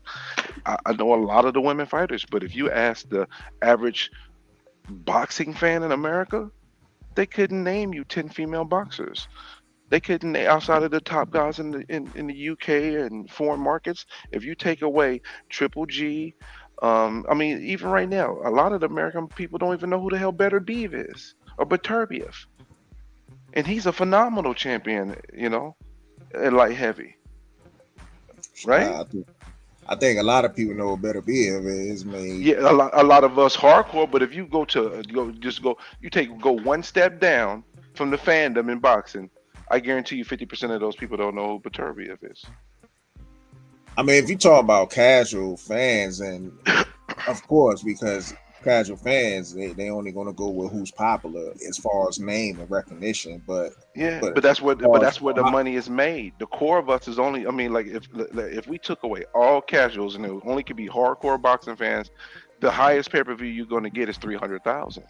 know a lot of the women fighters, but if you ask the average boxing fan in America, they couldn't name you 10 female boxers. They couldn't outside of the top guys in the UK and foreign markets. If you take away Triple G, I mean, even right now, a lot of the American people don't even know who the hell Better Beef is or Beterbiev, and he's a phenomenal champion, you know, at light heavy, right? I think a lot of people know what Better Be is. Made. Yeah, a lot of us hardcore, but if you go one step down from the fandom in boxing, I guarantee you 50% of those people don't know who Beterbiev is. I mean, if you talk about casual fans, and of course, because casual fans, they only going to go with who's popular as far as name and recognition. But that's where the money is made. The core of us is only. I mean, like if we took away all casuals and it only could be hardcore boxing fans, the highest pay-per-view you're going to get is 300,000.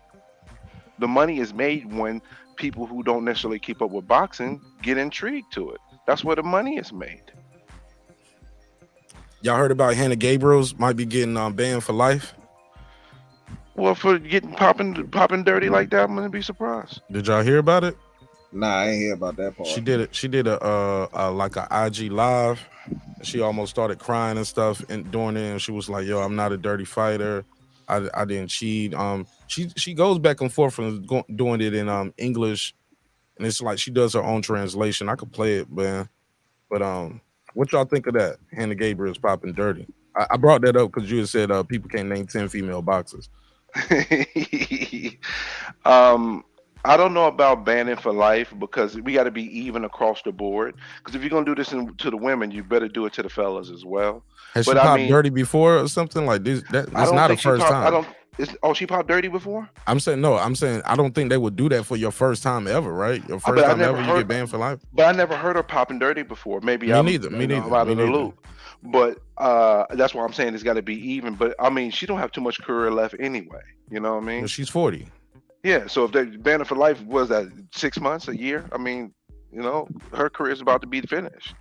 The money is made when people who don't necessarily keep up with boxing get intrigued to it. That's where the money is made. Y'all heard about Hannah Gabriels might be getting banned for life? Well, for getting popping dirty like that, I'm gonna be surprised. Did y'all hear about it? Nah, I ain't hear about that part. She did it. She did a like a IG live. She almost started crying and stuff and doing it. And she was like, "Yo, I'm not a dirty fighter. I didn't cheat." She goes back and forth from doing it in English, and it's like she does her own translation. I could play it, man. But what y'all think of that? Hannah Gabriel's popping dirty. I brought that up because you had said people can't name 10 female boxers. I don't know about banning for life because we got to be even across the board. Because if you're gonna do this to the women, you better do it to the fellas as well. Has she popped dirty before or something like this? That's not a first time. She popped dirty before? I'm saying I don't think they would do that for your first time ever, right? Your first time ever, you get banned for life. But I never heard her popping dirty before. Maybe Me neither. I'm out of the loop. But that's why I'm saying it's got to be even. But I mean, she don't have too much career left anyway. You know what I mean? Well, she's 40. Yeah. So if they ban her for life, was that 6 months, a year? I mean, you know, her career is about to be finished.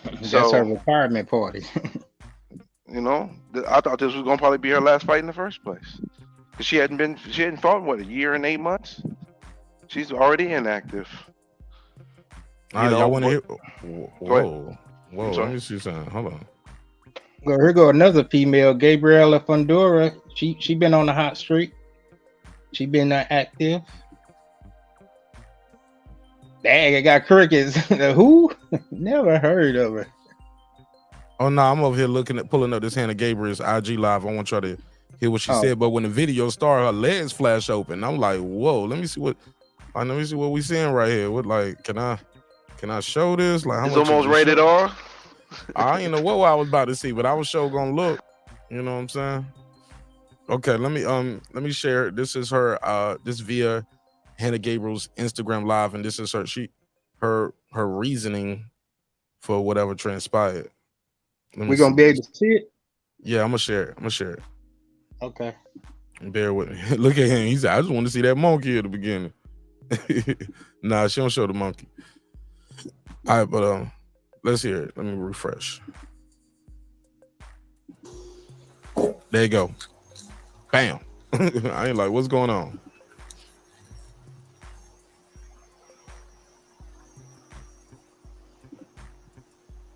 That's her retirement party. You know, I thought this was gonna probably be her last fight in the first place. Cause she hadn't fought a year and 8 months. She's already inactive. Y'all want to hear? Whoa. Let me see something. Hold on. Well, here go another female, Gabriela Fundora. She been on the hot streak. She been active. Dang, I got crickets. Who? Never heard of her. Oh no, I'm over here pulling up this Hannah Gabriel's IG live. I want y'all to hear what she said. But when the video started, her legs flash open. I'm like, whoa, let me see what we seeing right here. What, like, can I show this? Like, it's almost rated R. I didn't know what I was about to see, but I was sure gonna look. You know what I'm saying? Okay, let me share. This is her this via Hannah Gabriel's Instagram live, and this is her reasoning for whatever transpired. We gonna be able to see it? Yeah, I'm gonna share it. Okay. Bear with me. Look at him. He said, I just want to see that monkey at the beginning. Nah, she don't show the monkey. All right, but let's hear it. Let me refresh. There you go. Bam. I ain't like, what's going on?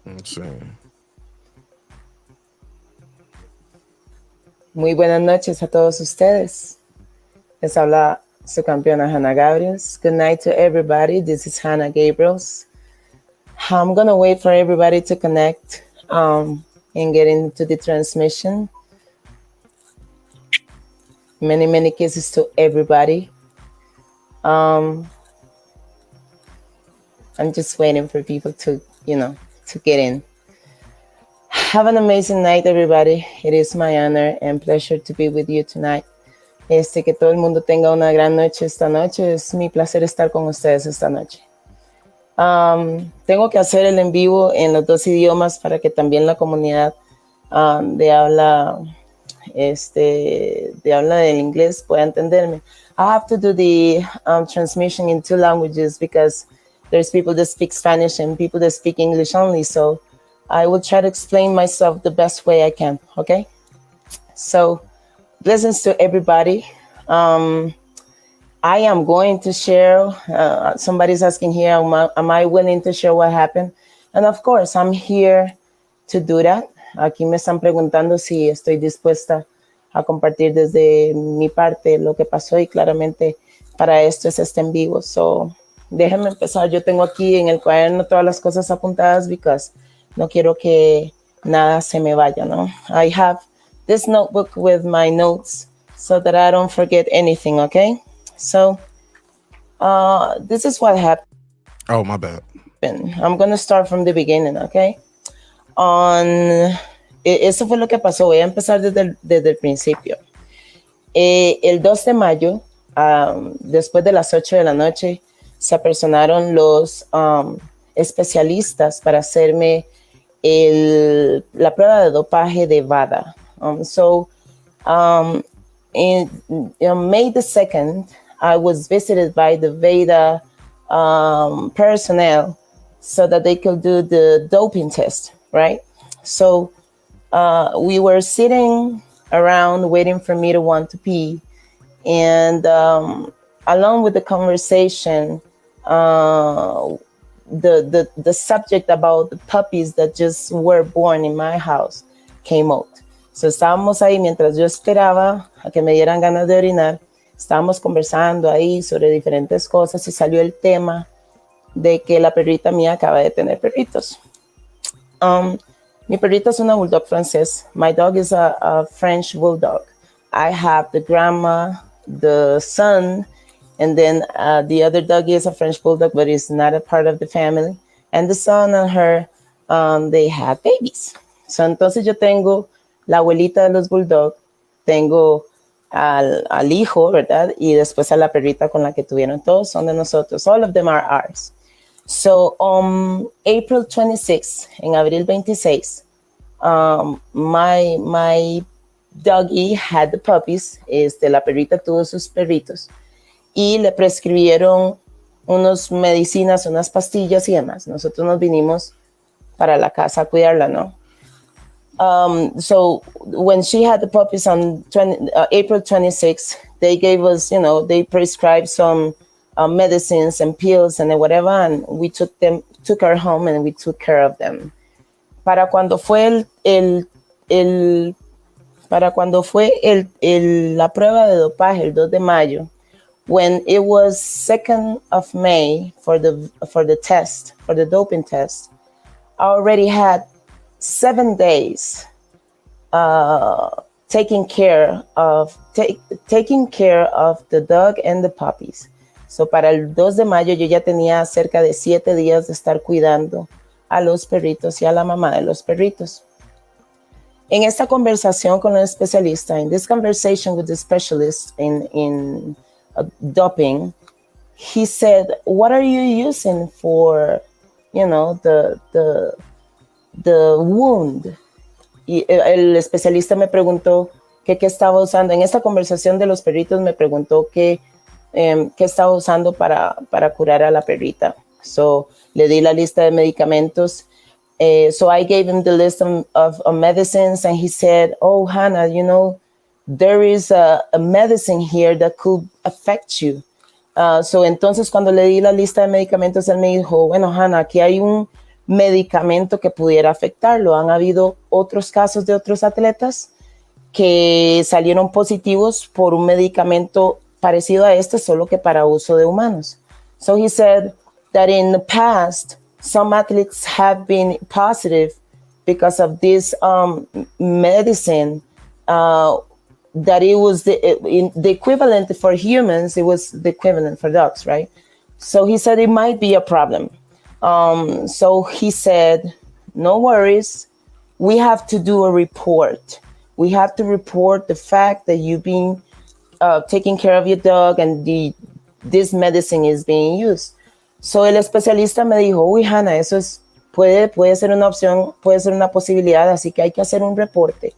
Let's see. Muy buenas noches a todos ustedes. Les habla su campeona Hannah Gabriels. Good night to everybody. This is Hannah Gabriels. I'm going to wait for everybody to connect and get into the transmission. Many, many kisses to everybody. I'm just waiting for people to, to get in. Have an amazing night, everybody. It is my honor and pleasure to be with you tonight. Que todo el mundo tenga una gran noche esta noche. Es mi placer estar con ustedes esta noche. Tengo que hacer el en vivo en los dos idiomas para que también la comunidad de habla del inglés pueda entenderme. I have to do the transmission in 2 languages because there's people that speak Spanish and people that speak English only. So I will try to explain myself the best way I can. Okay. So blessings to everybody. I am going to share, somebody's asking here, am I willing to share what happened? And of course, I'm here to do that. Aquí me están preguntando si estoy dispuesta a compartir desde mi parte lo que pasó y claramente para esto es en vivo. So, déjenme empezar. Yo tengo aquí en el cuaderno todas las cosas apuntadas because no quiero que nada se me vaya, ¿no? I have this notebook with my notes so that I don't forget anything, okay? So, this is what happened. Oh, my bad. I'm going to start from the beginning, okay? Eso fue lo que pasó. Voy a empezar desde el principio. El 2 de mayo, después de las 8 de la noche, se apersonaron los especialistas para hacerme la prueba de dopaje de VADA. In May the 2nd, I was visited by the VADA personnel so that they could do the doping test, right? So we were sitting around waiting for me to want to pee. And along with the conversation, the subject about the puppies that just were born in my house came out. So estábamos ahí mientras yo esperaba a que me dieran ganas de orinar. Estábamos conversando ahí sobre diferentes cosas y salió el tema de que la perrita mía acaba de tener perritos. Mi perrita es una bulldog francés. My dog is a French bulldog. I have the grandma, the son, and then the other dog is a French bulldog, but it's not a part of the family. And the son and her, they had babies. So entonces yo tengo la abuelita de los bulldog, tengo al hijo, ¿verdad? Y después a la perrita con la que tuvieron. Todos son de nosotros. All of them are ours. So on April 26, en abril 26, my doggy had the puppies. La perrita tuvo sus perritos y le prescribieron unas medicinas, unas pastillas y demás. Nosotros nos vinimos para la casa a cuidarla, ¿no? So when she had the puppies on April 26, they gave us, they prescribed some medicines and pills and whatever, and we took her home and we took care of them. Para cuando fue la prueba de dopaje el 2 de mayo, when it was 2nd of May for the test, for the doping test, I already had 7 days taking care of the dog and the puppies. So para el 2 de mayo yo ya tenía cerca de 7 días de estar cuidando a los perritos y a la mamá de los perritos. En esta conversación con el especialista, in this conversation with the specialist in doping, he said, "What are you using for, the wound?" Y el especialista me preguntó qué estaba usando. En esta conversación de los perritos me preguntó qué estaba usando para curar a la perrita. So le di la lista de medicamentos. So I gave him the list of medicines, and he said, "Oh, Hannah, there is a medicine here that could affect you." So entonces cuando le di la lista de medicamentos, él me dijo, "Bueno, Hannah, aquí hay un medicamento que pudiera afectarlo. Han habido otros casos de otros atletas que salieron positivos por un medicamento parecido a este, solo que para uso de humanos." So he said that in the past, some athletes have been positive because of this medicine, that it was the equivalent for humans, it was the equivalent for dogs, right? So he said it might be a problem. So he said, no worries. We have to do a report. We have to report the fact that you've been taking care of your dog and this medicine is being used. So el especialista me dijo, uy, Hannah, eso puede ser una opción, puede ser una posibilidad, así que hay que hacer un reporte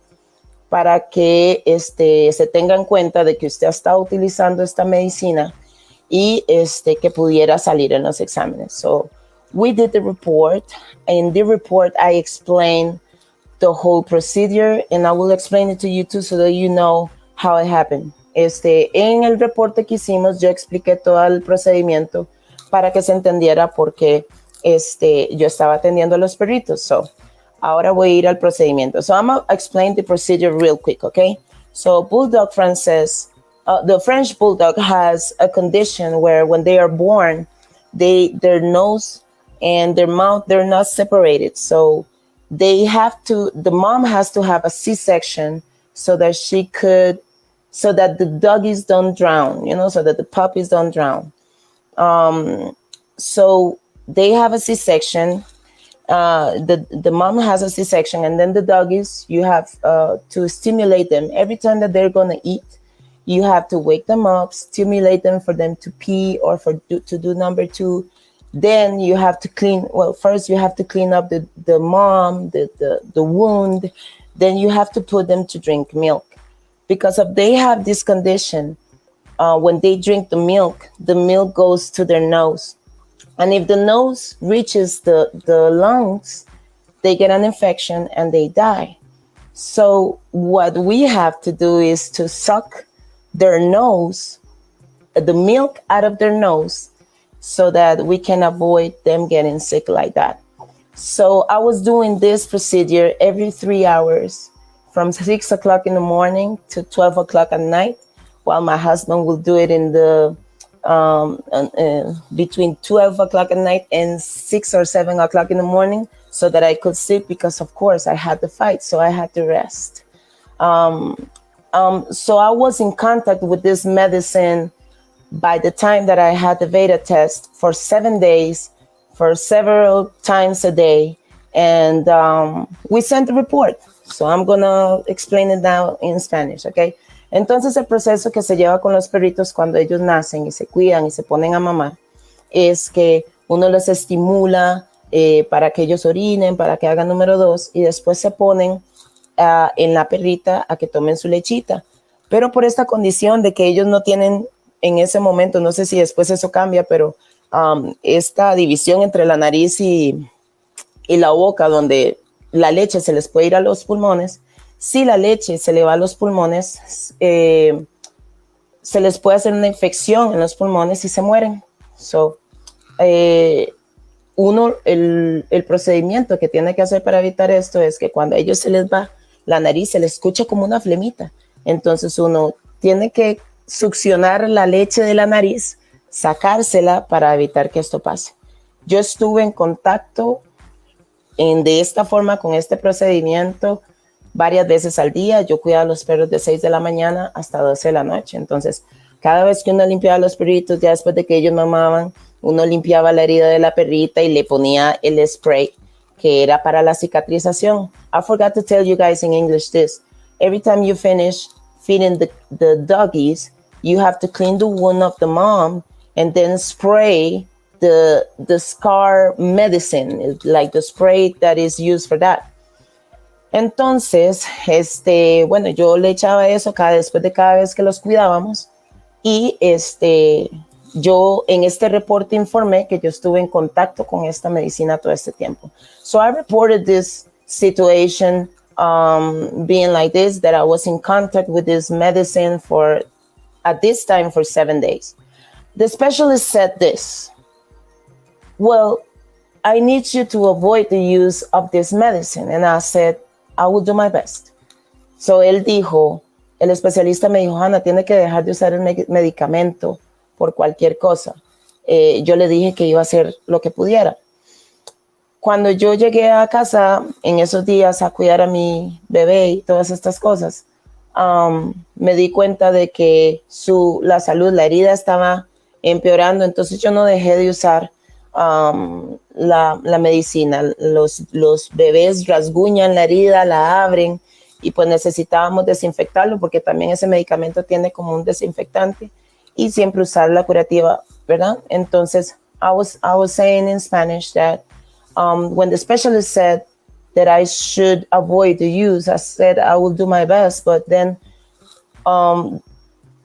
para que se tenga en cuenta de que usted ha estado utilizando esta medicina y que pudiera salir en los exámenes. So we did the report. In the report, I explained the whole procedure, and I will explain it to you too so that you know how it happened. En el reporte que hicimos, yo expliqué todo el procedimiento para que se entendiera por qué yo estaba atendiendo a los perritos. So, ahora voy a ir al procedimiento. So, I'm going to explain the procedure real quick, okay? So, Bulldog Frances, the French Bulldog has a condition where when they are born, their nose and their mouth, they're not separated. So, the mom has to have a C-section so that so that the doggies don't drown, so that the puppies don't drown. So they have a C-section. The mom has a C-section, and then the doggies, you have to stimulate them. Every time that they're going to eat, you have to wake them up, stimulate them for them to pee or to do number 2. Then you have to first you have to clean up the mom, the wound. Then you have to put them to drink milk. Because if they have this condition, when they drink the milk goes to their nose. And if the nose reaches the lungs, they get an infection and they die. So what we have to do is to suck their nose, the milk out of their nose, so that we can avoid them getting sick like that. So I was doing this procedure every 3 hours from 6 o'clock in the morning to 12 o'clock at night, while my husband will do it in the between 12 o'clock at night and 6 or 7 o'clock in the morning, so that I could sleep, because of course I had the fight, so I had to rest. So I was in contact with this medicine by the time that I had the beta test for 7 days, for several times a day, and we sent the report. So I'm gonna explain it now in Spanish, okay? Entonces el proceso que se lleva con los perritos cuando ellos nacen y se cuidan y se ponen a mamar es que uno les estimula para que ellos orinen, para que hagan número 2, y después se ponen en la perrita a que tomen su lechita. Pero por esta condición de que ellos no tienen en ese momento, no sé si después eso cambia, pero esta división entre la nariz y la boca, donde la leche se les puede ir a los pulmones, si la leche se le va a los pulmones, se les puede hacer una infección en los pulmones y se mueren. So, el procedimiento que tiene que hacer para evitar esto es que cuando a ellos se les va la nariz, se les escucha como una flemita. Entonces uno tiene que succionar la leche de la nariz, sacársela para evitar que esto pase. Yo estuve en contacto de esta forma con este procedimiento varias veces al día. Yo cuidaba a los perros de 6 de la mañana hasta 12 de la noche. Entonces, cada vez que uno limpiaba a los perritos, ya después de que ellos mamaban, uno limpiaba la herida de la perrita y le ponía el spray que era para la cicatrización. I forgot to tell you guys in English this. Every time you finish feeding the doggies, you have to clean the wound of the mom and then spray the scar medicine, like the spray that is used for that. Entonces, bueno, yo le echaba eso después de cada vez que los cuidábamos, y yo en este reporte informé que yo estuve en contacto con esta medicina todo este tiempo. So I reported this situation being like this, that I was in contact with this medicine at this time for 7 days. The specialist said this: well, I need you to avoid the use of this medicine. And I said, I will do my best. So el especialista me dijo, Hannah, tiene que dejar de usar el medicamento por cualquier cosa. Yo le dije que iba a hacer lo que pudiera. Cuando yo llegué a casa en esos días a cuidar a mi bebé y todas estas cosas, me di cuenta de que la salud, la herida estaba empeorando. Entonces yo no dejé de usar la medicina. Los bebés rasguñan la herida, la abren y pues necesitábamos desinfectarlo porque también ese medicamento tiene como un desinfectante y siempre usar la curativa, ¿verdad? Entonces, I was saying in Spanish that when the specialist said that I should avoid the use, I said I will do my best, but then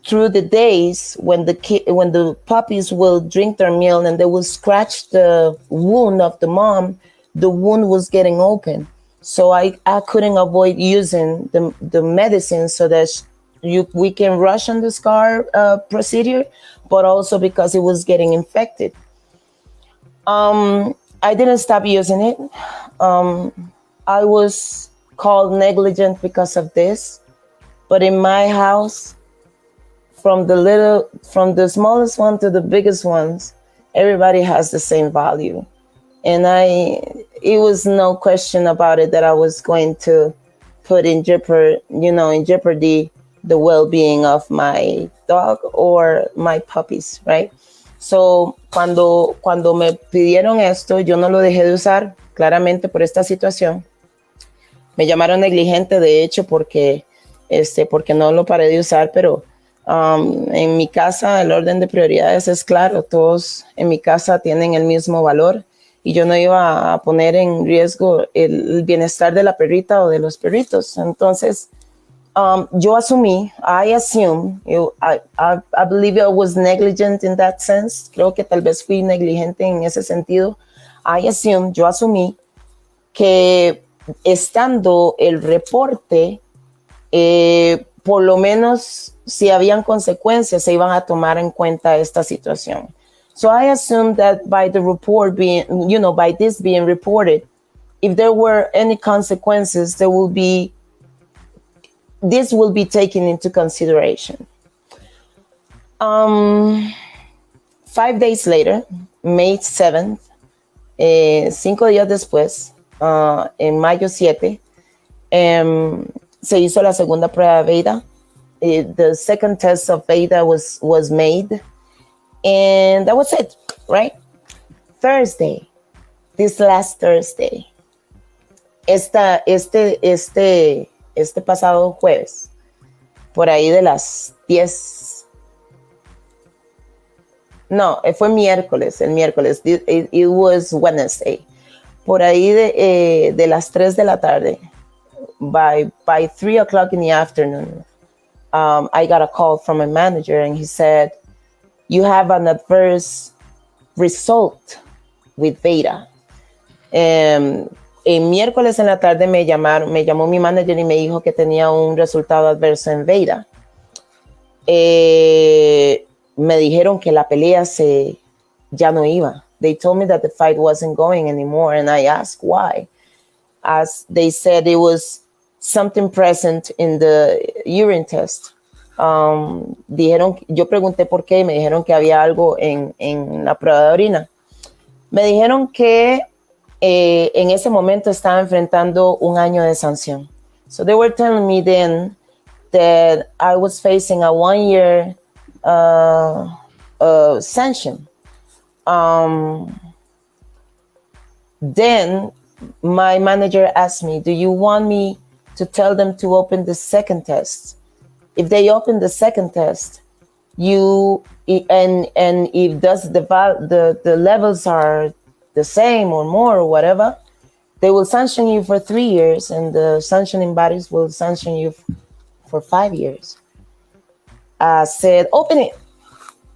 through the days when the puppies will drink their meal and they will scratch the wound of the mom, the wound was getting open. So I couldn't avoid using the medicine so that we can rush on the scar procedure, but also because it was getting infected. I didn't stop using it. I was called negligent because of this, but in my house, from the smallest one to the biggest ones, everybody has the same value. And it was no question about it that I was going to put in jeopardy the well-being of my dog or my puppies, right? So, cuando me pidieron esto, yo no lo dejé de usar, claramente por esta situación. Me llamaron negligente, de hecho, porque no lo paré de usar, pero en mi casa el orden de prioridades es claro, todos en mi casa tienen el mismo valor y yo no iba a poner en riesgo el bienestar de la perrita o de los perritos. Entonces, yo asumí, I believe I was negligent in that sense. Creo que tal vez fui negligente en ese sentido. Yo asumí que estando el reporte, por lo menos si habían consecuencias, se iban a tomar en cuenta esta situación. So I assumed that by the report being, by this being reported, if there were any consequences, this will be taken into consideration. 5 days later, May 7th, 5 días después, en mayo 7, se hizo la segunda prueba de Veda. The second test of Veda was made, and that was it, right? Thursday, this last Thursday, este pasado jueves, por ahí de las 10. No, fue el miércoles. It was Wednesday. Por ahí de las 3 de la tarde, by 3 o'clock in the afternoon, I got a call from a manager and he said, you have an adverse result with Veda. El miércoles en la tarde me llamó mi manager y me dijo que tenía un resultado adverso en Veda. Me dijeron que la pelea ya no iba. They told me that the fight wasn't going anymore, and I asked why. As they said, it was something present in the urine test. Yo pregunté por qué y me dijeron que había algo en la prueba de orina. Me dijeron que en ese momento estaba enfrentando un año de sanción. So they were telling me then that I was facing a 1-year sanction. Then my manager asked me, do you want me to tell them to open the second test? If they open the second test, and if the levels are the same or more or whatever, they will sanction you for 3 years, and the sanctioning bodies will sanction you for 5 years. I said, open it.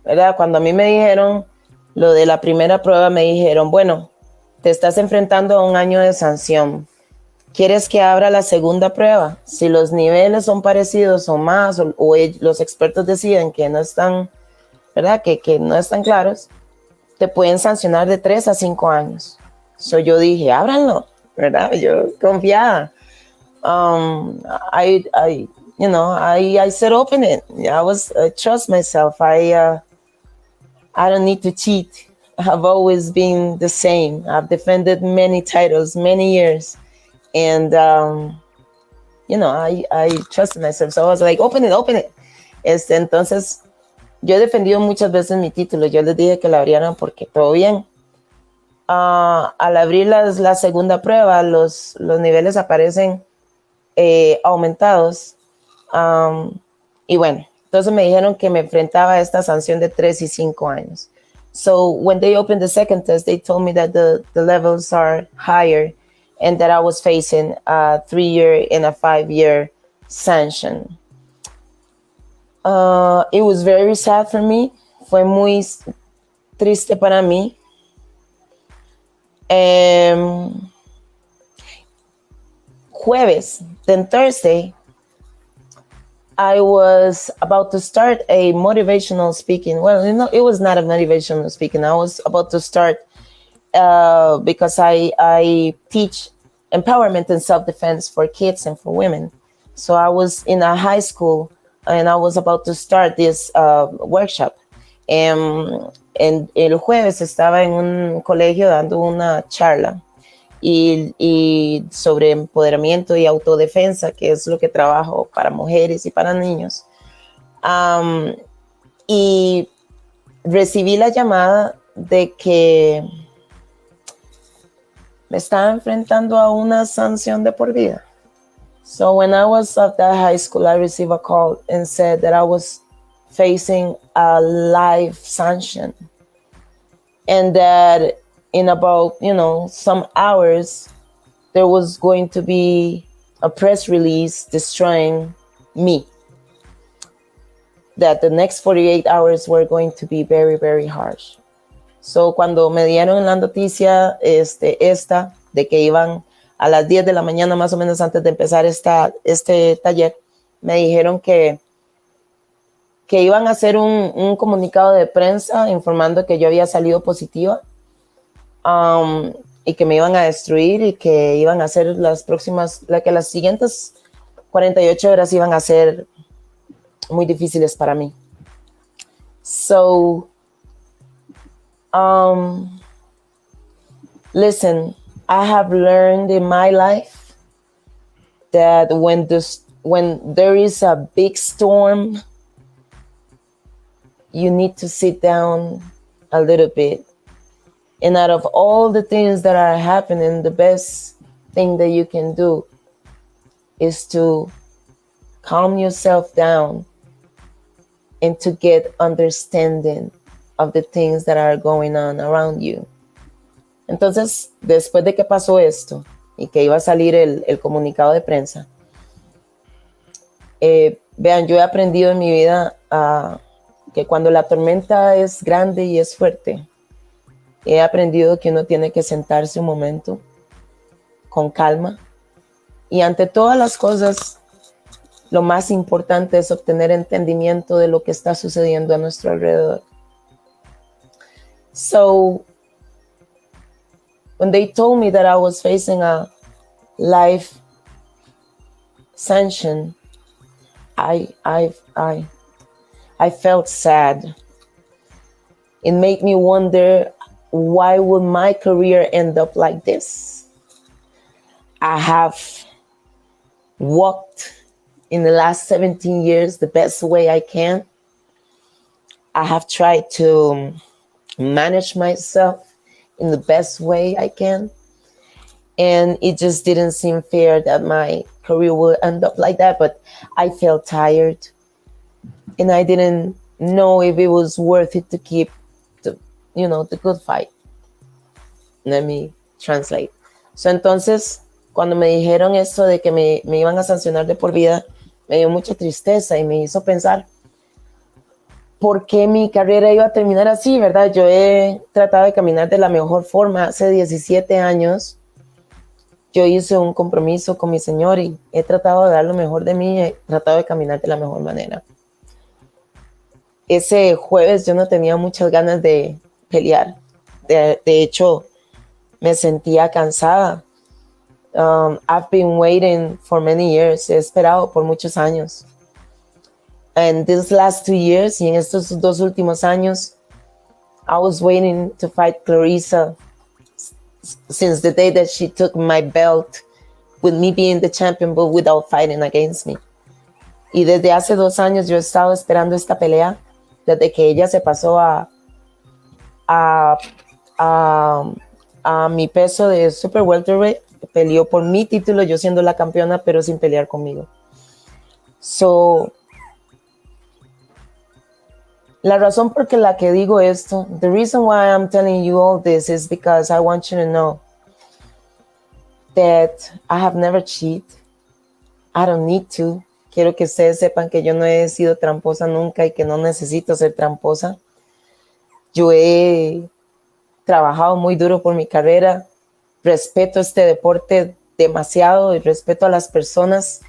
¿Verdad? Cuando a mí me dijeron lo de la primera prueba, me dijeron, bueno, te estás enfrentando a un año de sanción. ¿Quieres que abra la segunda prueba? Si los niveles son parecidos o más, o los expertos deciden que no están, ¿verdad? Que no están claros, te pueden sancionar de 3 a 5 años. So yo dije, ábranlo, ¿verdad? Yo confiada. I said, open it. I trust myself. I don't need to cheat. I've always been the same. I've defended many titles, many years. And, I trusted myself. So I was like, open it. Entonces, yo he defendido muchas veces mi título. Yo les dije que la abrieran porque todo bien. al abrir la segunda prueba, los niveles aparecen aumentados. Y bueno, entonces me dijeron que me enfrentaba a esta sanción de 3 y 5 años. So when they opened the second test, they told me that the levels are higher and that I was facing a 3-year and a 5-year sanction. It was very sad for me. Fue muy triste para mí. Jueves, then Thursday, I was about to start a motivational speaking. Well, it was not a motivational speaking. I was about to start because I teach empowerment and self-defense for kids and for women. So I was in a high school and I was about to start this workshop. En el jueves estaba en un colegio dando una charla y sobre empoderamiento y autodefensa, que es lo que trabajo para mujeres y para niños. Y recibí la llamada de que me estaba enfrentando a una sanción de por vida. So when I was at that high school, I received a call and said that I was facing a life sanction and that in about, some hours, there was going to be a press release destroying me. That the next 48 hours were going to be very, very harsh. So cuando me dieron la noticia esta de que iban a las 10 de la mañana, más o menos antes de empezar este taller, me dijeron que iban a hacer un comunicado de prensa informando que yo había salido positiva y que me iban a destruir y que iban a hacer que las siguientes 48 horas iban a ser muy difíciles para mí. So, listen, I have learned in my life that when there is a big storm, you need to sit down a little bit. And out of all the things that are happening, the best thing that you can do is to calm yourself down and to get understanding of the things that are going on around you. Entonces, después de que pasó esto y que iba a salir el comunicado de prensa, vean, yo he aprendido en mi vida que cuando la tormenta es grande y es fuerte, he aprendido que uno tiene que sentarse un momento con calma y ante todas las cosas, lo más importante es obtener entendimiento de lo que está sucediendo a nuestro alrededor. So, when they told me that I was facing a life sanction, I felt sad. It made me wonder, why would my career end up like this? I have walked in the last 17 years the best way I can. I have tried to manage myself in the best way I can. And it just didn't seem fair that my career would end up like that. But I felt tired. And I didn't know if it was worth it to keep the good fight. Let me translate. So entonces, cuando me dijeron esto de que me iban a sancionar de por vida, me dio mucha tristeza y me hizo pensar por qué mi carrera iba a terminar así, ¿verdad? Yo he tratado de caminar de la mejor forma. Hace 17 años yo hice un compromiso con mi Señor y he tratado de dar lo mejor de mí, he tratado de caminar de la mejor manera. Ese jueves yo no tenía muchas ganas de pelear. De hecho, me sentía cansada. I've been waiting for many years. He esperado por muchos años. And these last 2 years, y en estos 2 últimos años, I was waiting to fight Clarissa since the day that she took my belt, with me being the champion, but without fighting against me. Y desde hace 2 años yo he estado esperando esta pelea, desde que ella se pasó a a mi peso de super welterweight, peleó por mi título, yo siendo la campeona, pero sin pelear conmigo. So, la razón por la que digo esto, the reason why I'm telling you all this is because I want you to know that I have never cheated. I don't need to. Quiero que ustedes sepan que yo no he sido tramposa nunca y que no necesito ser tramposa. Yo he trabajado muy duro por mi carrera. Respeto este deporte demasiado y respeto a las personas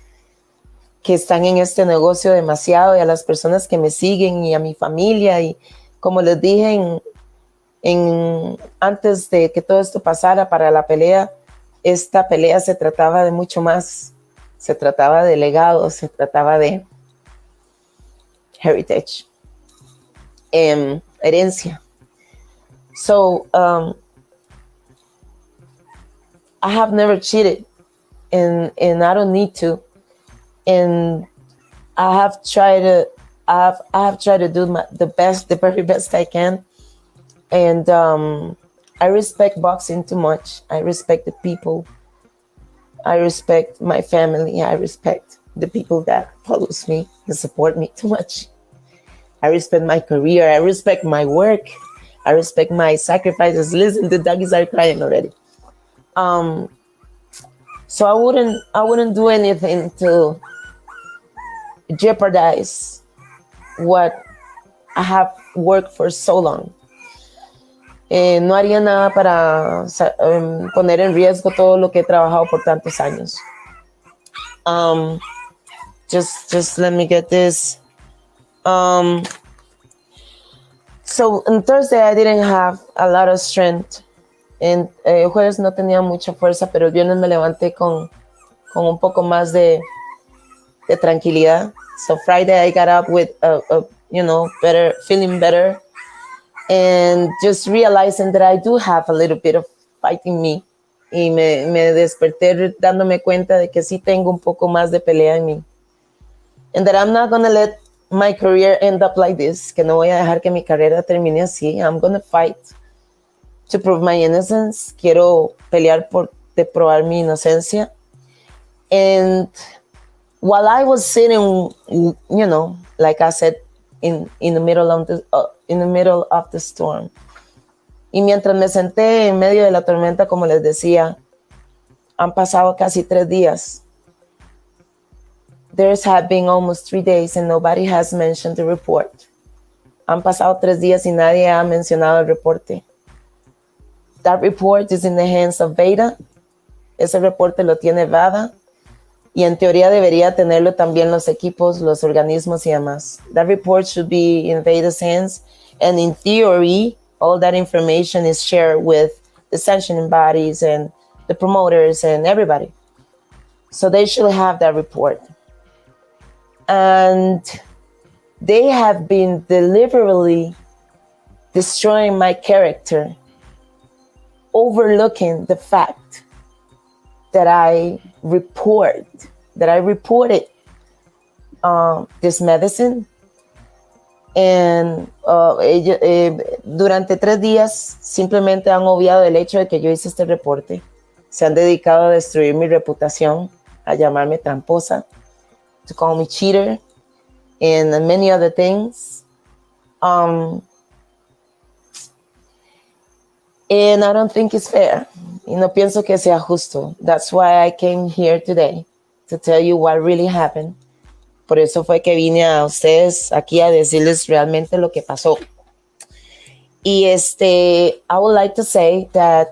que están en este negocio demasiado y a las personas que me siguen y a mi familia. Y como les dije antes de que todo esto pasara para la pelea, esta pelea se trataba de mucho más. Se trataba de legado, se trataba de heritage, herencia. So, I have never cheated, and I don't need to. And I have tried to do the very best I can. And I respect boxing too much. I respect the people. I respect my family. I respect the people that follows me and support me too much. I respect my career. I respect my work. I respect my sacrifices. Listen, the doggies are crying already. So I wouldn't do anything to jeopardize what I have worked for so long. No haría nada para poner en riesgo todo lo que he trabajado por tantos años. Just let me get this. So on Thursday I didn't have a lot of strength. El jueves no tenía mucha fuerza, pero el viernes me levanté con un poco más de tranquilidad. So Friday I got up with better, feeling better. And just realizing that I do have a little bit of fight in me. Y me desperté dándome cuenta de que sí tengo un poco más de pelea en mí. And that I'm not going to let my career end up like this. Que no voy a dejar que mi carrera termine así. I'm going to fight to prove my innocence. Quiero pelear por probar mi inocencia. And while I was sitting, like I said, in the middle of the storm. Y mientras me senté en medio de la tormenta, como les decía, han pasado casi 3 días. There's have been almost 3 days and nobody has mentioned the report. Han pasado 3 días y nadie ha mencionado el reporte. That report is in the hands of Veda. Ese reporte lo tiene Vada. Y en teoría debería tenerlo también los equipos, los organismos y demás. That report should be in Veda's hands. And in theory, all that information is shared with the sanctioning bodies and the promoters and everybody. So they should have that report. And they have been deliberately destroying my character, overlooking the fact that I reported this medicine. And durante 3 días simplemente han obviado el hecho de que yo hice este reporte. Se han dedicado a destruir mi reputación, a llamarme tramposa, to call me cheater, and many other things. And I don't think it's fair. Y no pienso que sea justo. That's why I came here today, to tell you what really happened. Por eso fue que vine a ustedes aquí a decirles realmente lo que pasó. Y I would like to say that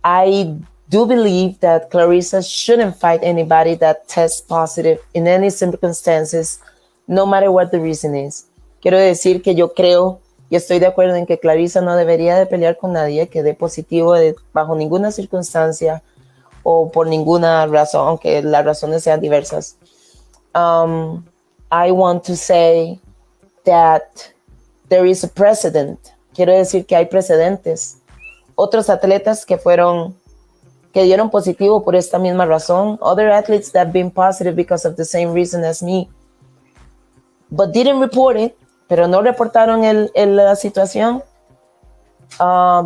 I do believe that Clarissa shouldn't fight anybody that tests positive in any circumstances, no matter what the reason is. Quiero decir que yo creo y estoy de acuerdo en que Clarissa no debería de pelear con nadie que dé positivo bajo ninguna circunstancia o por ninguna razón, aunque las razones sean diversas. I want to say that there is a precedent. Quiero decir que hay precedentes. Otros atletas que dieron positivo por esta misma razón. Other athletes that have been positive because of the same reason as me, but didn't report it, pero no reportaron la situación.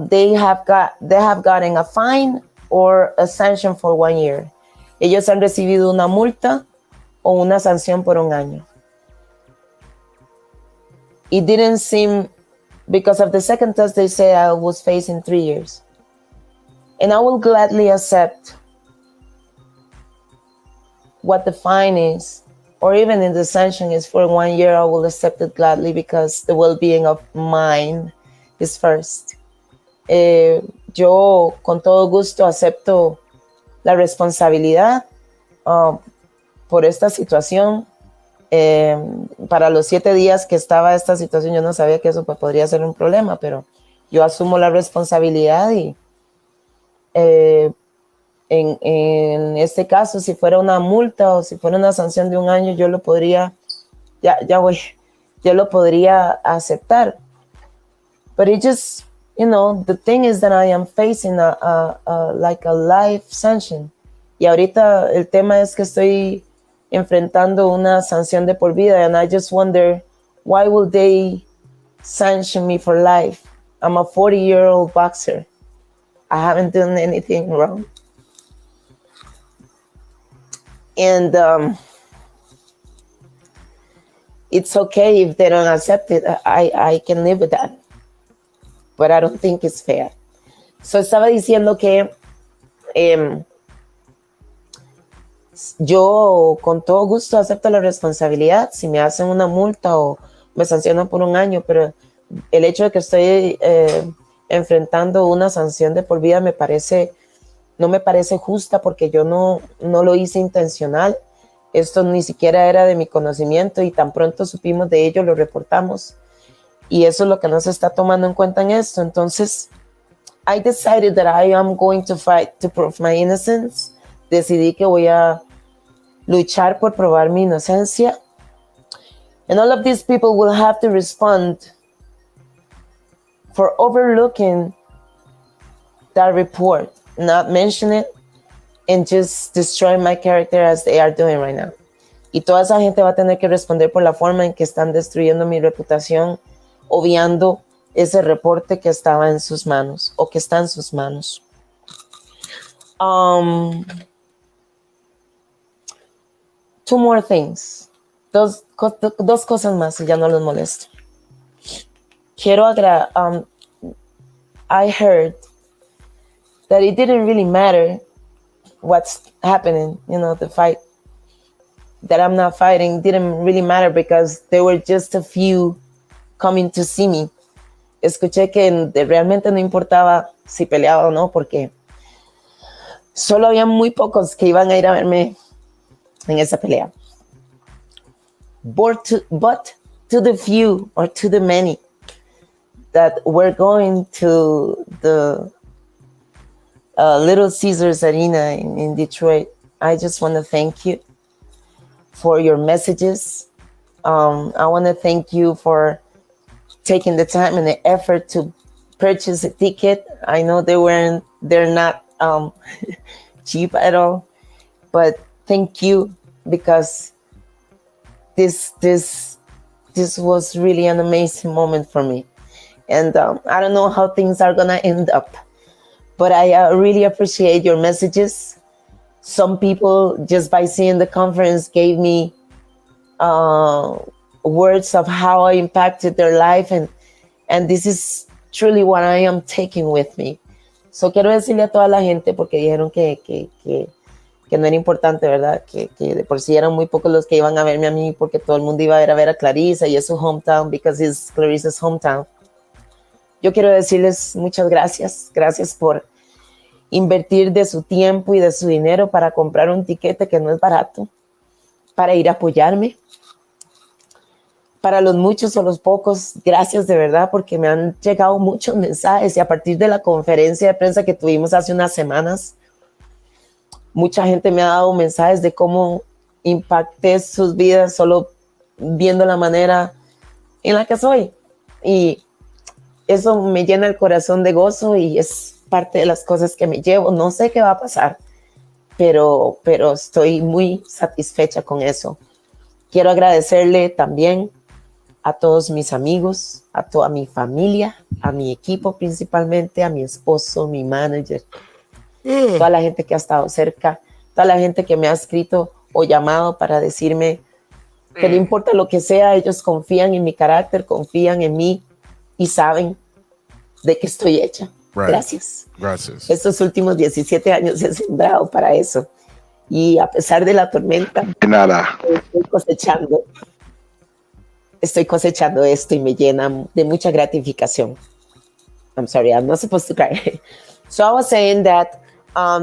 they have gotten a fine or a sanction for 1 year. Ellos han recibido una multa o una sanción por 1 año. It didn't seem, because of the second test, they say I was facing 3 years. And I will gladly accept what the fine is, or even if the sanction is for 1 year, I will accept it gladly because the well-being of mine is first. Yo con todo gusto acepto la responsabilidad por esta situación. Para los 7 días que estaba esta situación, yo no sabía que eso podría ser un problema, pero yo asumo la responsabilidad y en este caso, si fuera una multa o si fuera una sanción de 1 año, yo lo podría, yo lo podría aceptar. But it just, you know, the thing is that I am facing like a life sanction. Y ahorita el tema es que estoy enfrentando una sanción de por vida, and I just wonder, why will they sanction me for life? I'm a 40-year-old boxer. I haven't done anything wrong. And it's okay if they don't accept it. I can live with that. But I don't think it's fair. So estaba diciendo que yo con todo gusto acepto la responsabilidad si me hacen una multa o me sancionan por 1 año, pero el hecho de que estoy enfrentando una sanción de por vida no me parece justa, porque yo no lo hice intencional. Esto ni siquiera era de mi conocimiento y tan pronto supimos de ello lo reportamos, y eso es lo que no se está tomando en cuenta en esto. Entonces, I decided that I am going to fight to prove my innocence. Decidí que voy a luchar por probar mi inocencia. And all of these people will have to respond for overlooking that report, not mention it, and just destroy my character as they are doing right now. Y toda esa gente va a tener que responder por la forma en que están destruyendo mi reputación, obviando ese reporte que estaba en sus manos, o que está en sus manos. Two more things. Dos cosas más y ya no los molesto. I heard that it didn't really matter what's happening, you know, the fight that I'm not fighting didn't really matter because there were just a few coming to see me. Escuché que realmente no importaba si peleaba o no, porque solo había muy pocos que iban a ir a verme en esa pelea. But to the few, or to the many that were going to the Little Caesars Arena in Detroit, I just want to thank you for your messages. I want to thank you for taking the time and the effort to purchase a ticket. I know they're not cheap at all, but thank you, because this was really an amazing moment for me. And I don't know how things are gonna end up, but I really appreciate your messages. Some people, just by seeing the conference, gave me words of how I impacted their life, and this is truly what I am taking with me. So quiero decirle a toda la gente, porque dijeron que no era importante, ¿verdad? Que de por sí eran muy pocos los que iban a verme a mí, porque todo el mundo iba a ver a Clarissa, y es su hometown, because it's Clarissa's hometown. Yo quiero decirles muchas gracias. Gracias por invertir de su tiempo y de su dinero para comprar un tiquete que no es barato, para ir a apoyarme. Para los muchos o los pocos, gracias de verdad, porque me han llegado muchos mensajes, y a partir de la conferencia de prensa que tuvimos hace unas semanas, mucha gente me ha dado mensajes de cómo impacté sus vidas solo viendo la manera en la que soy. Y eso me llena el corazón de gozo, y es parte de las cosas que me llevo. No sé qué va a pasar, pero estoy muy satisfecha con eso. Quiero agradecerle también a todos mis amigos, a toda mi familia, a mi equipo principalmente, a mi esposo, mi manager, toda la gente que ha estado cerca, toda la gente que me ha escrito o llamado para decirme que no importa lo que sea, ellos confían en mi carácter, confían en mí y saben de qué estoy hecha. Right. Gracias. Gracias. Estos últimos 17 años he sembrado para eso. Y a pesar de la tormenta, Nada. estoy cosechando esto y me llena de mucha gratificación. I'm sorry, I'm not supposed to cry. So I was saying that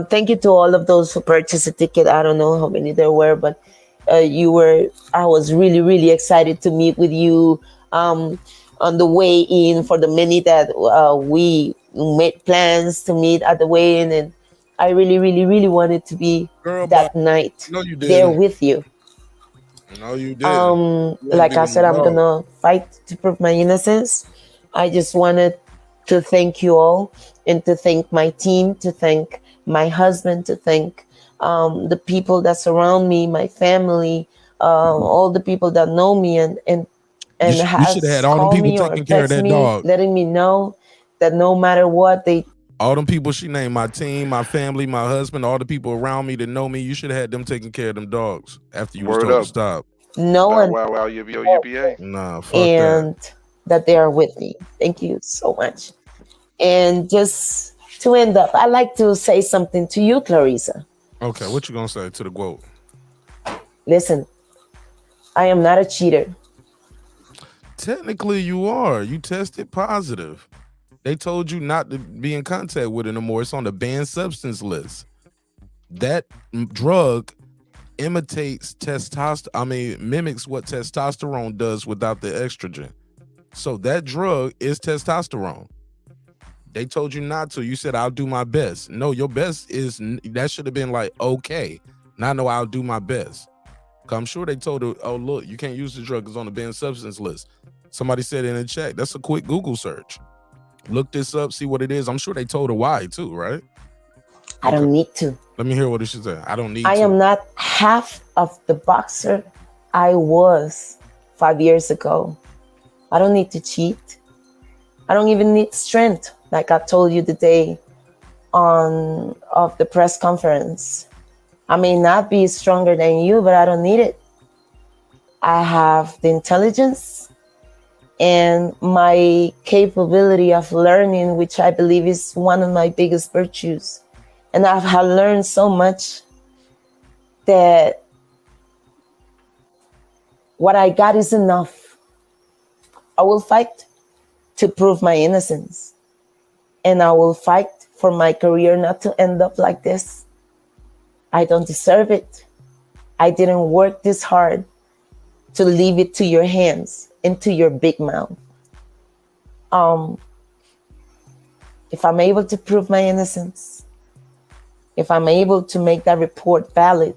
thank you to all of those who purchased a ticket. I don't know how many there were, but I was really, really excited to meet with you on the way in, for the many that we made plans to meet at the weigh-in, and I really, really, really wanted to be that night there with you. No, you didn't. Like I said, I'm gonna fight to prove my innocence. I just wanted to thank you all and to thank my team, to thank my husband, to thank the people that surround me, my family, all the people that know me and you should have had all them people taking care of that dog, letting me know that no matter what all them people she named, my team, my family, my husband, all the people around me that know me, you should have had them taking care of them dogs after you was told to stop. No one. Wow, yippee. Nah, fuck and that they are with me. Thank you so much. And just to end up, I'd like to say something to you, Clarissa. Okay, what you gonna say to the quote? Listen, I am not a cheater. Technically, you are. You tested positive. They told you not to be in contact with it no more. It's on the banned substance list. That drug imitates mimics what testosterone does without the estrogen. So that drug is testosterone. They told you not to. You said, I'll do my best. No, your best is, that should have been like, okay. Now I know I'll do my best. I'm sure they told her, oh, look, you can't use the drug. It's on the banned substance list. Somebody said in the chat, that's a quick Google search. Look this up, see what it is. I'm sure they told her why too, right? I don't need to. Let me hear what she said. I don't need to. I am not half of the boxer I was 5 years ago. I don't need to cheat. I don't even need strength, like I told you the day of the press conference. I may not be stronger than you, but I don't need it. I have the intelligence and my capability of learning, which I believe is one of my biggest virtues. And I have learned so much that what I got is enough. I will fight to prove my innocence. And I will fight for my career not to end up like this. I don't deserve it. I didn't work this hard to leave it to your hands and to your big mouth. If I'm able to prove my innocence, if I'm able to make that report valid,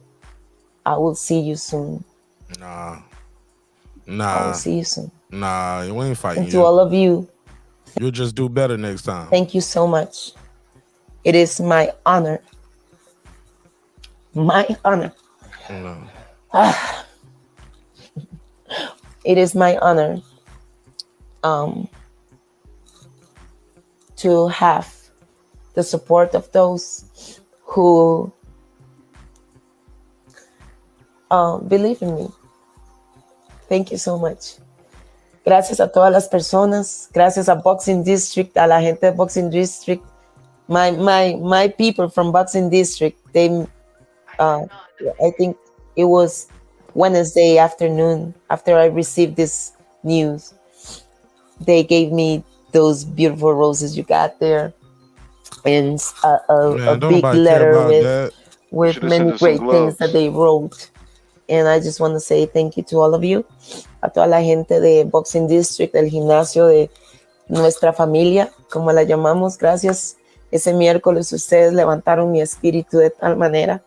I will see you soon. Nah. I will see you soon. Nah, you ain't fighting. And to all of you, you'll just do better next time. Thank you so much. It is my honor. My honor. No. It is my honor to have the support of those who believe in me. Thank you so much. Gracias a todas las personas. Gracias a Boxing District, a la gente de Boxing District. My people from Boxing District, they I think it was Wednesday afternoon after I received this news. They gave me those beautiful roses you got there and a big letter with many great things that they wrote. And I just want to say thank you to all of you, a toda la gente de Boxing District, del gimnasio de nuestra familia, como la llamamos. Gracias. Ese miércoles ustedes levantaron mi espíritu de tal manera.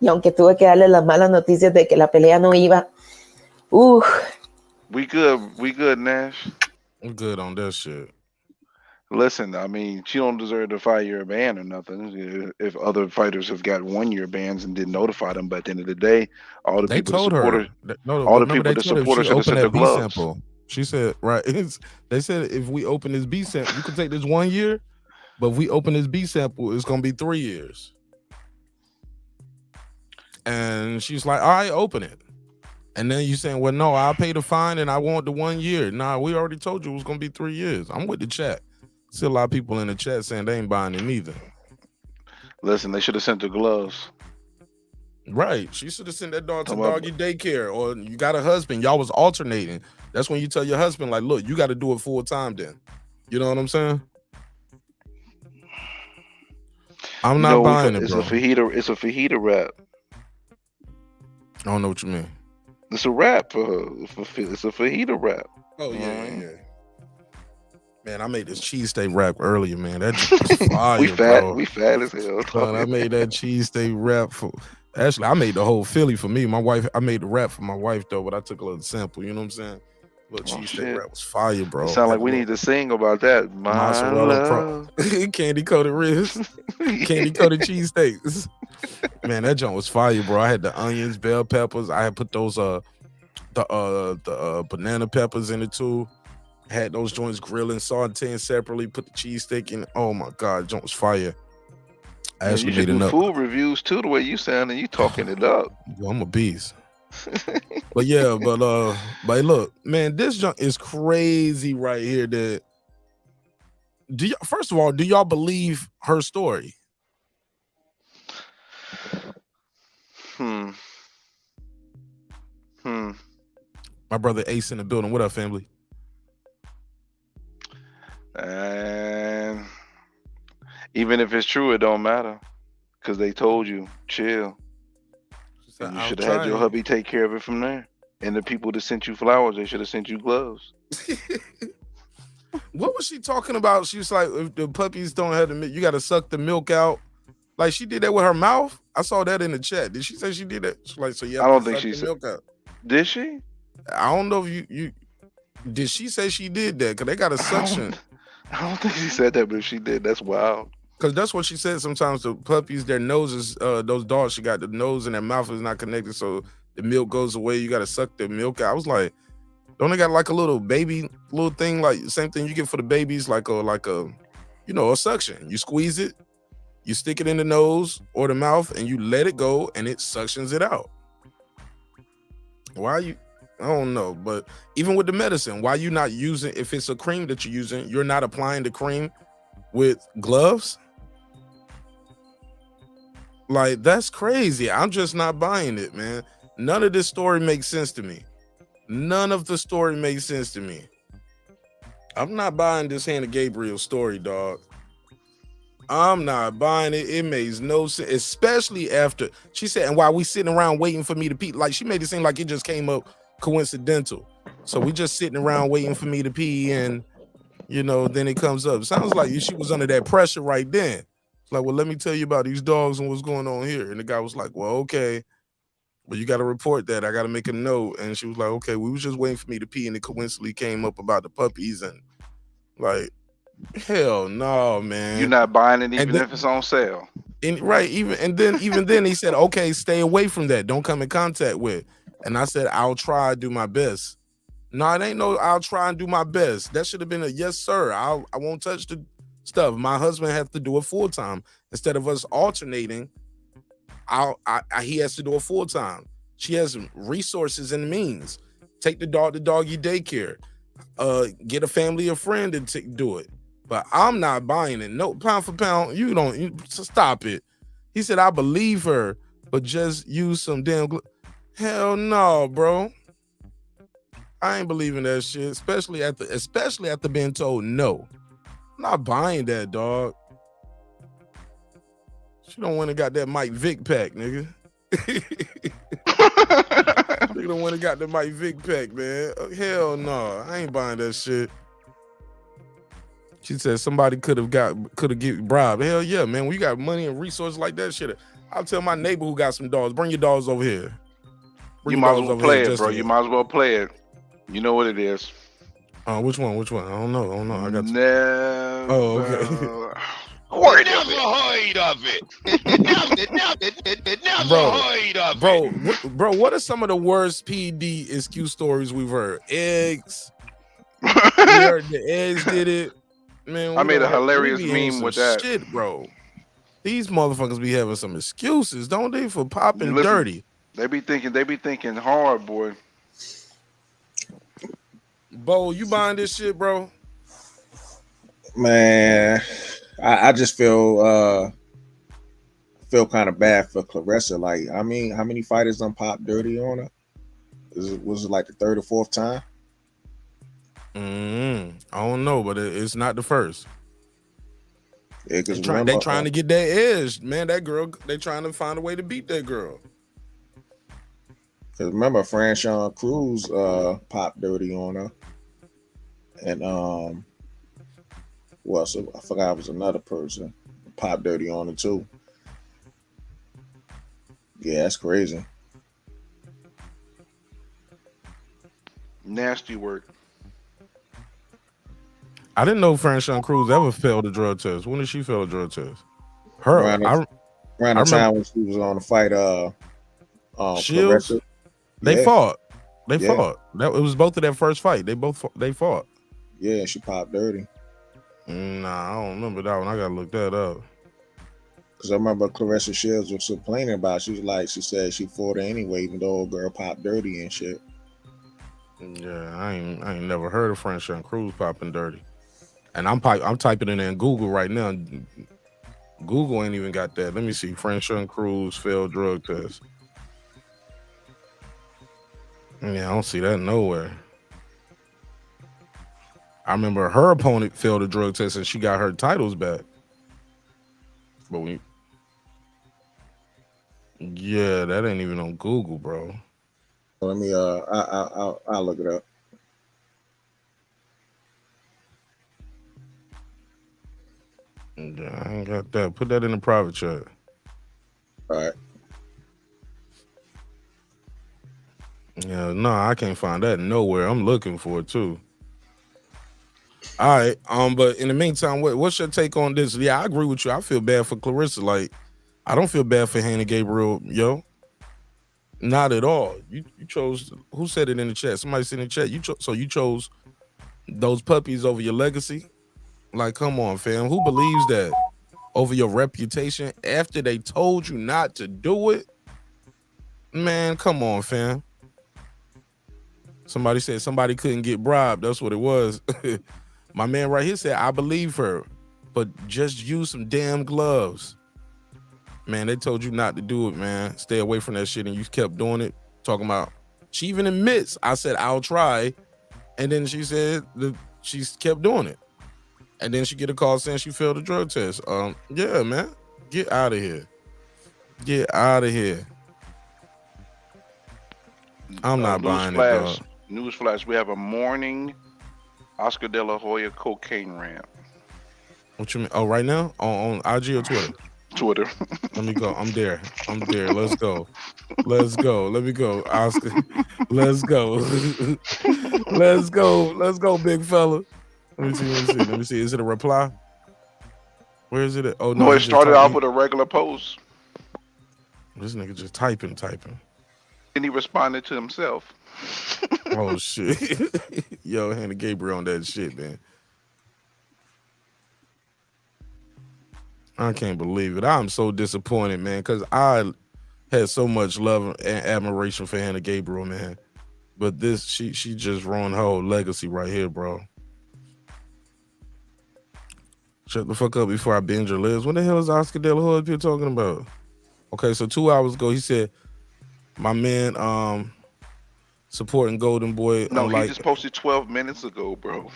Y aunque tuve que darle las malas noticias de que la pelea no iba, We good, Nash. I'm good on that shit. Listen, I mean, she don't deserve to 5-year ban or nothing. If other fighters have got 1-year bans and didn't notify them, but at the end of the day, all the people that support her, all the people that support her should have sent their gloves. She said, right. They said if we open this B sample, you can take this 1 year, but if we open this B sample, it's gonna be 3 years. And she's like, all right, open it. And then you saying, well, no, I'll pay the fine and I want the 1 year. Nah, we already told you it was gonna be 3 years. I'm with the chat. See a lot of people in the chat saying they ain't buying it neither. Listen, they should have sent the gloves. Right. She should have sent that dog to doggy daycare, or you got a husband. Y'all was alternating. That's when you tell your husband, like, look, you got to do it full time then. You know what I'm saying? I'm not buying it, bro. It's a fajita wrap. I don't know what you mean. It's a wrap for her. It's a fajita wrap. Oh, yeah. Man, I made this cheesesteak wrap earlier, man. That was fire, bro. We fat as hell. Man, I made that cheesesteak wrap for... Actually, I made the whole Philly for me. My wife, I made the wrap for my wife, though, but I took a little sample. You know what I'm saying? Little cheesesteak wrap was fire, bro. It sound like we need to sing about that. Mozzarella candy coated ribs, candy coated cheesesteaks. Man, that joint was fire, bro. I had the onions, bell peppers. I had put those the banana peppers in it too. Had those joints grilling, sauteing separately. Put the cheesesteak in. Oh my god, joint was fire. I actually made enough food reviews too. The way you sound and you talking it up. Well, I'm a beast. But yeah, but look, man, this junk is crazy right here. That first of all, do y'all believe her story? My brother Ace in the building. What up, family? And even if it's true, it don't matter because they told you chill. And you should have had your hubby take care of it from there. And the people that sent you flowers, they should have sent you gloves. What was she talking about? She was like, if the puppies don't have the milk, you got to suck the milk out. Like she did that with her mouth. I saw that in the chat. Did she say she did that? She's like, so yeah, I don't think she said. Milk out. Did she? I don't know if you did. She say she did that because they got a suction. I don't think she said that, but if she did, that's wild. Because that's what she said. Sometimes the puppies, their noses, those dogs, she got the nose and their mouth is not connected, so the milk goes away. You got to suck the milk out. I was like, don't they got like a little baby little thing, like same thing you get for the babies, like a a suction. You squeeze it, you stick it in the nose or the mouth, and you let it go, and it suctions it out. Why are you? I don't know, but even with the medicine, why you not using? If it's a cream that you're using, you're not applying the cream with gloves. Like, that's crazy. I'm just not buying it, man. None of this story makes sense to me. None of the story makes sense to me. I'm not buying this Hannah Gabriel story, dog. I'm not buying it. It makes no sense, especially after she said, and while we sitting around waiting for me to pee, like she made it seem like it just came up coincidental. So we just sitting around waiting for me to pee, and then it comes up. Sounds like she was under that pressure right then. Like, well, let me tell you about these dogs and what's going on here. And the guy was like, well, okay, but you got to report that. I got to make a note. And she was like, okay, we was just waiting for me to pee, and it coincidentally came up about the puppies. And like, hell no, man. You're not buying it even if it's on sale. Even then he said, okay, stay away from that. Don't come in contact with. And I said, I'll try to do my best. No, it ain't no I'll try and do my best. That should have been a yes, sir. I won't touch the stuff. My husband has to do it full time. Instead of us alternating, he has to do it full time. She has resources and means. Take the dog to doggy daycare. Get a family or friend to do it. But I'm not buying it. No, pound for pound. You stop it. He said, I believe her, but just use some damn hell no, bro. I ain't believing that shit, especially after being told no. I'm not buying that, dog. She don't want to got that Mike Vick pack, nigga. Nigga don't want to got the Mike Vick pack, man. Hell no, I ain't buying that shit. She said somebody could have get bribed. Hell yeah, man. When you got money and resources like that shit, I'll tell my neighbor who got some dogs, bring your dogs over here. You might as well play it, bro. You might as well play it. You know what it is. Which one? I don't know. I got never. Oh, okay. Never heard of it. Never heard of it. Bro, what are some of the worst PD excuse stories we've heard? Eggs, We heard the Edge did it. Man, I made a hilarious we be hearing meme some with that. shit, bro. These motherfuckers be having some excuses, don't they, for popping Listen, dirty? They be thinking hard, boy. Bo, you buying this shit, bro? Man, I just feel kind of bad for Clarissa. Like, I mean, how many fighters done pop dirty on her? Was it like the third or fourth time? I don't know, but it's not the first. Yeah, they trying to get that edge, man. That girl, they trying to find a way to beat that girl. Because remember, Franchon Cruz popped dirty on her, and well, so I forgot it was another person popped dirty on her too. Yeah, that's crazy. Nasty work. I didn't know Franchon Cruz ever failed a drug test. When did she fail a drug test? Her around the time when she was on the fight, Shields. Clarissa. They Yeah. fought. They Yeah. fought. It was both of their first fight. They fought. Yeah, she popped dirty. Nah, I don't remember that one. I gotta look that up. Because I remember Clarissa Shields was complaining about it. She said she fought her anyway, even though old girl popped dirty and shit. Yeah, I ain't never heard of Franchon Cruz popping dirty. And I'm typing it in Google right now. Google ain't even got that. Let me see. Franchon Cruz failed drug test. Yeah, I don't see that nowhere. I remember her opponent failed a drug test and she got her titles back. But yeah, that ain't even on Google, bro. Let me I'll look it up. Yeah, I ain't got that. Put that in the private chat. All right. Yeah, no, I can't find that nowhere. I'm looking for it too. All right, but in the meantime, what's your take on this? Yeah, I agree with you. I feel bad for Clarissa. Like, I don't feel bad for Hannah Gabriel, yo. Not at all. You chose. Who said it in the chat? Somebody said in the chat. You chose those puppies over your legacy. Like, come on, fam. Who believes that over your reputation after they told you not to do it? Man, come on, fam. Somebody said somebody couldn't get bribed. That's what it was. My man right here said, I believe her, but just use some damn gloves. Man, they told you not to do it, man. Stay away from that shit, and you kept doing it. Talking about, she even admits, I said, I'll try. And then she said she kept doing it. And then she get a call saying she failed a drug test. Yeah, man. Get out of here. Get out of here. I'm not buying it, dog. Newsflash, we have a morning Oscar De La Hoya cocaine rant. What you mean? Oh, right now? On IG or Twitter? Twitter. Let me go. I'm there. Let's go. Let me go, Oscar. Let's go. Let's go, big fella. Let me see. Is it a reply? Where is it at? Oh, no. It started off with a regular post. This nigga just typing. And he responded to himself. Oh, shit. Yo, Hannah Gabriel on that shit, man. I can't believe it. I'm so disappointed, man, because I had so much love and admiration for Hannah Gabriel, man. But this, she just ruined her whole legacy right here, bro. Shut the fuck up before I binge your lips. What the hell is Oscar De La Hoya you're talking about? Okay, so 2 hours ago, he said, my man supporting Golden Boy. No, he just posted 12 minutes ago, bro.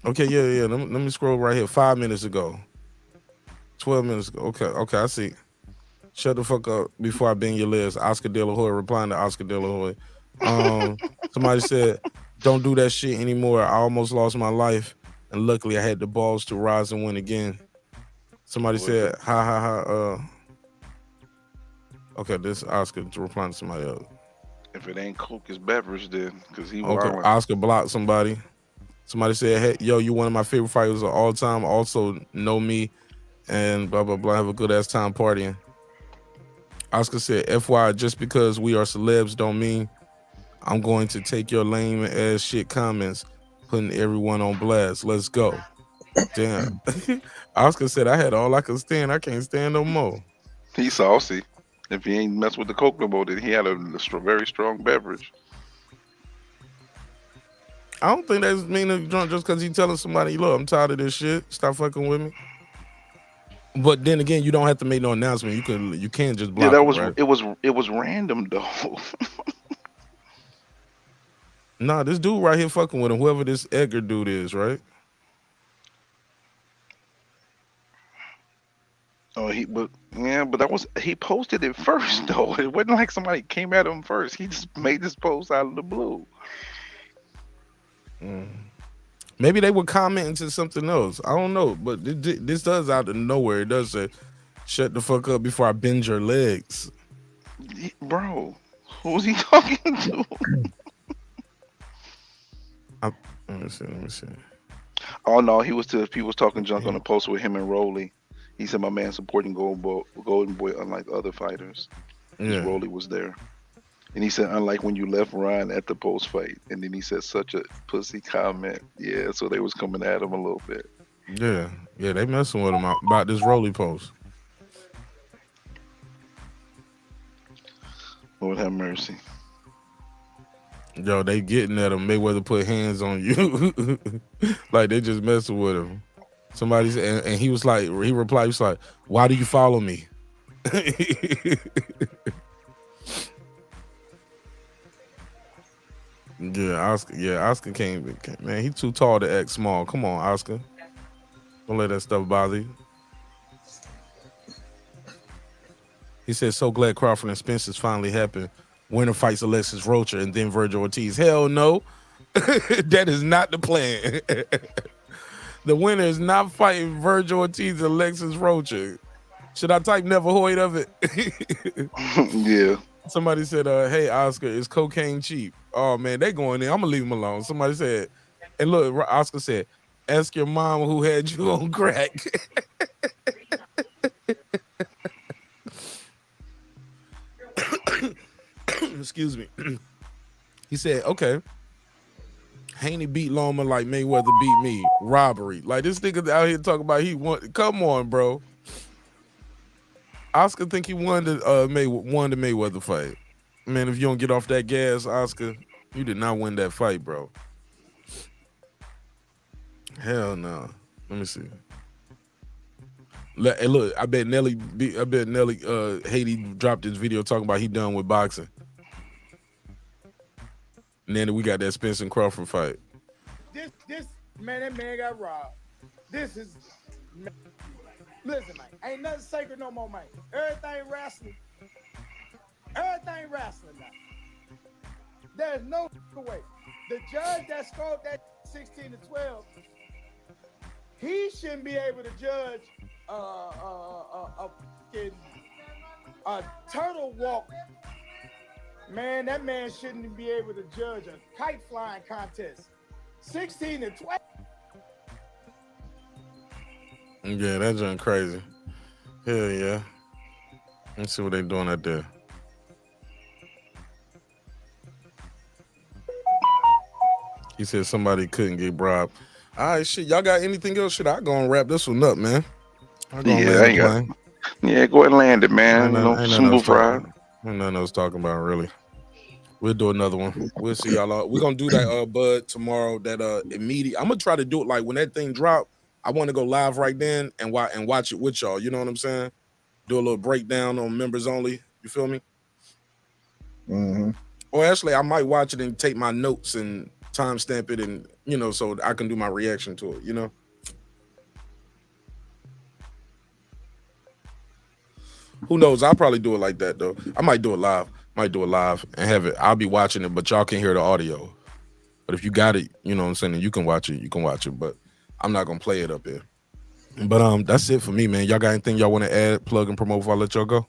Okay, yeah. Let me scroll right here. 5 minutes ago. 12 minutes ago. Okay, I see. Shut the fuck up before I bang your lips. Oscar De La Hoya replying to Oscar De La Hoya. Somebody said, don't do that shit anymore. I almost lost my life. And luckily I had the balls to rise and win again. Somebody said, ha. Okay, this is Oscar replying to somebody else. If it ain't Coke, it's beverage then. Because he Okay, wilding. Oscar blocked somebody. Somebody said, hey, yo, you one of my favorite fighters of all time. Also know me and blah, blah, blah. Have a good ass time partying. Oscar said, FYI, just because we are celebs don't mean I'm going to take your lame ass shit comments Putting everyone on blast. Let's go. Damn. Oscar said I had all I could stand. I can't stand no more. He's saucy. If he ain't mess with the Coke no more, then he had a very strong beverage. I don't think that's mean to drunk just because he telling somebody, look, I'm tired of this shit. Stop fucking with me. But then again, you don't have to make no announcement. You can't just block Yeah, right? it was random though. Nah, this dude right here fucking with him, whoever this Edgar dude is, right? Oh, but that was he posted it first though. It wasn't like somebody came at him first. He just made this post out of the blue. Maybe they were commenting to something else. I don't know, but this does out of nowhere. It does say, "Shut the fuck up before I bend your legs." Bro, who was he talking to? Let me see. Oh no, he was talking junk on the post with him and Rolly. He said, "My man supporting Golden Boy, unlike other fighters." Yeah. Rolly was there, and he said, "Unlike when you left Ryan at the post fight." And then he said, "Such a pussy comment." Yeah, so they was coming at him a little bit. Yeah, they messing with him about this Rolly post. Lord have mercy. Yo, they getting at him. Mayweather put hands on you, like they just messing with him. Somebody said, and he was like, he replied, he was like, "Why do you follow me?" Oscar can't. Man, he too tall to act small. Come on, Oscar. Don't let that stuff bother you. He said, "So glad Crawford and Spence has finally happened. Winner fights Alexis Rocha and then Virgil Ortiz." Hell no. That is not the plan. The winner is not fighting Virgil Ortiz and Alexis Rocha. Should I type never Hoyt of it? Yeah. Somebody said, "Hey, Oscar, is cocaine cheap?" Oh, man, they going in. I'm going to leave them alone. Somebody said, and look, Oscar said, "Ask your mom who had you on crack." Excuse me. He said, "Okay, Haney beat Loma like Mayweather beat me. Robbery." Like, this nigga out here talking about he won. Come on, bro. Oscar think he won the Mayweather fight. Man, if you don't get off that gas, Oscar, you did not win that fight, bro. Hell no. Let me see. Hey, look, I bet Nelly Haiti dropped this video talking about he done with boxing. And then we got that Spence and Crawford fight. This man, that man got robbed. This is, listen, man, ain't nothing sacred no more, man. Everything wrestling now. There's no way. The judge that scored that 16-12, he shouldn't be able to judge a turtle walk. Man, that man shouldn't be able to judge a kite flying contest. 16-12. Yeah, that's just crazy. Hell yeah. Let's see what they doing out there. He said somebody couldn't get bribed. All right, shit. Y'all got anything else? Shit, I go and wrap this one up, man. Go ahead and land it, man. Simple fried. Ain't nothing else talking about, really. We'll do another one. We'll see y'all. We're gonna do that Bud tomorrow. That immediate. I'm gonna try to do it like when that thing drop. I want to go live right then and watch it with y'all. You know what I'm saying? Do a little breakdown on members only. You feel me? Mm-hmm. Or actually, I might watch it and take my notes and timestamp it, and so I can do my reaction to it. Who knows? I'll probably do it like that though. I might do it live. And have it. I'll be watching it, but y'all can hear the audio. But if you got it, you know what I'm saying, and you can watch it. But I'm not gonna play it up here. But that's it for me, man. Y'all got anything y'all want to add, plug, and promote before I let y'all go?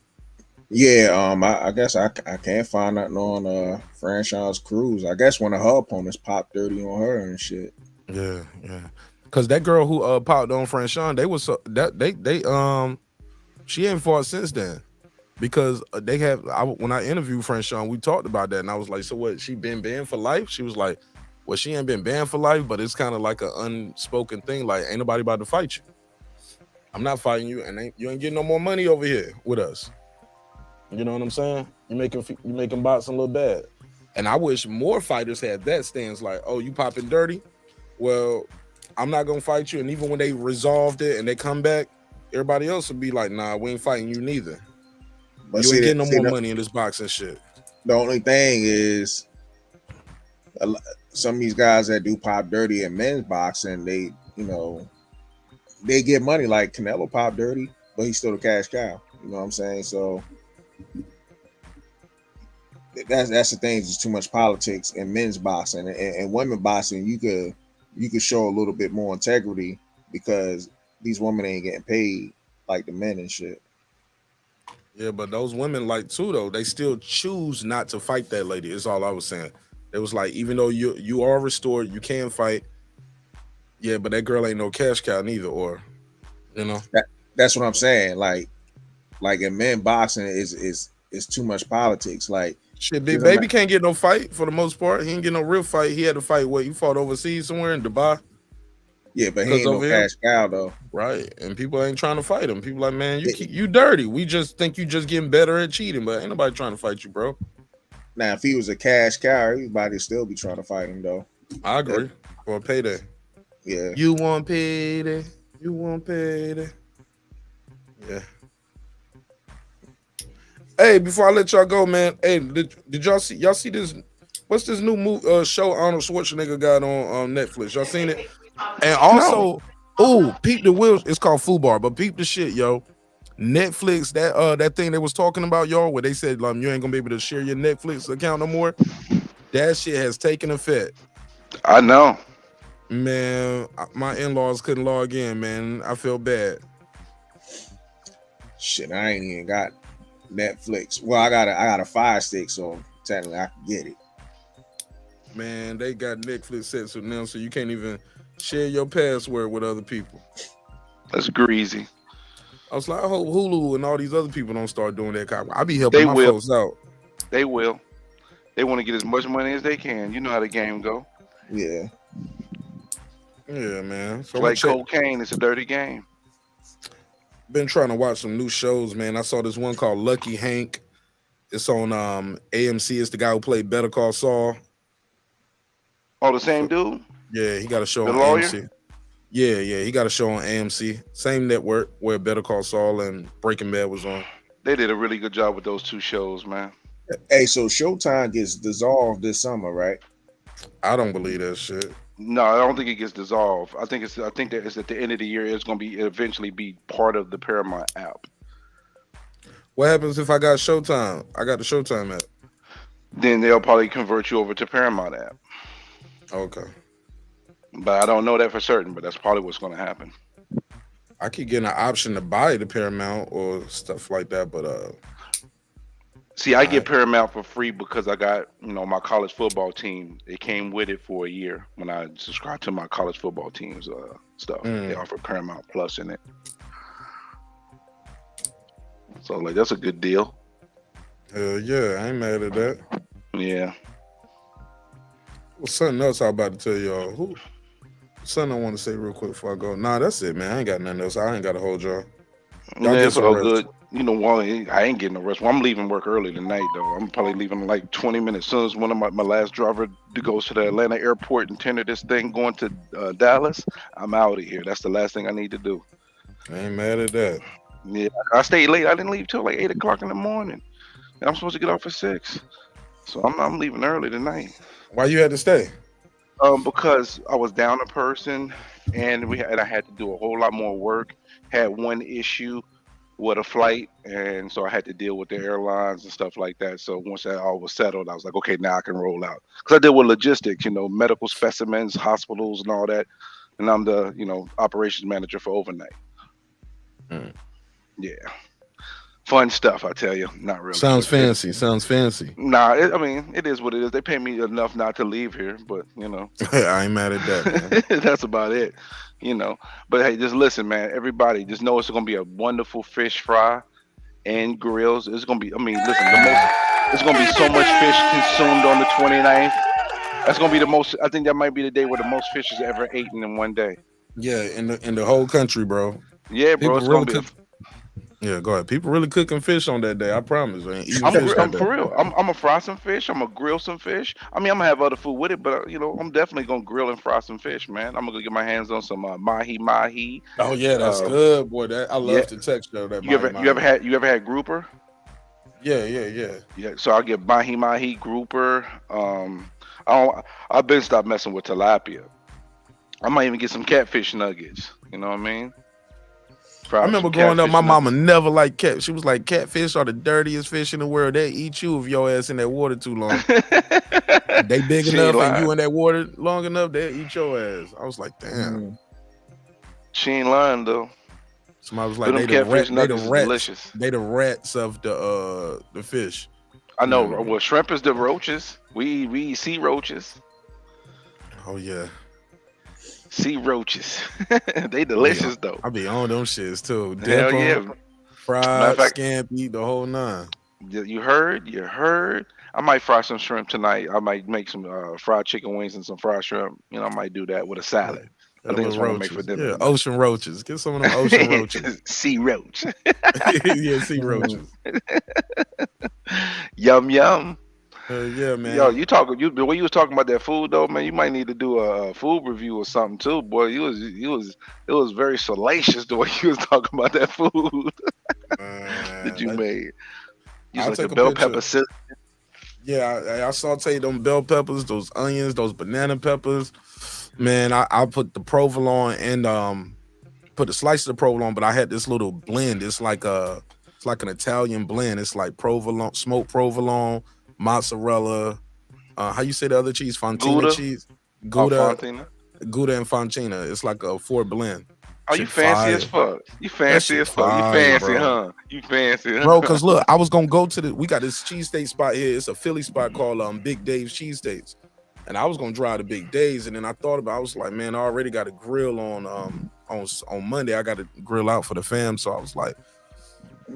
Yeah, I guess I can't find nothing on Franchise Cruz. I guess one of her opponents popped 30 on her and shit. Yeah. Cause that girl who popped on Franchon, she ain't fought since then. Because when I interviewed Franchon, we talked about that, and I was like, "So what? She been banned for life?" She was like, Well, she ain't been banned for life, but it's kind of like an unspoken thing. Like, ain't nobody about to fight you. I'm not fighting you, and you ain't getting no more money over here with us. You know what I'm saying? You making boxing look bad. And I wish more fighters had that stance. Like, oh, you popping dirty? Well, I'm not gonna fight you. And even when they resolved it and they come back, everybody else will be like, nah, we ain't fighting you neither. But You ain't getting no more money in this boxing shit. The only thing is, some of these guys that do pop dirty in men's boxing, they get money. Like Canelo pop dirty, but he's still a cash cow. You know what I'm saying? So that's the thing. There's too much politics in men's boxing, and women boxing. You could show a little bit more integrity because these women ain't getting paid like the men and shit. Yeah, but those women like too though, they still choose not to fight that lady. Is all I was saying. It was like, even though you are restored, you can fight. Yeah, but that girl ain't no cash cow neither, or That's what I'm saying. Like in men boxing is too much politics. Like shit, Big Baby can't get no fight for the most part. He ain't get no real fight. He had to fight he fought overseas somewhere in Dubai. Yeah, but he ain't no cash cow though. Right. And people ain't trying to fight him. People like, man, you dirty. We just think you just getting better at cheating, but ain't nobody trying to fight you, bro. Now, if he was a cash cow, everybody still be trying to fight him though. I agree. For a payday. Yeah. You want payday. You want payday. Yeah. Hey, before I let y'all go, man. Hey, did y'all see this? What's this new show Arnold Schwarzenegger got on Netflix? Y'all seen it? And also, peep the wheels. It's called Fubar, but peep the shit, yo. Netflix, that thing they was talking about, y'all, where they said you ain't gonna be able to share your Netflix account no more. That shit has taken effect. I know. Man, my in-laws couldn't log in, man. I feel bad. Shit, I ain't even got Netflix. Well, I got a Fire Stick, so technically I can get it. Man, they got Netflix set so now, so you can't even share your password with other people. That's greasy. I was like, I hope Hulu and all these other people don't start doing that. I be helping my folks out. They will. They want to get as much money as they can. You know how the game go. Yeah. Yeah, man. So it's like cocaine. It's a dirty game. Been trying to watch some new shows, man. I saw this one called Lucky Hank. It's on AMC. It's the guy who played Better Call Saul. Oh, the same dude? Yeah, he got a show the on lawyer? AMC. Yeah, he got a show on AMC. Same network where Better Call Saul and Breaking Bad was on. They did a really good job with those two shows, man. Hey, so Showtime gets dissolved this summer, right? I don't believe that shit. No, I don't think it gets dissolved. I think that it's at the end of the year. It's going to eventually be part of the Paramount app. What happens if I got Showtime? I got the Showtime app. Then they'll probably convert you over to Paramount app. Okay. But I don't know that for certain, but that's probably what's going to happen. I keep getting an option to buy the Paramount or stuff like that, but see, I get Paramount for free because I got, my college football team. It came with it for a year when I subscribed to my college football team's stuff. They offer Paramount Plus in it. So, that's a good deal. Yeah, I ain't mad at that. Yeah. Well, something else I'm about to tell y'all. Something I want to say real quick before I go. Nah, that's it, man. I ain't got nothing else. I ain't got to hold y'all. Yeah, it's all good. I ain't getting no rest. Well, I'm leaving work early tonight, though. I'm probably leaving in like 20 minutes. As soon as one of my last driver goes to the Atlanta airport and tender this thing going to Dallas, I'm out of here. That's the last thing I need to do. I ain't mad at that. Yeah, I stayed late. I didn't leave till like 8 o'clock in the morning. And I'm supposed to get off at 6. So I'm leaving early tonight. Why you had to stay? Because I was down a person, and I had to do a whole lot more work. Had one issue with a flight, and so I had to deal with the airlines and stuff like that. So once that all was settled, I was like, okay, now I can roll out. Because I deal with logistics, medical specimens, hospitals, and all that. And I'm the operations manager for overnight. Yeah. Fun stuff, I tell you. Not really. Sounds fancy. Nah, it is what it is. They pay me enough not to leave here, but I ain't mad at that, man. That's about it. But hey, just listen, man. Everybody, just know it's gonna be a wonderful fish fry and grills. It's gonna be. Listen, it's gonna be so much fish consumed on the 29th. That's gonna be the most. I think that might be the day where the most fish is ever eaten in one day. Yeah, in the whole country, bro. Yeah, bro. People It's really gonna be. cook. Yeah, go ahead. People really cooking fish on that day. I promise. Man. Eating fish I'm that day. for real. I'm gonna fry some fish. I'm gonna grill some fish. I mean, I'm gonna have other food with it, but I'm definitely gonna grill and fry some fish, man. I'm gonna get my hands on some mahi. Oh yeah, that's Uh, good, boy. That I yeah. love the texture of that You ever mahi. had grouper? Yeah. Yeah. So I get mahi grouper. I've been stopped messing with tilapia. I might even get some catfish nuggets. You know what I mean? I remember growing up, my mama never liked cat. She was like, catfish are the dirtiest fish in the world. They eat you if your ass in that water too long. They big She enough ain't and you lying. in that water long enough, they'll eat your ass. I was like, damn. She ain't lying though. Somebody was But like, them catfish nuggets is delicious. They the rats of the fish. I know. You know what I mean? Well, shrimp is the roaches. We eat sea roaches. Oh yeah. Sea roaches. They delicious though. I be on them shits too. Hell Dip 'em, yeah. Matter fried, of fact, scampi, the whole nine. you heard. I might fry some shrimp tonight. I might make some fried chicken wings and some fried shrimp. I might do that with a salad. I think that's what I'm gonna make for dinner. Yeah, tonight. ocean roaches. Get some of them ocean roaches. Sea roach. Yeah, sea roaches. Yum yum. Yeah, man. Yo, the way you was talking about that food though, man. You might need to do a food review or something too, boy. It was very salacious the way you was talking about that food that you made. You I'll like take the a bell picture. pepper sizzle. Yeah, I saute them bell peppers, those onions, those banana peppers. Man, I put the provolone and put a slice of the provolone, but I had this little blend. It's like an Italian blend. It's like provolone, smoked provolone, mozzarella. How you say the other cheese? Fontina Gouda? cheese. Oh, Gouda, Fontina. Gouda and Fontina. It's like a 4 blend. Oh, you Shit fancy as fire. fuck. You fancy as fuck. You Fire, fancy, bro. huh? You fancy, huh? Bro, cause look, I was gonna go to we got this cheesesteak spot here. It's a Philly spot called Big Dave's Cheesesteaks. And I was gonna drive to Big Dave's, and then I thought about I was like, man, I already got a grill on Monday. I got to grill out for the fam. So I was like,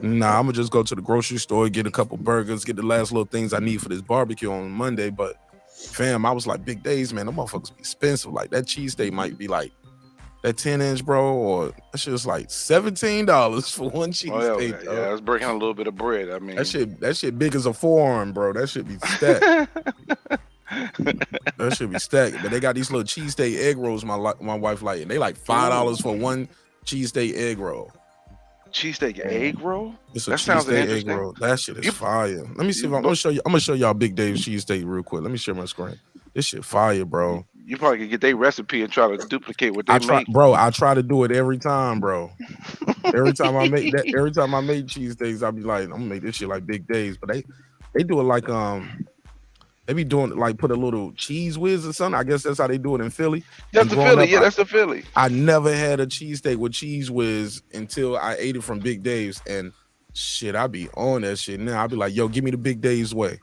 nah, I'm gonna just go to the grocery store, get a couple burgers, get the last little things I need for this barbecue on Monday. But fam, I was like, Big Dave's, man, them motherfuckers be expensive. Like that cheesesteak might be like that 10-inch, bro, or that shit's like $17 for one cheesesteak. Yeah, I was breaking a little bit of bread. I mean, that shit big as a forearm, bro. That shit be stacked. That should be stacked. But they got these little cheesesteak egg rolls my wife like, and they like $5 for one cheesesteak egg roll. Cheesesteak egg roll? It's a That sounds cheesesteak egg interesting. roll. That shit is fire. Let me see if I'm gonna show you. I'm gonna show y'all Big Dave's cheesesteak real quick. Let me share my screen. This shit fire, bro. You probably could get their recipe and try to duplicate what they I try, make. bro. I try to do it every time, bro. Every time I make cheesesteaks, I be like, I'm gonna make this shit like Big Dave's. But they do it like they be doing it like put a little cheese whiz or something. I guess that's how they do it in Philly. That's And the growing Philly. up, That's the Philly. I never had a cheesesteak with cheese whiz until I ate it from Big Dave's, and shit, I be on that shit now. I be like, yo, give me the Big Dave's way.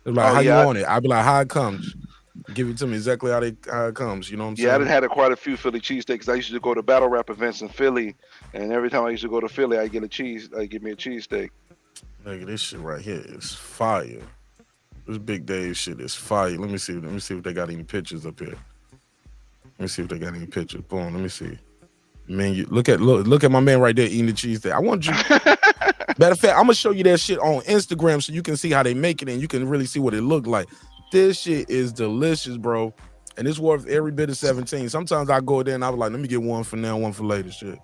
They're like, how you want it? I be like, how it comes. Give it to me exactly how it comes. You know what I'm saying? Yeah, I done had quite a few Philly cheesesteaks. I used to go to battle rap events in Philly, and every time I used to go to Philly, I get a give me a cheesesteak. Nigga, this shit right here is fire. This Big Dave shit is fire. Let me see if they got any pictures up here. Let me see if they got any pictures. Boom. Let me see. Man, you look at my man right there eating the cheesesteak. I want you. Matter of fact, I'm gonna show you that shit on Instagram so you can see how they make it and you can really see what it looked like. This shit is delicious, bro. And it's worth every bit of 17. Sometimes I go there and I was like, let me get one for now, one for later. Shit.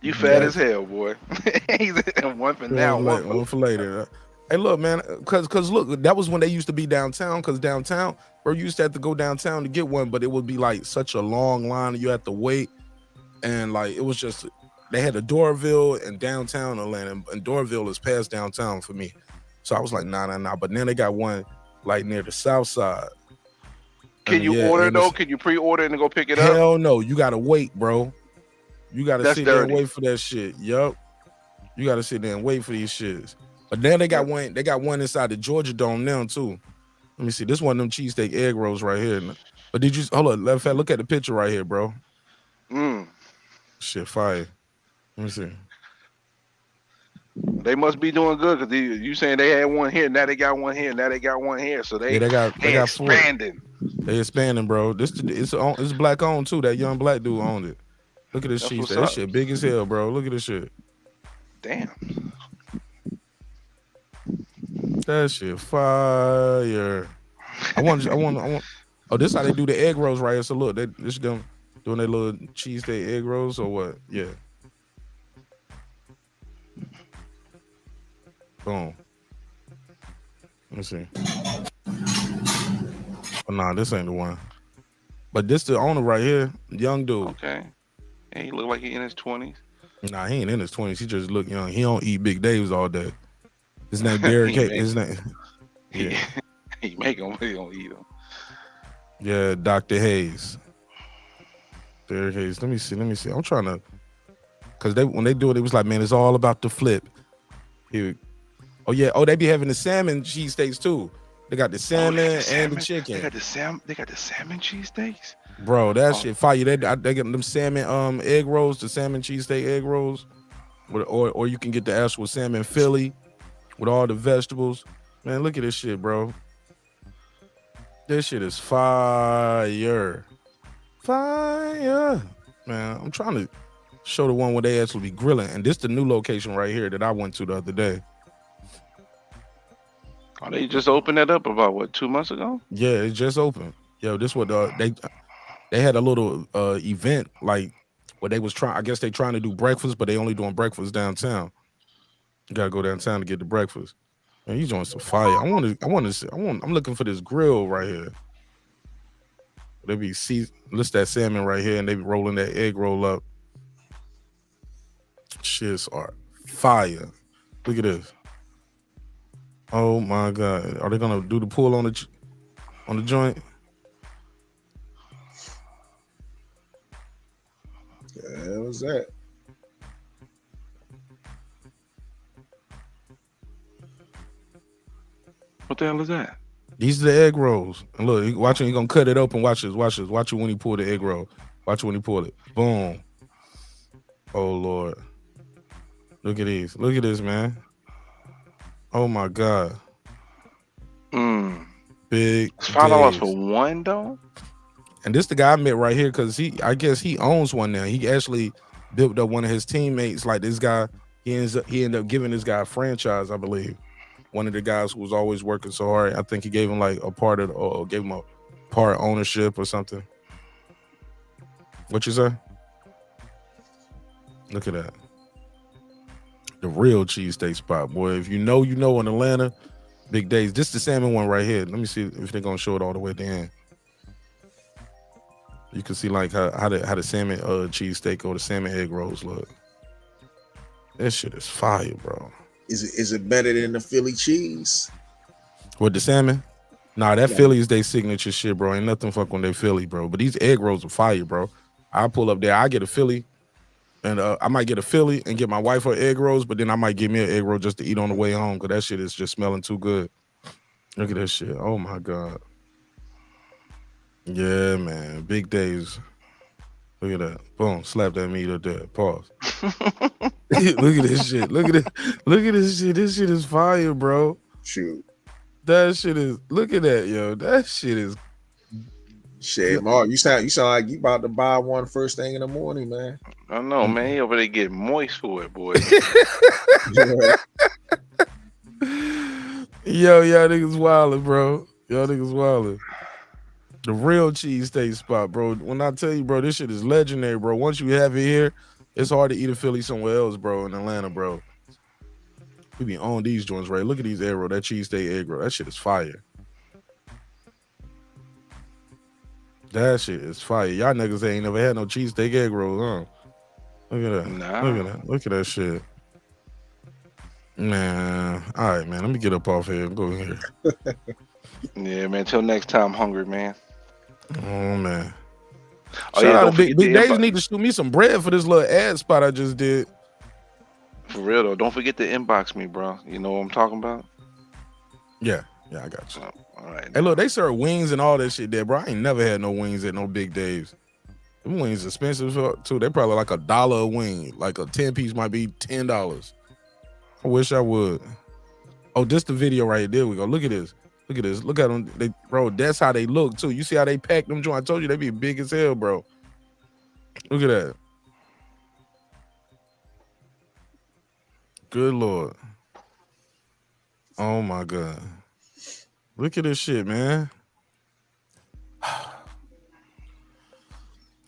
You fat as hell, boy. One for now, one for later. Hey, look, man, cause look, that was when they used to be downtown. Cause downtown, bro, you used to have to go downtown to get one, but it would be like such a long line, and you had to wait, and like it was just they had a Doraville and downtown Atlanta, and Doraville is past downtown for me, so I was like, nah. But then they got one like near the south side. Can you order though? Can you pre-order and go pick it up? Hell no, you gotta wait, bro. You gotta That's sit there and dirty. wait for that shit. Yup, you gotta sit there and wait for these shits. But then they got one. They got one inside the Georgia Dome now too. Let me see. This one of them cheesesteak egg rolls right here. But did you hold on? Look at the picture right here, bro. Shit, fire. Let me see. They must be doing good because you saying they had one here, now they got one here, now they got one here, so Yeah, they got 4. expanding. They expanding, bro. It's black owned too. That young black dude owned it. Look at this That's cheese. what's That up. shit big as hell, bro. Look at this shit. Damn. That shit fire. I want. Oh, this how they do the egg rolls right here. So look, this them doing their little cheesesteak egg rolls or what? Yeah. Boom. Let me see. Oh, nah, this ain't the one. But this the owner right here, young dude. Okay. And he look like he in his 20s. Nah, he ain't in his 20s. He just look young. He don't eat Big Dave's all day. His name Derek. His name. Yeah. He make them, but he don't eat them. Yeah, Dr. Hayes. Derek Hayes. Let me see. I'm trying to, cause when they do it, it was like, man, it's all about the flip. Here. Oh yeah. Oh, they be having the salmon cheesesteaks too. They got the salmon and the chicken. They got the salmon cheesesteaks. Bro, that shit fire. They got them salmon egg rolls, the salmon cheesesteak egg rolls, or you can get the actual salmon Philly with all the vegetables. Man, look at this shit, bro. This shit is fire. Fire. Man, I'm trying to show the one where they actually be grilling. And this the new location right here that I went to the other day. Oh, they just opened that up about, what, 2 months ago? Yeah, it just opened. Yo, this what they had a little event, like, where they was trying, I guess they trying to do breakfast, but they only doing breakfast downtown. You gotta go downtown to get the breakfast. Man, you doing some fire. I'm looking for this grill right here. They be list that salmon right here, and they be rolling that egg roll up. Shits are fire. Look at this. Oh my God. Are they gonna do the pull on the joint? Yeah, what was that? What the hell is that? These are the egg rolls. And look, watch him. He's gonna cut it open. Watch this. Watch it when he pull the egg roll. Watch it when he pull it. Boom. Oh Lord. Look at these. Look at this, man. Oh my God. Big. It's $5 for one though. And this the guy I met right here because I guess he owns one now. He actually built up one of his teammates. Like this guy, he ended up giving this guy a franchise, I believe. One of the guys who was always working so hard. I think he gave him like a part of, or gave him a part ownership or something. What you say? Look at that. The real cheesesteak spot, boy. If you know in Atlanta, Big Days. This is the salmon one right here. Let me see if they're gonna show it all the way at the end. You can see like how the salmon cheesesteak or the salmon egg rolls look. That shit is fire, bro. Is it better than the Philly cheese? With the salmon? Nah, that Yeah. Philly is their signature shit, bro. Ain't nothing fuck when they Philly, bro. But these egg rolls are fire, bro. I pull up there, I get a Philly, and I might get a Philly and get my wife her egg rolls, but then I might give me an egg roll just to eat on the way home because that shit is just smelling too good. Look at that shit. Oh my God. Yeah, man. Big Days. Look at that. Boom. Slap that meat up there. Pause. Look at this shit. Look at it. Look at this shit. This shit is fire, bro. Shoot. That shit is. Look at that, yo. That shit is. Shit, Mark, you sound like you about to buy one first thing in the morning, man. I know, man. He over there getting moist for it, boy. Yo, y'all niggas wildin', bro. Y'all niggas wildin'. The real cheesesteak spot, bro. When I tell you, bro, this shit is legendary, bro. Once you have it here, it's hard to eat a Philly somewhere else, bro, in Atlanta, bro. We be on these joints, right? Look at these egg roll, that cheesesteak egg roll. That shit is fire. That shit is fire. Y'all niggas ain't never had no cheesesteak egg roll, huh? Look at that. Nah. Look at that. Look at that shit. Man. All right, man. Let me get up off here and go in here. Yeah, man. Till next time, hungry, man. Oh, man. Oh, Shout yeah, out don't to Big forget the Days inbox. need to shoot me some bread for this little ad spot I just did. For real, though. Don't forget to inbox me, bro. You know what I'm talking about? Yeah, I got you. All right. Hey, look, they serve wings and all that shit there, bro. I ain't never had no wings at no Big Days. Them wings expensive too. They probably like $1 a wing. Like a 10-piece might be $10. I wish I would. Oh, this the video right here. There we go. Look at this. Look at this. Look at them. Bro, that's how they look too. You see how they pack them joints? I told you they be big as hell, bro. Look at that. Good Lord. Oh my God. Look at this shit, man.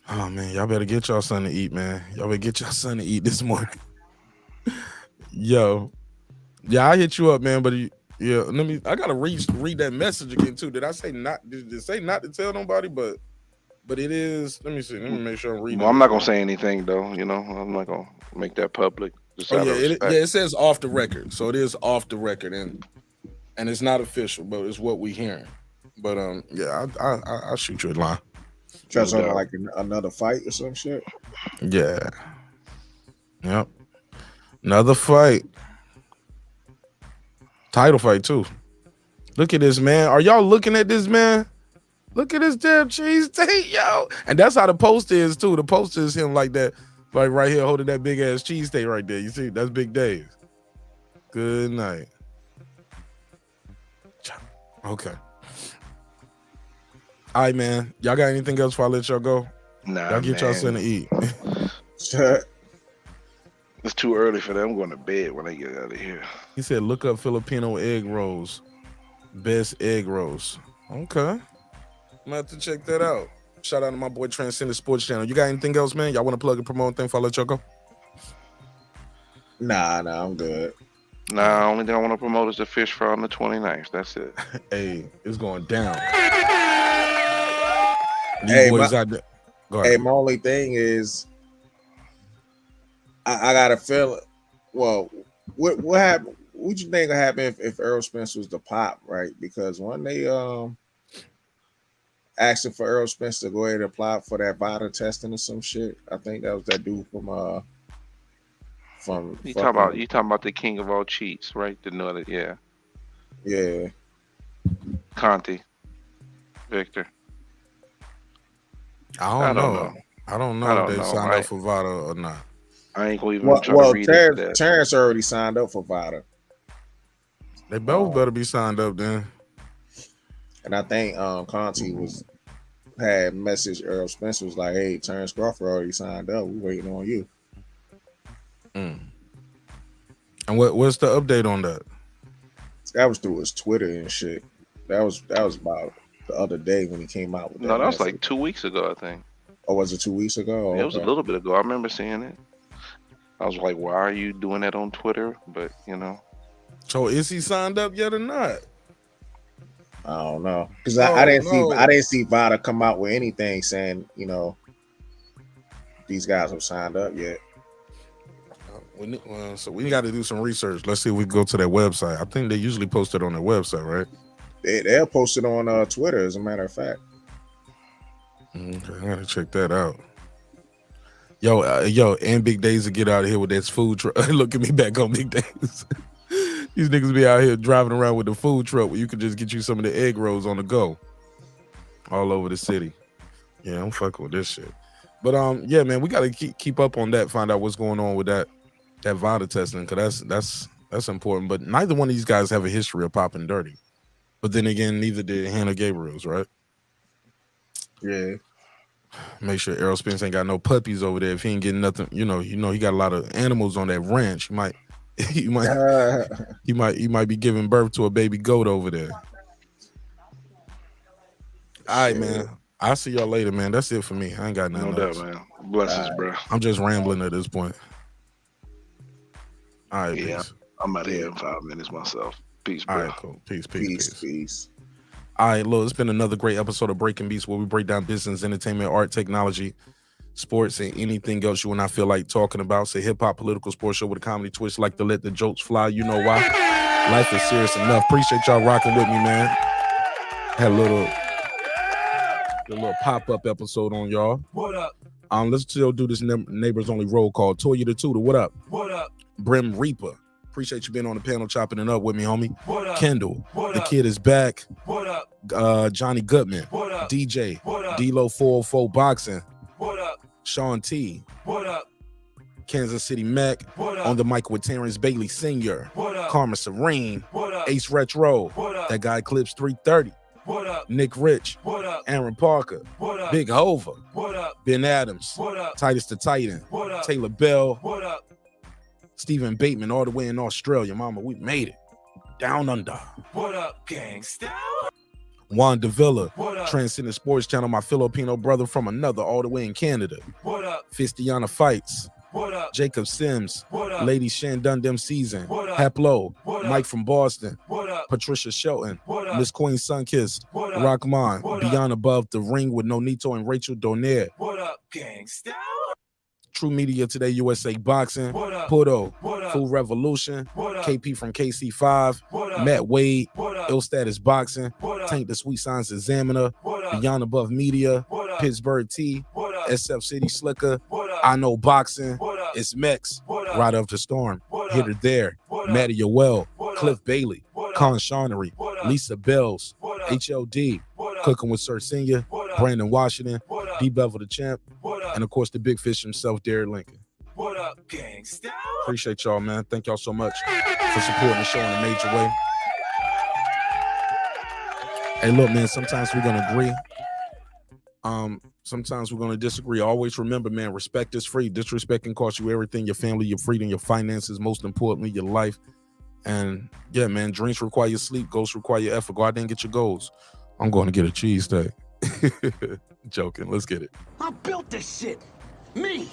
Oh man, y'all better get y'all something to eat, man. Y'all better get y'all something to eat this morning. Yo. Yeah, I hit you up, man, but yeah, I gotta read that message again too. Did I say not? Did it say not to tell nobody? But it is. Let me see. Let me make sure I'm reading. Well, I'm not gonna say anything though. You know, I'm not gonna make that public. Just out of respect. It says off the record, so it is off the record, and it's not official, but it's what we hearing. But yeah, I'll shoot you a line. Try something like another fight or some shit. Yeah. Yep. Another fight. Title fight too. Look at this, man. Are y'all looking at this, man? Look at this damn cheese steak, yo. And that's how the poster is too. The poster is him like that, like right here holding that big ass cheese steak right there. You see, that's Big Dave. Good night. Okay. All right, man. Y'all got anything else before I let y'all go? Nah, y'all get y'all something to eat. It's too early for them. I'm going to bed when I get out of here. He said, look up Filipino egg rolls. Best egg rolls. Okay. I'm gonna have to check that out. Shout out to my boy Transcendent Sports Channel. You got anything else, man? Y'all want to plug and promote anything before I let y'all go? Nah, I'm good. Nah, only thing I want to promote is the fish fry on the 29th. That's it. Hey, it's going down. Hey, boys out there. Go ahead. Hey, my only thing is I got a feeling. Well, what happened? What you think would happen if Errol Spence was the pop, right? Because when they asking for Errol Spence to go ahead and apply for that VADA testing or some shit, I think that was that dude from you talking about the king of all cheats, right? Yeah. Conti, Victor. I don't know. I don't know if they signed up for VADA or not. I ain't gonna even try to read into that. Terence already signed up for VADA. They both better be signed up then. And I think Conti had message Errol Spence was like, hey, Terence Crawford already signed up. We waiting on you. And what's the update on that? That was through his Twitter and shit. That was about the other day when he came out with that. No, that was like 2 weeks ago, I think. Oh, was it 2 weeks ago? Yeah, it was a little bit ago. I remember seeing it. I was like, why are you doing that on Twitter? But you know. So is he signed up yet or not? I don't know. Because I didn't see VADA come out with anything saying, you know, these guys have signed up yet. So we got to do some research. Let's see if we go to their website. I think they usually post it on their website, right? They'll post it on Twitter, as a matter of fact. Okay, I gotta check that out. Yo, and Big Days to get out of here with that food truck. Look at me back on Big Days. These niggas be out here driving around with the food truck where you can just get you some of the egg rolls on the go all over the city. Yeah, I'm fucking with this shit. But yeah, man, we gotta keep up on that, find out what's going on with that VADA testing, because that's important. But neither one of these guys have a history of popping dirty. But then again, neither did Hannah Gabriels, right? Yeah. Make sure Errol Spence ain't got no puppies over there. If he ain't getting nothing, you know, he got a lot of animals on that ranch. He might be giving birth to a baby goat over there. All right, man. I'll see y'all later, man. That's it for me. I ain't got nothing else. No doubt, man. Blessings, bro. I'm just rambling at this point. All right, yeah. peace. I'm out of here in 5 minutes myself. Peace, bro. All right, cool. Peace. All right, look, it's been another great episode of Breaking Beats, where we break down business, entertainment, art, technology, sports, and anything else you and I feel like talking about. It's a hip-hop political sports show with a comedy twist, like to let the jokes fly. You know why? Life is serious enough. Appreciate y'all rocking with me, man. Had a little pop-up episode on y'all. What up? Let's still do this neighbors only roll call. Toya the Tutor, what up? What up? Brim Reaper, appreciate you being on the panel chopping it up with me, homie. What up? Kendall, What the up? kid is back. What up? Johnny Goodman, What up? DJ, What up? D-Lo 404 Boxing, What up? Sean T, What up? Kansas City Mac. On the mic with Terrence Bailey Sr., Karma Serene, Ace Retro, that guy Clips 330, Nick Rich, Aaron Parker, Big Hova, Ben Adams, Titus the Titan, Taylor Bell, Stephen Bateman, all the way in Australia. Mama, we made it. Down under. What up, gangsta? Juan Davila, Transcendent Sports Channel, my Filipino brother from another, all the way in Canada. What up? Fistiana Fights. What up? Jacob Sims, What up? Lady Shan Dundem Season, What up? Haplo, What up? Mike from Boston, What up? Patricia Shelton, What up? Miss Queen Sunkissed, What up? Rockman, What up? Beyond Above the Ring with Nonito and Rachel Donaire, What up, gangsta? True Media Today USA Boxing, What up? Puto, What up? Full Revolution, What up? KP from KC5, What up? Matt Wade, What up? Ill Status Boxing, What up? Tank the Sweet Science Examiner, What up? Beyond Above Media, What up? Pittsburgh T, What up? SF City Slicker, What up? I Know Boxing, What up? It's Mex, What up? Ride of the Storm, What Hit up? Her There, What up? Matty Yoel, What Cliff up? Bailey, What up? Con Shawnery, What up? Lisa Bells, What up? HLD, What up? Cooking with Sir Senior, What up? Brandon Washington, What up? D Bevel the Champ, What up? and of course the big fish himself, Derek Lincoln. What up, gangsta? Appreciate y'all, man. Thank y'all so much for supporting the show in a major way. Hey, look, man, sometimes we're gonna agree. Sometimes we're gonna disagree. Always remember, man, respect is free. Disrespect can cost you everything: your family, your freedom, your finances, most importantly, your life. And yeah, man, dreams require your sleep, goals require your effort. Go out there and get your goals. I'm going to get a cheesesteak. Joking. Let's get it. I built this shit. Me.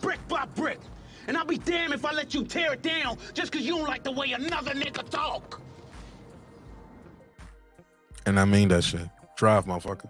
Brick by brick. And I'll be damned if I let you tear it down just because you don't like the way another nigga talk. And I mean that shit. Drive, motherfucker.